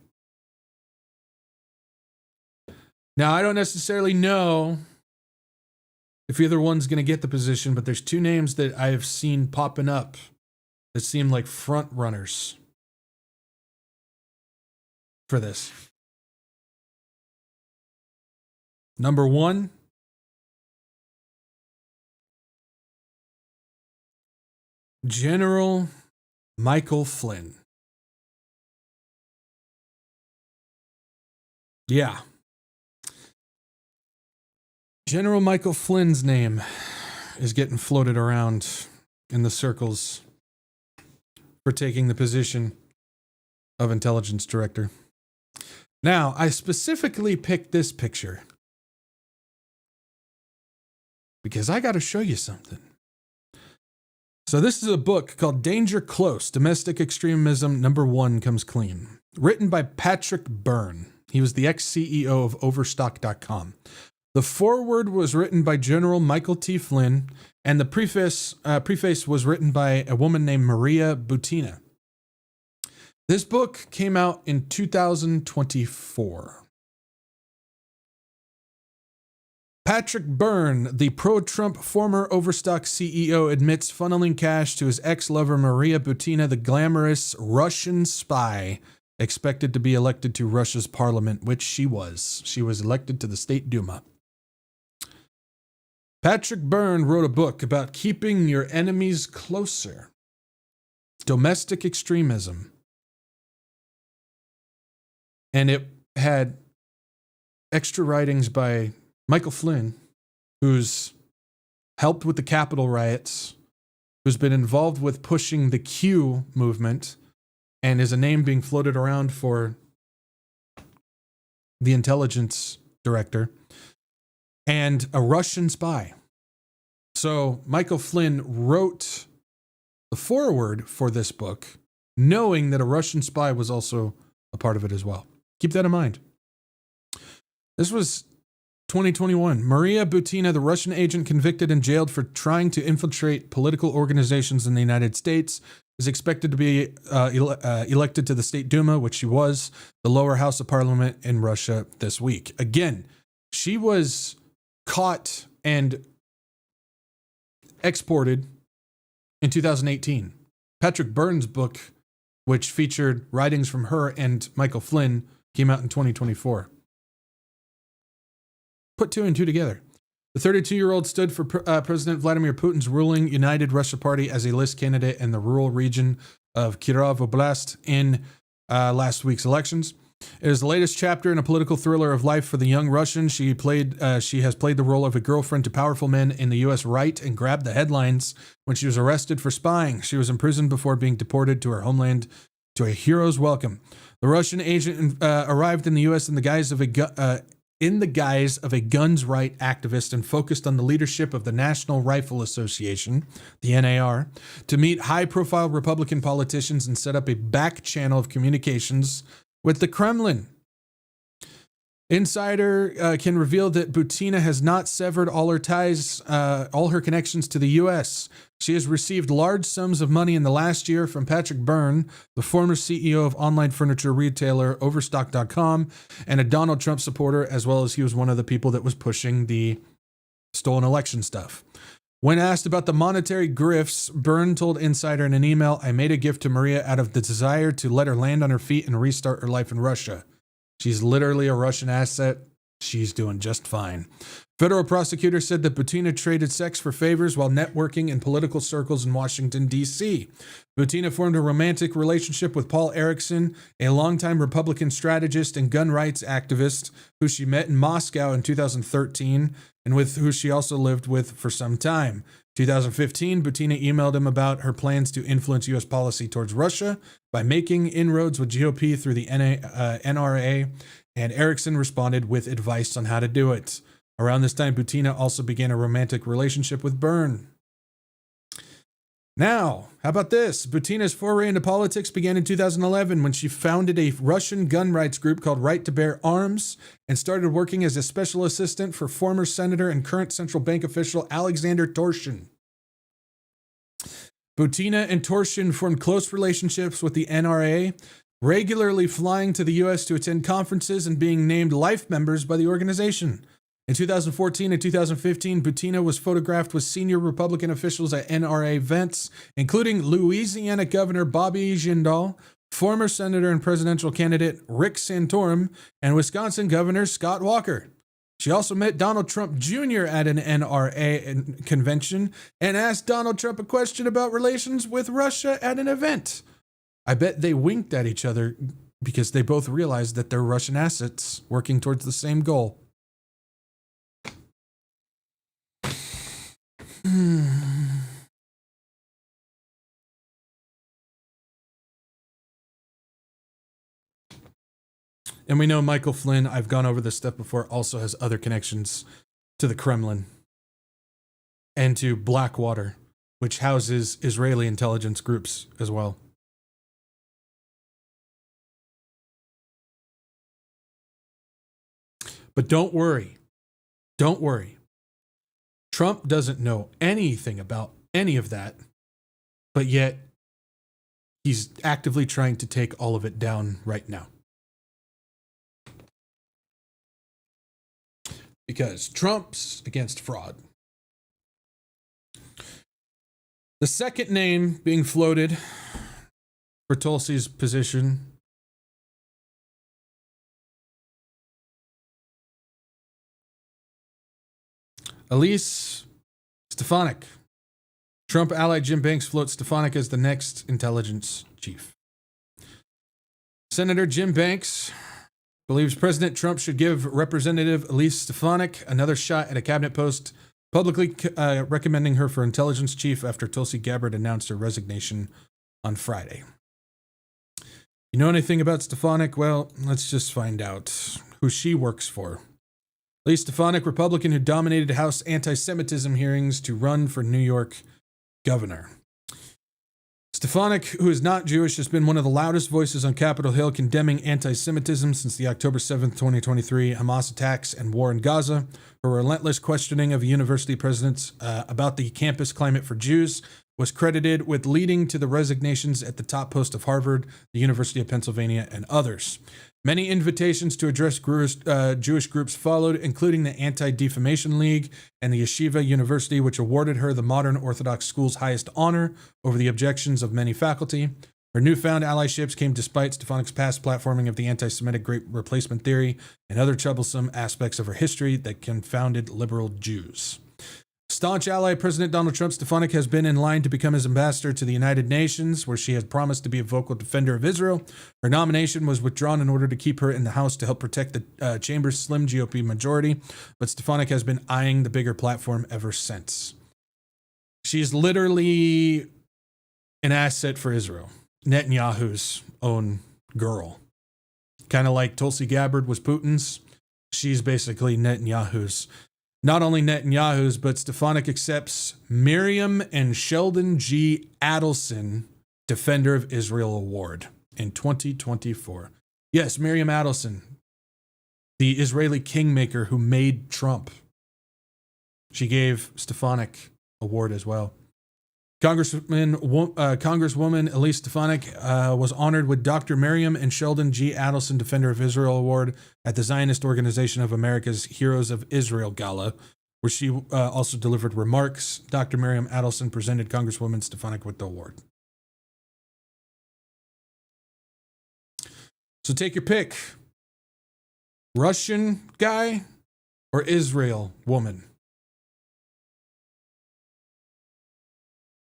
Now, I don't necessarily know if either one's going to get the position, but there's two names that I have seen popping up that seem like front runners for this. Number one, General Michael Flynn. Yeah. General Michael Flynn's name is getting floated around in the circles for taking the position of intelligence director. Now, I specifically picked this picture because I got to show you something. So this is a book called Danger Close, Domestic Extremism #1 Comes Clean, written by Patrick Byrne. He was the ex-CEO of Overstock.com. The foreword was written by General Michael T. Flynn, and the preface was written by a woman named Maria Butina. This book came out in 2024. Patrick Byrne, the pro-Trump former Overstock CEO, admits funneling cash to his ex-lover Maria Butina, the glamorous Russian spy, expected to be elected to Russia's parliament, which she was. She was elected to the State Duma. Patrick Byrne wrote a book about keeping your enemies closer. Domestic extremism. And it had extra writings by Michael Flynn, who's helped with the Capitol riots, who's been involved with pushing the Q movement, and is a name being floated around for the intelligence director, and a Russian spy. So Michael Flynn wrote the foreword for this book, knowing that a Russian spy was also a part of it as well. Keep that in mind. This was 2021. Maria Butina, the Russian agent convicted and jailed for trying to infiltrate political organizations in the United States, is expected to be elected to the State Duma, which she was, the lower house of parliament in Russia this week. Again, she was caught and exported in 2018. Patrick Byrne's book, which featured writings from her and Michael Flynn, came out in 2024. Put two and two together. The 32-year-old stood for President Vladimir Putin's ruling United Russia Party as a list candidate in the rural region of Kirov Oblast in last week's elections. It is the latest chapter in a political thriller of life for the young Russian. She has played the role of a girlfriend to powerful men in the U.S. right and grabbed the headlines when she was arrested for spying. She was imprisoned before being deported to her homeland to a hero's welcome. The Russian agent arrived in the U.S. in the guise of a guns right activist and focused on the leadership of the National Rifle Association, the NAR, to meet high-profile Republican politicians and set up a back channel of communications with the Kremlin. Insider can reveal that Butina has not severed all her ties, all her connections to the U.S. She has received large sums of money in the last year from Patrick Byrne, the former CEO of online furniture retailer Overstock.com, and a Donald Trump supporter, as well as he was one of the people that was pushing the stolen election stuff. When asked about the monetary grifts, Byrne told Insider in an email, "I made a gift to Maria out of the desire to let her land on her feet and restart her life in Russia. She's literally a Russian asset. She's doing just fine." Federal prosecutor said that Butina traded sex for favors while networking in political circles in Washington, D.C. Butina formed a romantic relationship with Paul Erickson, a longtime Republican strategist and gun rights activist who she met in Moscow in 2013 and with who she also lived with for some time. 2015, Butina emailed him about her plans to influence U.S. policy towards Russia by making inroads with GOP through the NRA, and Erickson responded with advice on how to do it. Around this time, Butina also began a romantic relationship with Byrne. Now, how about this? Butina's foray into politics began in 2011 when she founded a Russian gun rights group called Right to Bear Arms and started working as a special assistant for former senator and current central bank official Alexander Torshin. Butina and Torshin formed close relationships with the NRA, regularly flying to the U.S. to attend conferences and being named life members by the organization. In 2014 and 2015, Butina was photographed with senior Republican officials at NRA events, including Louisiana Governor Bobby Jindal, former Senator and presidential candidate Rick Santorum, and Wisconsin Governor Scott Walker. She also met Donald Trump Jr. at an NRA convention and asked Donald Trump a question about relations with Russia at an event. I bet they winked at each other because they both realized that they're Russian assets working towards the same goal. And we know Michael Flynn, I've gone over this stuff before, also has other connections to the Kremlin and to Blackwater, which houses Israeli intelligence groups as well. But don't worry. Don't worry. Trump doesn't know anything about any of that, but yet he's actively trying to take all of it down right now. Because Trump's against fraud. The second name being floated for Tulsi's position Elise Stefanik. Trump ally Jim Banks floats Stefanik as the next intelligence chief. Senator Jim Banks believes President Trump should give Representative Elise Stefanik another shot at a cabinet post, publicly recommending her for intelligence chief after Tulsi Gabbard announced her resignation on Friday. You know anything about Stefanik? Well, let's just find out who she works for. Elise Stefanik, Republican who dominated House anti-Semitism hearings to run for New York governor. Stefanik, who is not Jewish, has been one of the loudest voices on Capitol Hill condemning anti-Semitism since the October 7th, 2023 Hamas attacks and war in Gaza. Her relentless questioning of university presidents about the campus climate for Jews was credited with leading to the resignations at the top post of Harvard, the University of Pennsylvania, and others. Many invitations to address Jewish groups followed, including the Anti-Defamation League and the Yeshiva University, which awarded her the modern Orthodox school's highest honor over the objections of many faculty. Her newfound allyships came despite Stefanik's past platforming of the anti-Semitic Great Replacement theory and other troublesome aspects of her history that confounded liberal Jews. Staunch ally of President Donald Trump, Stefanik has been in line to become his ambassador to the United Nations, where she has promised to be a vocal defender of Israel. Her nomination was withdrawn in order to keep her in the House to help protect the chamber's slim GOP majority, but Stefanik has been eyeing the bigger platform ever since. She's literally an asset for Israel. Netanyahu's own girl. Kind of like Tulsi Gabbard was Putin's. She's basically Netanyahu's. Not only Netanyahu's, but Stefanik accepts Miriam and Sheldon G. Adelson Defender of Israel Award in 2024. Yes, Miriam Adelson, the Israeli kingmaker who made Trump. She gave Stefanik award as well. Congresswoman Elise Stefanik was honored with Dr. Miriam and Sheldon G. Adelson Defender of Israel Award at the Zionist Organization of America's Heroes of Israel Gala, where she also delivered remarks. Dr. Miriam Adelson presented Congresswoman Stefanik with the award. So take your pick. Russian guy or Israel woman?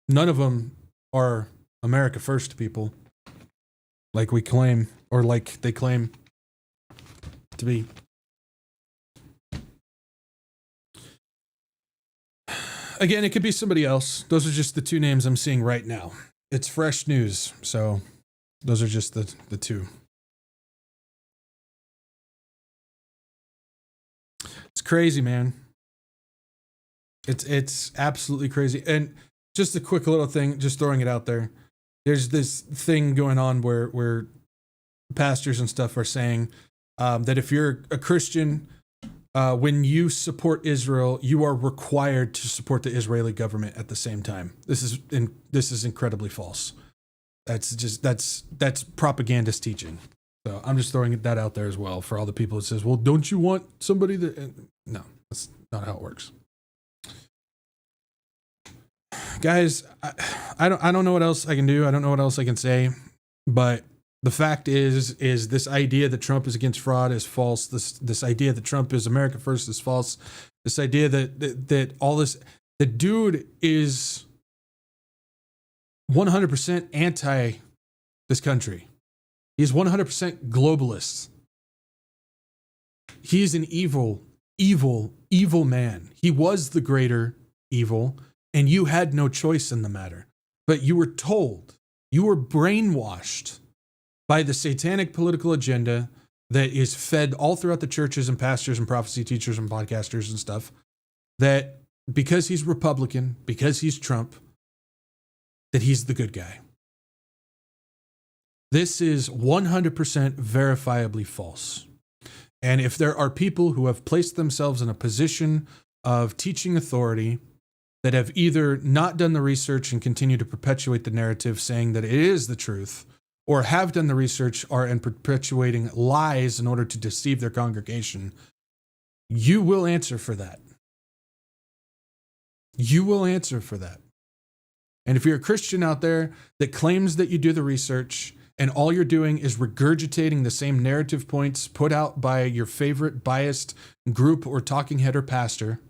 None of them are America First people, like we claim, or like they claim to be. Again, it could be somebody else. Those are just the two names I'm seeing right now. It's fresh news, so those are just the two. It's crazy, man. It's absolutely crazy. And just a quick little thing, just throwing it out there. There's this thing going on where pastors and stuff are saying that if you're a Christian, when you support Israel, you are required to support the Israeli government at the same time. This is incredibly false. That's propagandist teaching. So I'm just throwing that out there as well for all the people that says, well, don't you want somebody that... No, that's not how it works. Guys, I don't know what else I can do. I don't know what else I can say. But the fact is this idea that Trump is against fraud is false. This idea that Trump is America First is false. This idea that all this... The dude is 100% anti this country. He's 100% globalist. He's an evil man. He was the greater evil, and you had no choice in the matter. But you were told, you were brainwashed by the satanic political agenda that is fed all throughout the churches and pastors and prophecy teachers and podcasters and stuff, that because he's Republican, because he's Trump, that he's the good guy. This is 100% verifiably false. And if there are people who have placed themselves in a position of teaching authority that have either not done the research and continue to perpetuate the narrative saying that it is the truth, or have done the research are in perpetuating lies in order to deceive their congregation, you will answer for that. You will answer for that. And if you're a Christian out there that claims that you do the research and all you're doing is regurgitating the same narrative points put out by your favorite biased group or talking head or pastor,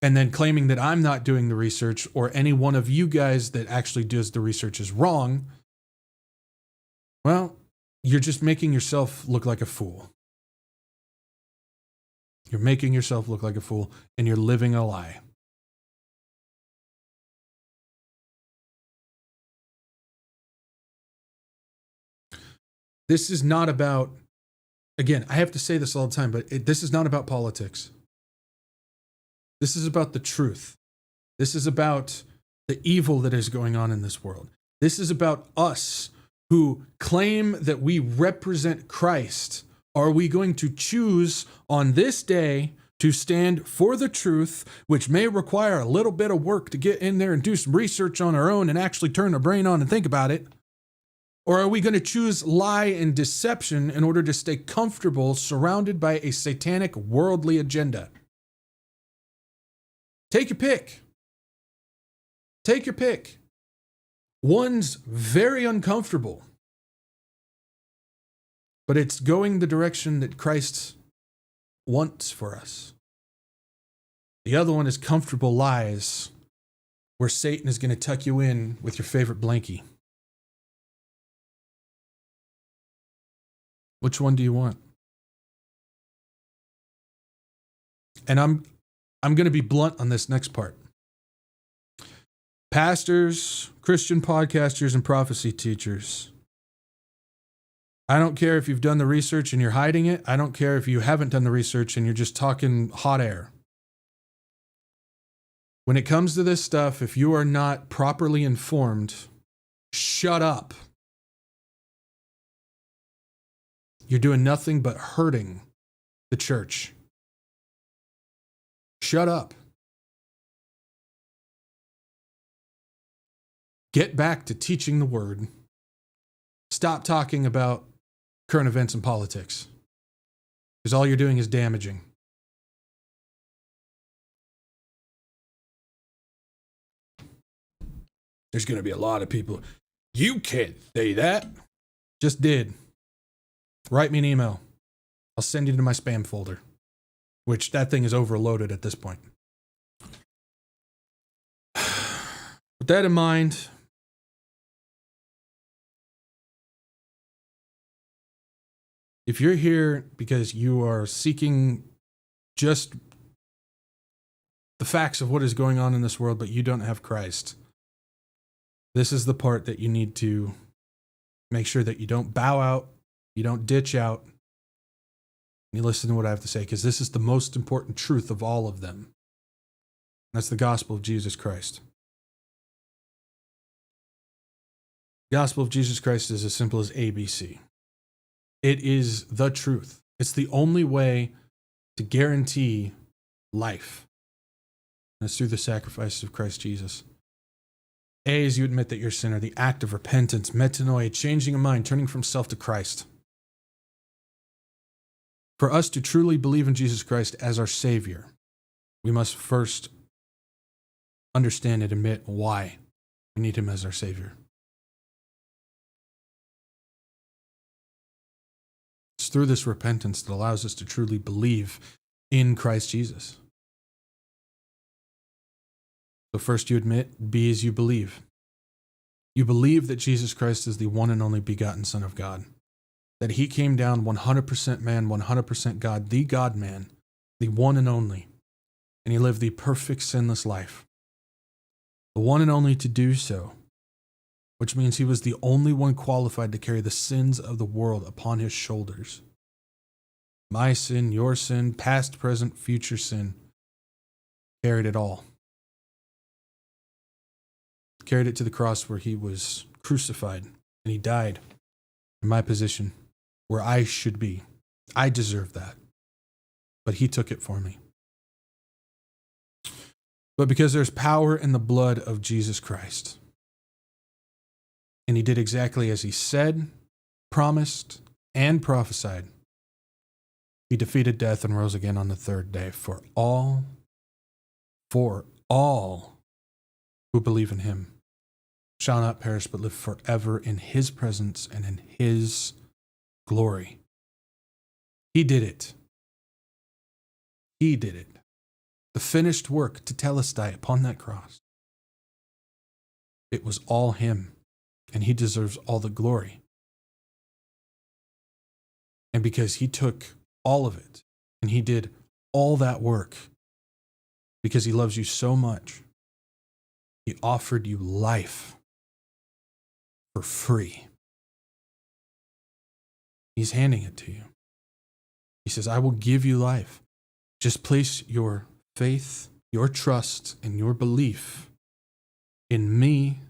and then claiming that I'm not doing the research or any one of you guys that actually does the research is wrong, well, you're just making yourself look like a fool. You're making yourself look like a fool, and you're living a lie. This is not about, again, I have to say this all the time, but this is not about politics. This is about the truth. This is about the evil that is going on in this world. This is about us who claim that we represent Christ. Are we going to choose on this day to stand for the truth, which may require a little bit of work to get in there and do some research on our own and actually turn our brain on and think about it? Or are we going to choose lie and deception in order to stay comfortable surrounded by a satanic worldly agenda? Take your pick. Take your pick. One's very uncomfortable, but it's going the direction that Christ wants for us. The other one is comfortable lies, where Satan is going to tuck you in with your favorite blankie. Which one do you want? And I'm going to be blunt on this next part. Pastors, Christian podcasters, and prophecy teachers. I don't care if you've done the research and you're hiding it. I don't care if you haven't done the research and you're just talking hot air. When it comes to this stuff, if you are not properly informed, shut up. You're doing nothing but hurting the church. Shut up. Get back to teaching the word. Stop talking about current events and politics, because all you're doing is damaging. There's going to be a lot of people. You can't say that. Just did. Write me an email. I'll send you to my spam folder, which that thing is overloaded at this point. With that in mind, if you're here because you are seeking just the facts of what is going on in this world, but you don't have Christ, this is the part that you need to make sure that you don't bow out, you don't ditch out. You listen to what I have to say, because this is the most important truth of all of them. That's the gospel of Jesus Christ. The gospel of Jesus Christ is as simple as ABC. It is the truth. It's the only way to guarantee life. And it's through the sacrifice of Christ Jesus. A is you admit that you're a sinner, the act of repentance, metanoia, changing of mind, turning from self to Christ. For us to truly believe in Jesus Christ as our Savior, we must first understand and admit why we need Him as our Savior. It's through this repentance that allows us to truly believe in Christ Jesus. So first you admit, B is you believe. You believe that Jesus Christ is the one and only begotten Son of God. That He came down 100% man, 100% God, the God-man, the one and only. And He lived the perfect sinless life. The one and only to do so, which means He was the only one qualified to carry the sins of the world upon His shoulders. My sin, your sin, past, present, future sin, carried it all. Carried it to the cross where He was crucified and He died in my position where I should be. I deserve that. But He took it for me. But because there's power in the blood of Jesus Christ, and He did exactly as He said, promised, and prophesied, He defeated death and rose again on the third day for all who believe in Him shall not perish but live forever in His presence and in His glory. He did it. He did it. The finished work to telestai upon that cross. It was all Him, and He deserves all the glory. And because He took all of it, and He did all that work, because He loves you so much, He offered you life for free. He's handing it to you. He says, I will give you life. Just place your faith, your trust, and your belief in me,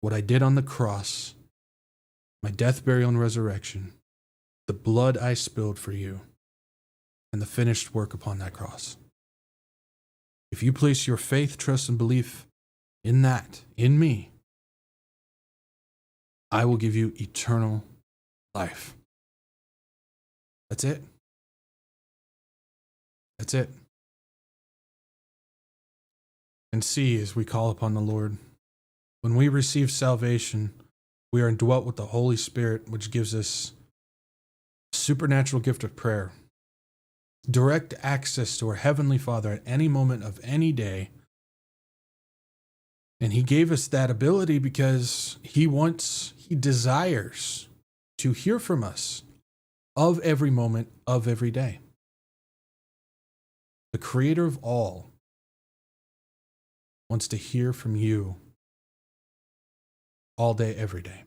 what I did on the cross, my death, burial, and resurrection, the blood I spilled for you, and the finished work upon that cross. If you place your faith, trust, and belief in that, in me, I will give you eternal life. That's it. That's it. And see, as we call upon the Lord, when we receive salvation, we are indwelt with the Holy Spirit, which gives us a supernatural gift of prayer. direct access to our Heavenly Father at any moment of any day. And he gave us that ability because he desires to hear from us of every moment of every day. The creator of all wants to hear from you all day, every day.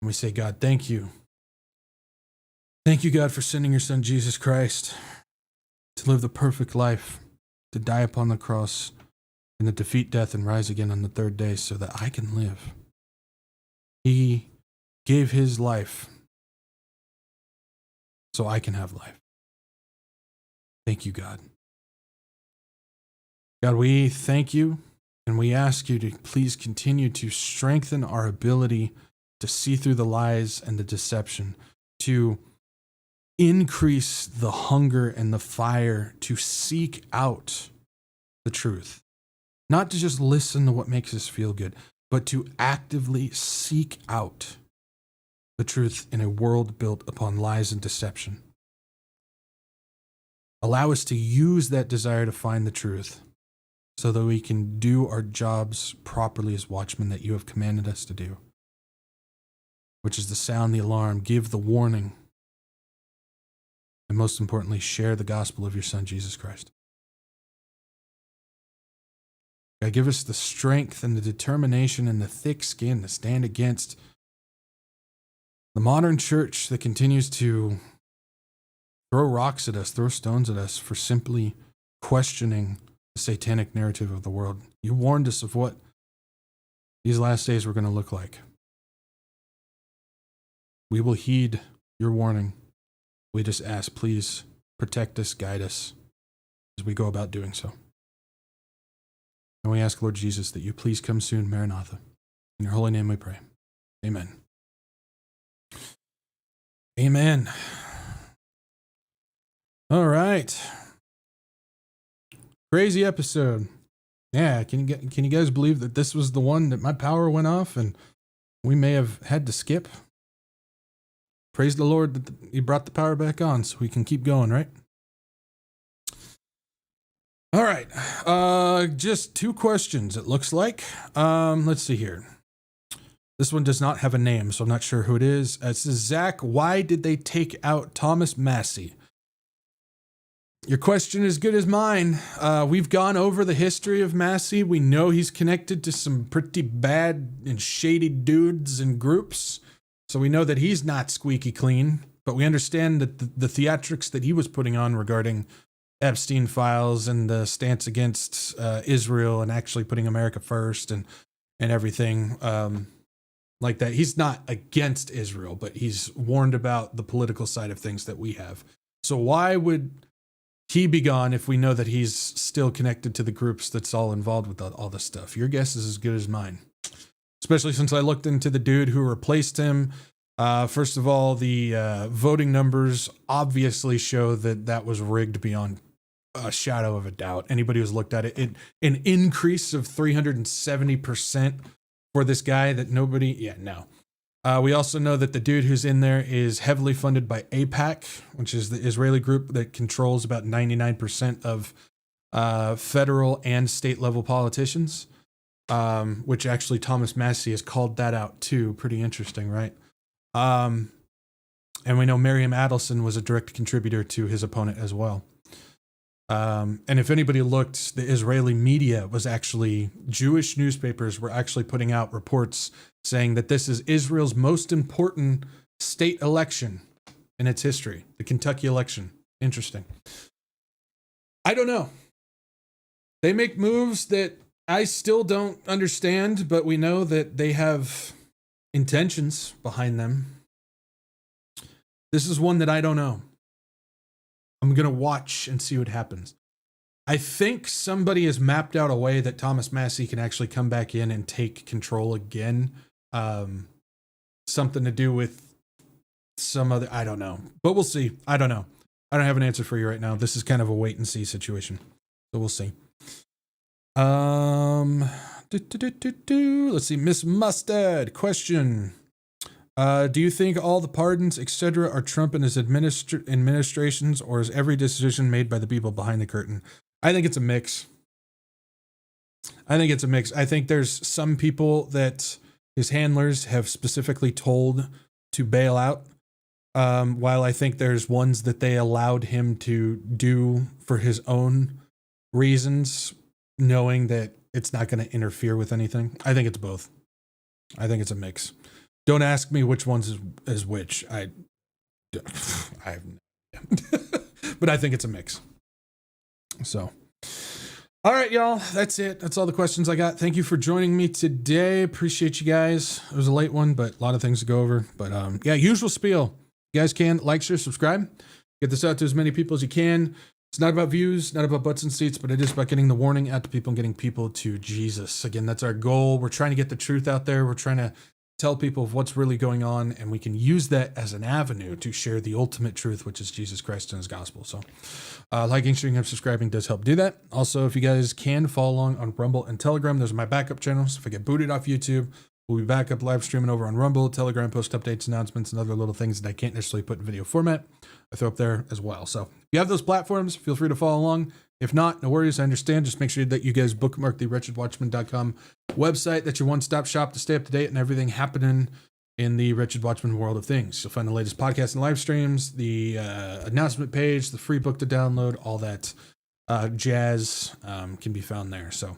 And we say, God, thank you. Thank you, God, for sending your son, Jesus Christ, to live the perfect life, to die upon the cross, and to defeat death and rise again on the third day so that I can live. He gave his life so I can have life. Thank you, God. God, we thank you and we ask you to please continue to strengthen our ability to see through the lies and the deception, to increase the hunger and the fire to seek out the truth. Not to just listen to what makes us feel good, but to actively seek out the truth in a world built upon lies and deception. Allow us to use that desire to find the truth so that we can do our jobs properly as watchmen that you have commanded us to do, which is to sound the alarm, give the warning, and most importantly, share the gospel of your Son, Jesus Christ. God, give us the strength and the determination and the thick skin to stand against the modern church that continues to throw rocks at us, throw stones at us for simply questioning the satanic narrative of the world. You warned us of what these last days were going to look like. We will heed your warning. We just ask, please protect us, guide us as we go about doing so. And we ask, Lord Jesus, that you please come soon, Maranatha. In your holy name we pray. Amen. Amen. All right. Crazy episode. Yeah, can you guys believe that this was the one that my power went off and we may have had to skip? Praise the Lord that he brought the power back on so we can keep going, right? All right. Just 2 questions, it looks like. Let's see here. This one does not have a name, so I'm not sure who it is. It says, Zach, why did they take out Thomas Massey? Your question is good as mine. We've gone over the history of Massey. We know he's connected to some pretty bad and shady dudes and groups. So we know that he's not squeaky clean, but we understand that the theatrics that he was putting on regarding Epstein files and the stance against Israel and actually putting America first and everything like that. He's not against Israel, but he's warned about the political side of things that we have. So why would he be gone if we know that he's still connected to the groups that's all involved with all this stuff? Your guess is as good as mine, especially since I looked into the dude who replaced him. First of all, the voting numbers obviously show that was rigged beyond a shadow of a doubt. Anybody who's looked at it, an increase of 370% for this guy that nobody, no. We also know that the dude who's in there is heavily funded by AIPAC, which is the Israeli group that controls about 99% of federal and state level politicians, which actually Thomas Massey has called that out too. Pretty interesting, right? And we know Miriam Adelson was a direct contributor to his opponent as well. And if anybody looked, the Israeli media was actually, Jewish newspapers were actually putting out reports saying that this is Israel's most important state election in its history, the Kentucky election. Interesting. I don't know. They make moves that I still don't understand, but we know that they have intentions behind them. This is one that I don't know. I'm going to watch and see what happens. I think somebody has mapped out a way that Thomas Massey can actually come back in and take control again. Something to do with some other, I don't know, but we'll see. I don't know. I don't have an answer for you right now. This is kind of a wait and see situation. So we'll see. Let's see. Miss Mustard question. Do you think all the pardons, etc., are Trump and his administrations, or is every decision made by the people behind the curtain? I think it's a mix. I think there's some people that his handlers have specifically told to bail out, while I think there's ones that they allowed him to do for his own reasons, knowing that it's not going to interfere with anything. I think it's both. I think it's a mix. Don't ask me which ones is which. I have no idea. But I think it's a mix. So, all right, y'all. That's it. That's all the questions I got. Thank you for joining me today. Appreciate you guys. It was a late one, but a lot of things to go over. But yeah, usual spiel. You guys can like, share, subscribe. Get this out to as many people as you can. It's not about views, not about butts and seats, but it is about getting the warning out to people and getting people to Jesus. Again, that's our goal. We're trying to get the truth out there. We're trying to tell people of what's really going on, and we can use that as an avenue to share the ultimate truth, which is Jesus Christ and his gospel. So liking, sharing, and subscribing does help do that. Also, if you guys can follow along on Rumble and Telegram, those are my backup channels. If I get booted off YouTube, we'll be back up live streaming over on Rumble, Telegram, post updates, announcements, and other little things that I can't necessarily put in video format. I throw up there as well. So if you have those platforms, feel free to follow along. If not, no worries. I understand. Just make sure that you guys bookmark the WretchedWatchmen.com website. That's your one-stop shop to stay up to date and everything happening in the Wretched Watchmen world of things. You'll find the latest podcasts and live streams, the announcement page, the free book to download, all that jazz can be found there. So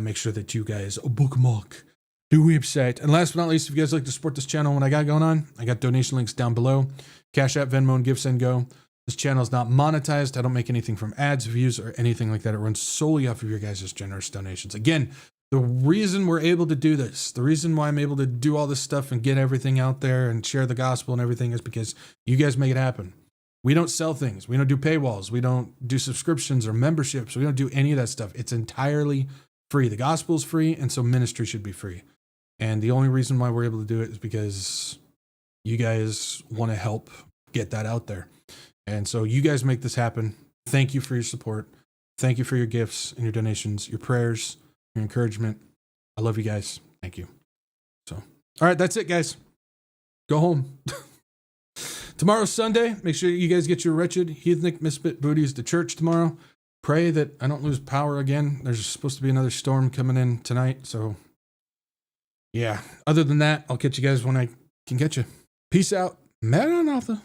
make sure that you guys bookmark the website. And last but not least, if you guys like to support this channel, what I got going on, I got donation links down below. CashApp, Venmo, and GiveSendGo. This channel is not monetized. I don't make anything from ads, views, or anything like that. It runs solely off of your guys' generous donations. Again, the reason we're able to do this, the reason why I'm able to do all this stuff and get everything out there and share the gospel and everything is because you guys make it happen. We don't sell things. We don't do paywalls. We don't do subscriptions or memberships. We don't do any of that stuff. It's entirely free. The gospel is free, and so ministry should be free. And the only reason why we're able to do it is because you guys want to help get that out there. And so you guys make this happen. Thank you for your support. Thank you for your gifts and your donations, your prayers, your encouragement. I love you guys. Thank you. So, all right, that's it, guys. Go home. Tomorrow's Sunday. Make sure you guys get your wretched, heathenic, misfit booties to church tomorrow. Pray that I don't lose power again. There's supposed to be another storm coming in tonight. So, yeah. Other than that, I'll catch you guys when I can get you. Peace out. Maranatha.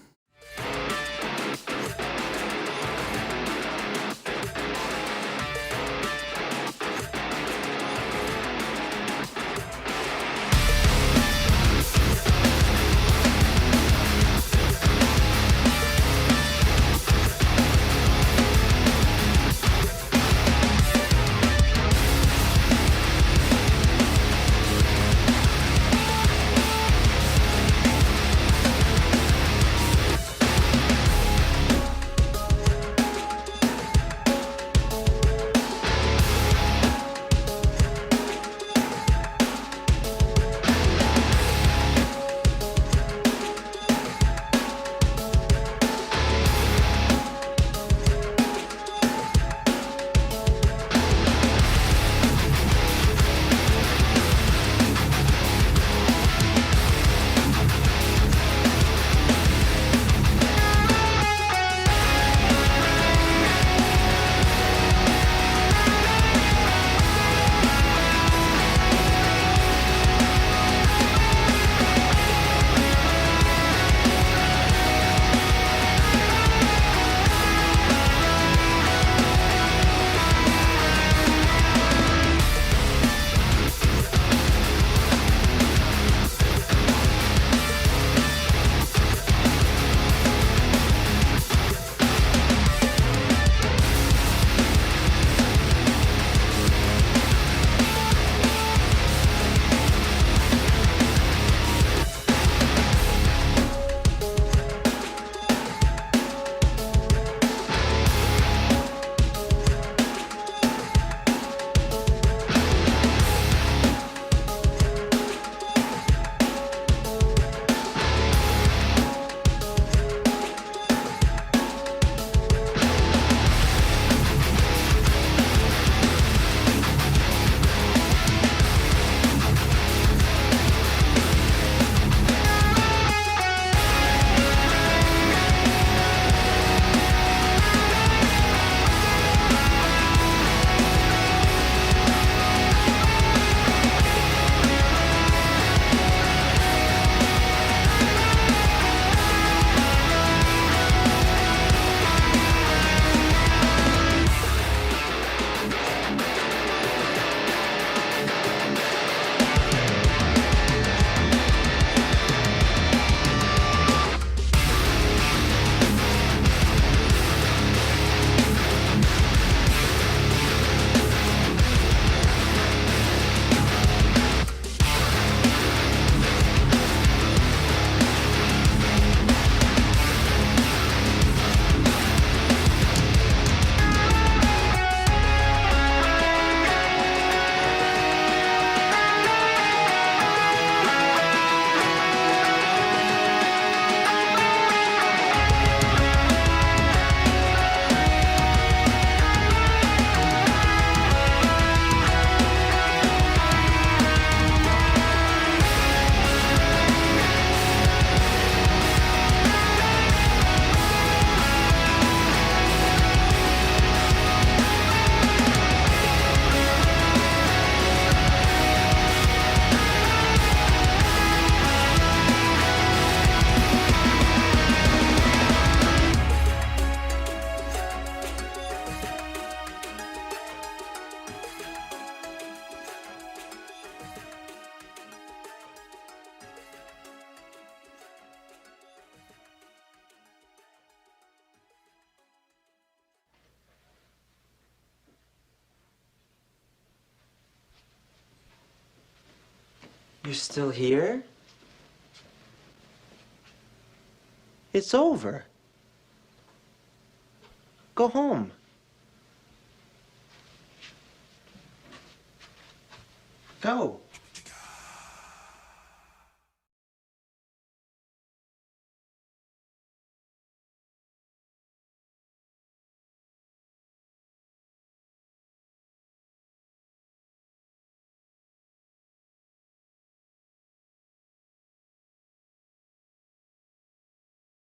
You're still here? It's over. Go home. Go.